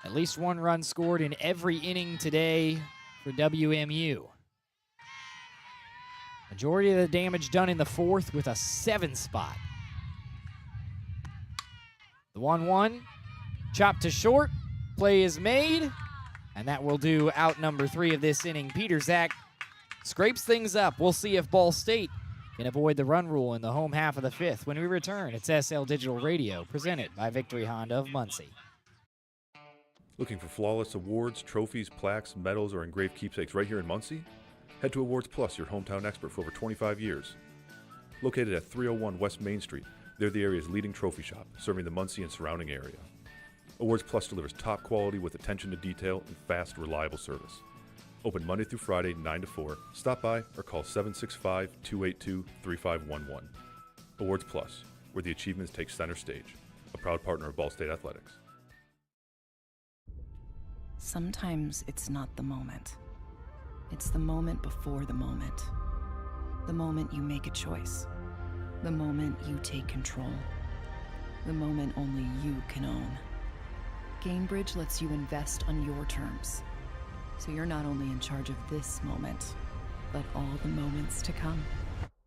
At least 1 run scored in every inning today for WMU. Majority of the damage done in the 4th with a 7 spot. The 1-1, chopped to short, play is made, and that will do out number 3 of this inning. Peter Zach scrapes things up. We'll see if Ball State can avoid the run rule in the home half of the 5th. When we return, it's SL Digital Radio, presented by Victory Honda of Muncie. Looking for flawless awards, trophies, plaques, medals, or engraved keepsakes right here in Muncie? Head to Awards Plus, your hometown expert for over 25 years. Located at 301 West Main Street, they're the area's leading trophy shop, serving the Muncie and surrounding area. Awards Plus delivers top quality with attention to detail and fast, reliable service. Open Monday through Friday, 9 to 4. Stop by or call 765-282-3511. Awards Plus, where the achievements take center stage. A proud partner of Ball State Athletics. Sometimes it's not the moment. It's the moment before the moment. The moment you make a choice. The moment you take control. The moment only you can own. Gainbridge lets you invest on your terms. So you're not only in charge of this moment, but all the moments to come.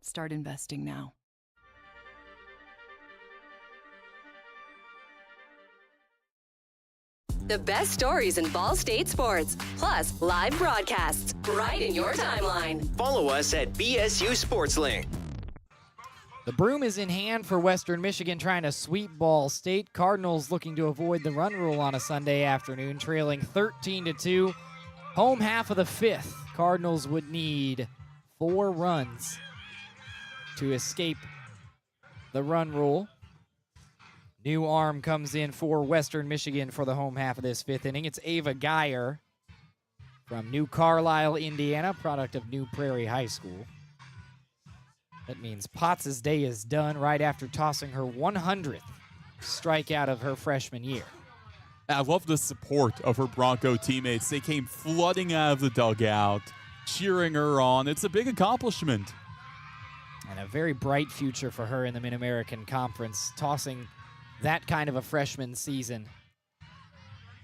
Start investing now. The best stories in Ball State sports, plus live broadcasts right in your timeline. Follow us at BSU SportsLink. The broom is in hand for Western Michigan, trying to sweep Ball State. Cardinals looking to avoid the run rule on a Sunday afternoon, trailing 13-2. Home half of the 5th. Cardinals would need 4 runs to escape the run rule. New arm comes in for Western Michigan for the home half of this 5th inning. It's Ava Geyer from New Carlisle, Indiana, product of New Prairie High School. That means Potts' day is done right after tossing her 100th strikeout of her freshman year. I love the support of her Bronco teammates. They came flooding out of the dugout, cheering her on. It's a big accomplishment. And a very bright future for her in the Mid-American Conference, tossing that kind of a freshman season.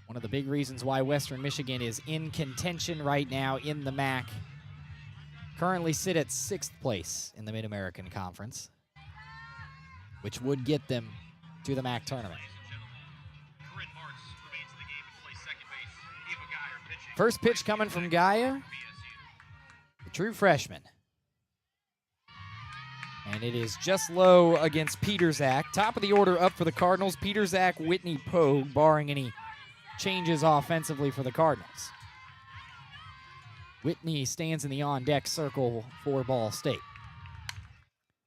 One of the big reasons why Western Michigan is in contention right now in the MAC. Currently sit at 6th place in the Mid-American Conference, which would get them to the MAC tournament. First pitch coming from Geyer, the true freshman. And it is just low against Peterzak. Top of the order up for the Cardinals. Peterzak, Whitney, Pogue, barring any changes offensively for the Cardinals. Whitney stands in the on-deck circle for Ball State.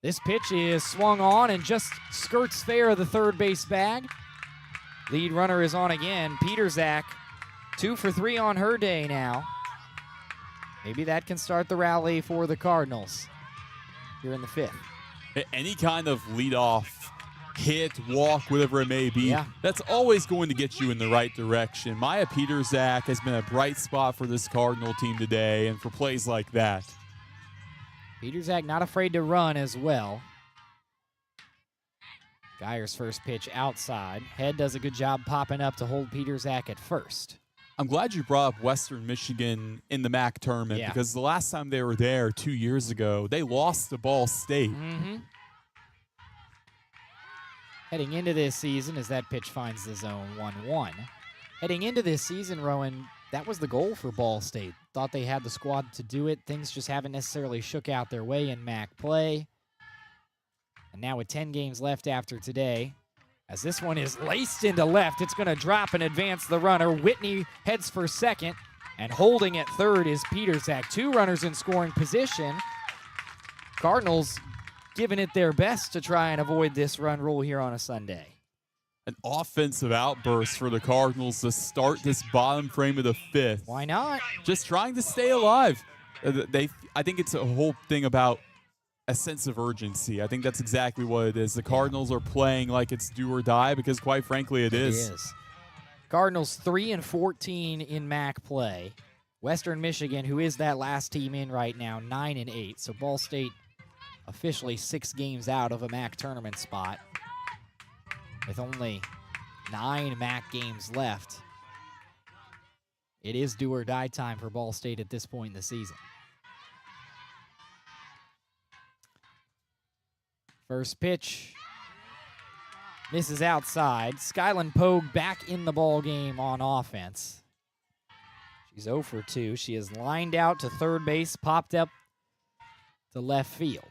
This pitch is swung on and just skirts fair of the third base bag. Lead runner is on again. Peterzak, 2 for 3 on her day now. Maybe that can start the rally for the Cardinals here in the 5th. Any kind of leadoff hit, walk, whatever it may be, that's always going to get you in the right direction. Maya Peterzak has been a bright spot for this Cardinal team today and for plays like that. Peterzak not afraid to run as well. Geyer's first pitch outside. Head does a good job popping up to hold Peterzak at first. I'm glad you brought up Western Michigan in the MAC tournament because the last time they were there 2 years ago, they lost to Ball State. Heading into this season, as that pitch finds the zone 1-1. Heading into this season, Roen, that was the goal for Ball State. Thought they had the squad to do it. Things just haven't necessarily shook out their way in MAC play. And now with 10 games left after today, as this one is laced into left, it's going to drop and advance the runner. Whitney heads for second, and holding at third is Peterzak. 2 runners in scoring position. Cardinals giving it their best to try and avoid this run rule here on a Sunday. An offensive outburst for the Cardinals to start this bottom frame of the 5th. Why not? Just trying to stay alive. I think it's a whole thing about a sense of urgency. I think that's exactly what it is. The Cardinals are playing like it's do or die because, quite frankly, it is. Cardinals 3-14 in MAC play. Western Michigan, who is that last team in right now, 9-8. So Ball State officially 6 games out of a MAC tournament spot with only 9 MAC games left. It is do or die time for Ball State at this point in the season. First pitch misses outside. Skyland Pogue back in the ball game on offense. She's 0 for 2. She is lined out to third base, popped up to left field.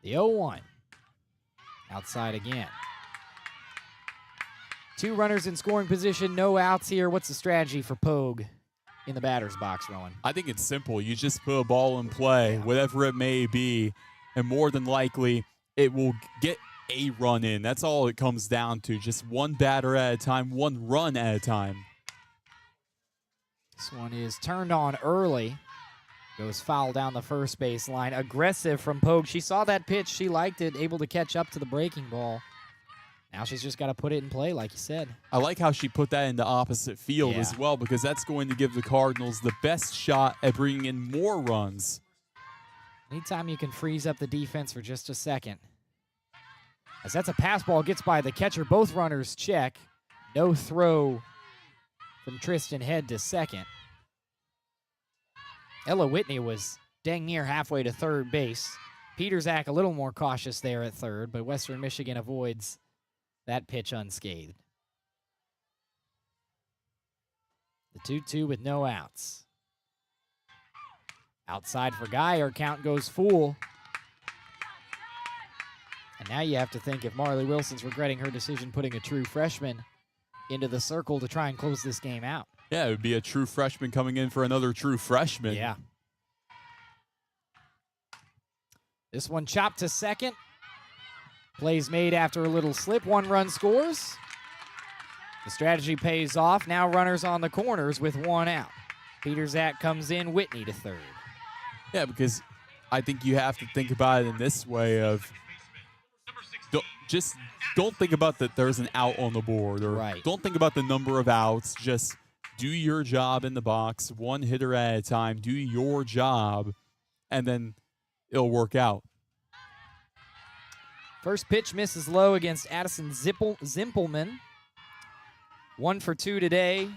The 0-1. Outside again. 2 runners in scoring position, no outs here. What's the strategy for Pogue in the batter's box, Roen? I think it's simple. You just put a ball in play, whatever it may be, and more than likely it will get a run in. That's all it comes down to. Just one batter at a time, one run at a time. This one is turned on early. Goes foul down the first base line. Aggressive from Pogue. She saw that pitch. She liked it. Able to catch up to the breaking ball. Now she's just got to put it in play, like you said. I like how she put that in the opposite field as well, because that's going to give the Cardinals the best shot at bringing in more runs. Anytime you can freeze up the defense for just a second. As that's a pass ball, gets by the catcher. Both runners check. No throw from Tristan Head to second. Ella Whitney was dang near halfway to third base. Peterzak a little more cautious there at third, but Western Michigan avoids that pitch unscathed. The 2-2 with no outs. Outside for Geyer, count goes full. And now you have to think if Marley Wilson's regretting her decision putting a true freshman into the circle to try and close this game out. Yeah, it would be a true freshman coming in for another true freshman. Yeah. This one chopped to second. Plays made after a little slip. 1 run scores. The strategy pays off. Now runners on the corners with 1 out. Peterzak comes in. Whitney to third. Yeah, because I think you have to think about it in this way of don't think about that there's an out on the board, or don't think about the number of outs. Just do your job in the box, 1 hitter at a time. Do your job, and then it'll work out. First pitch misses low against Addison Zimpelman. 1 for 2 today.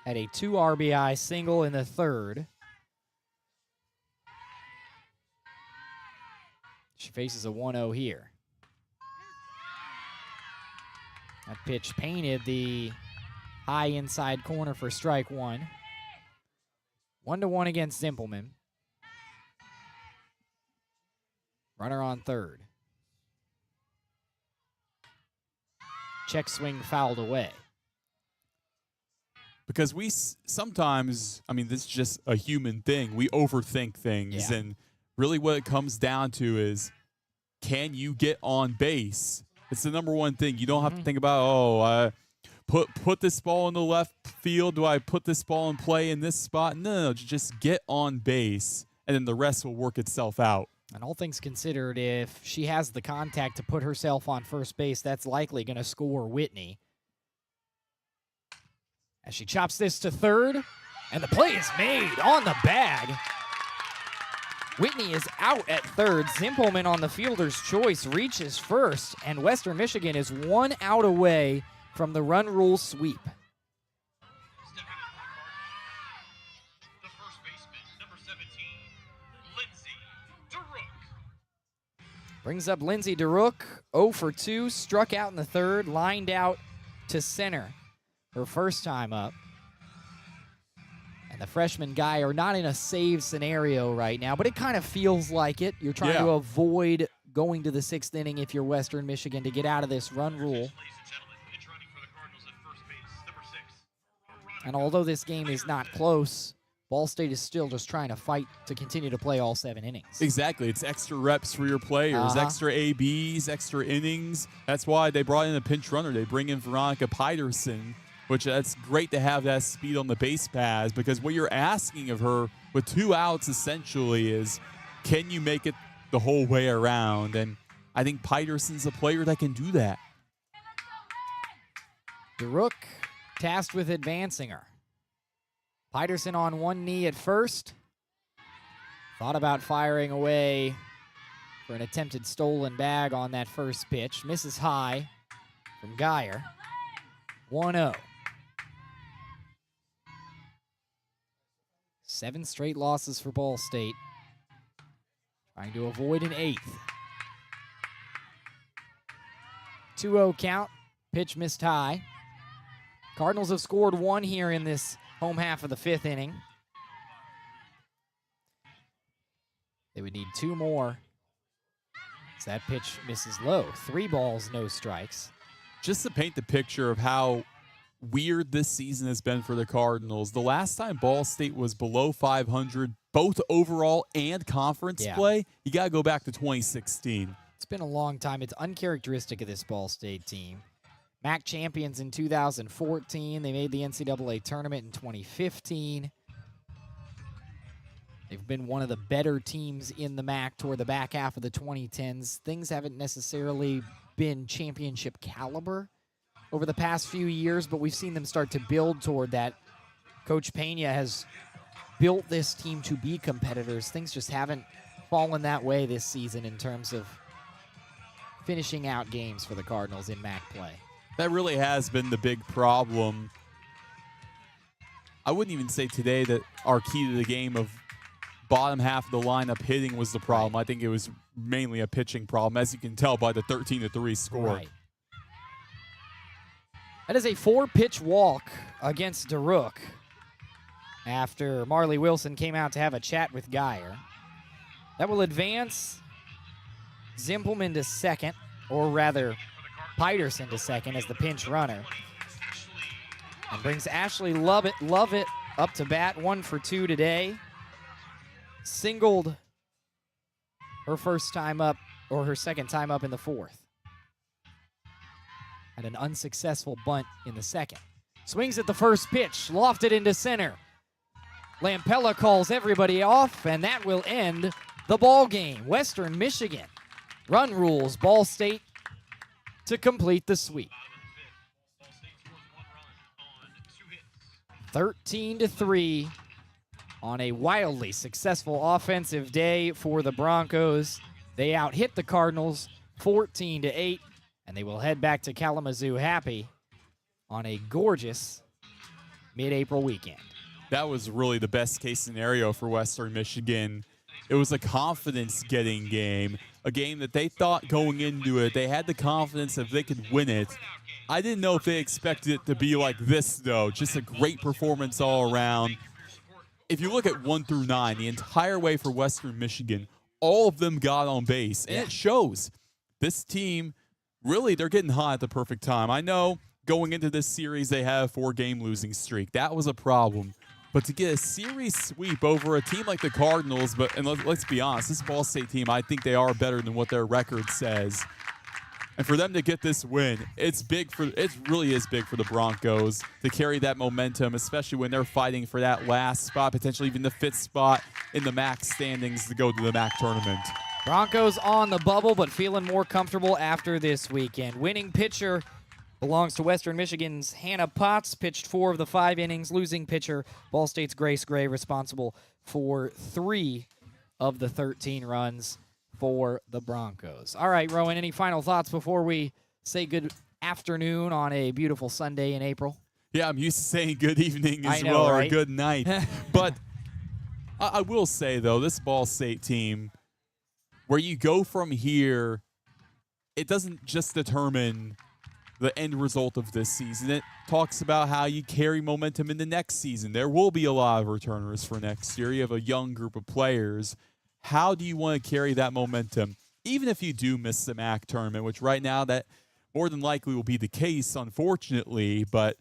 Had a 2 RBI single in the third. She faces a 1-0 here. That pitch painted the high inside corner for strike 1. 1-1 against Zimpelman. Runner on third. Check swing fouled away. Because we sometimes, I mean, this is just a human thing. We overthink things. And really what it comes down to is, can you get on base? It's the number one thing. You don't have to think about, put this ball in the left field. Do I put this ball in play in this spot? No, just get on base, and then the rest will work itself out. And all things considered, if she has the contact to put herself on first base, that's likely going to score Whitney. As she chops this to third, and the play is made on the bag. Whitney is out at third. Zimpelman on the fielder's choice reaches first, and Western Michigan is 1 out away from the run rule sweep. Brings up Lindsay DeRook, 0 for 2, struck out in the third, lined out to center her first time up. And the freshman guy are not in a save scenario right now, but it kind of feels like it. You're trying to avoid going to the 6th inning if you're Western Michigan to get out of this run rule. And although this game is not close, Ball State is still just trying to fight to continue to play all 7 innings. Exactly. It's extra reps for your players, extra ABs, extra innings. That's why they brought in a pinch runner. They bring in Veronica Peterson, which that's great to have that speed on the base paths, because what you're asking of her with 2 outs essentially is, can you make it the whole way around? And I think Peterson's a player that can do that. DeRook tasked with advancing her. Peterson on one knee at first. Thought about firing away for an attempted stolen bag on that first pitch. Misses high from Geyer. 1-0. 7 straight losses for Ball State. Trying to avoid an 8th. 2-0 count. Pitch missed high. Cardinals have scored 1 here in this home half of the 5th inning. They would need 2 more. So that pitch misses low. 3 balls, no strikes. Just to paint the picture of how weird this season has been for the Cardinals, the last time Ball State was below 500, both overall and conference play, you got to go back to 2016. It's been a long time. It's uncharacteristic of this Ball State team. MAC champions in 2014. They made the NCAA tournament in 2015. They've been one of the better teams in the MAC toward the back half of the 2010s. Things haven't necessarily been championship caliber over the past few years, but we've seen them start to build toward that. Coach Pena has built this team to be competitors. Things just haven't fallen that way this season in terms of finishing out games for the Cardinals in MAC play. That really has been the big problem. I wouldn't even say today that our key to the game of bottom half of the lineup hitting was the problem. I think it was mainly a pitching problem, as you can tell by the 13-3 score. Right. That is a 4-pitch walk against DeRook after Marley Wilson came out to have a chat with Geyer. That will advance Zimpelman to second, or rather Peterson to second as the pinch runner. And brings Ashley Lovett up to bat, 1 for 2 today. Singled her first time up, or her second time up in the fourth. Had an unsuccessful bunt in the second. Swings at the first pitch, lofted into center. Lampella calls everybody off, and that will end the ball game. Western Michigan run rules Ball State to complete the sweep. 13-3 on a wildly successful offensive day for the Broncos. They out-hit the Cardinals 14-8, and they will head back to Kalamazoo happy on a gorgeous mid-April weekend. That was really the best case scenario for Western Michigan. It was a confidence-getting game, a game that they thought going into it, they had the confidence that they could win it. I didn't know if they expected it to be like this, though. Just a great performance all around. If you look at 1 through 9, the entire way for Western Michigan, all of them got on base, and it shows. This team, really, they're getting hot at the perfect time. I know going into this series, they have a 4-game losing streak. That was a problem. But to get a series sweep over a team like the Cardinals, and let's be honest, this Ball State team, I think they are better than what their record says. And for them to get this win, it really is big for the Broncos to carry that momentum, especially when they're fighting for that last spot, potentially even the 5th spot in the MAC standings to go to the MAC tournament. Broncos on the bubble, but feeling more comfortable after this weekend. Winning pitcher belongs to Western Michigan's Hannah Potts, pitched 4 of the 5 innings. Losing pitcher, Ball State's Grace Gray, responsible for 3 of the 13 runs for the Broncos. All right, Roen, any final thoughts before we say good afternoon on a beautiful Sunday in April? Yeah, I'm used to saying good evening as well, or right? good night. But I will say, though, this Ball State team, where you go from here, it doesn't just determine the end result of this season. It talks about how you carry momentum in the next season. There will be a lot of returners for next year. You have a young group of players. How do you want to carry that momentum, even if you do miss the MAC tournament, which right now that more than likely will be the case, unfortunately, but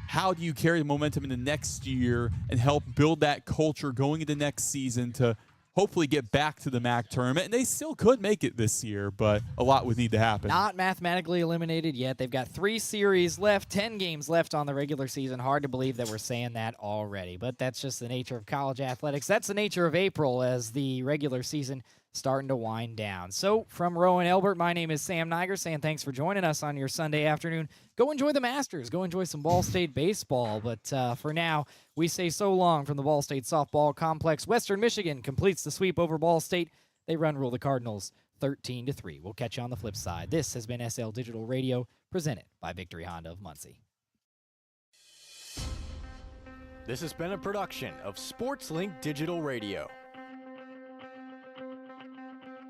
how do you carry the momentum in the next year and help build that culture going into next season to hopefully get back to the MAC tournament? And they still could make it this year, but a lot would need to happen. Not mathematically eliminated yet. They've got 3 series left, 10 games left on the regular season. Hard to believe that we're saying that already, but that's just the nature of college athletics. That's the nature of April as the regular season starting to wind down. So from Roen, Elbert, my name is Sam Neiger, saying thanks for joining us on your Sunday afternoon. Go enjoy the Masters. Go enjoy some Ball State baseball. But for now, we say so long from the Ball State softball complex. Western Michigan completes the sweep over Ball State. They run rule the Cardinals 13-3. We'll catch you on the flip side. This has been SL Digital Radio, presented by Victory Honda of Muncie. This has been a production of SportsLink Digital Radio.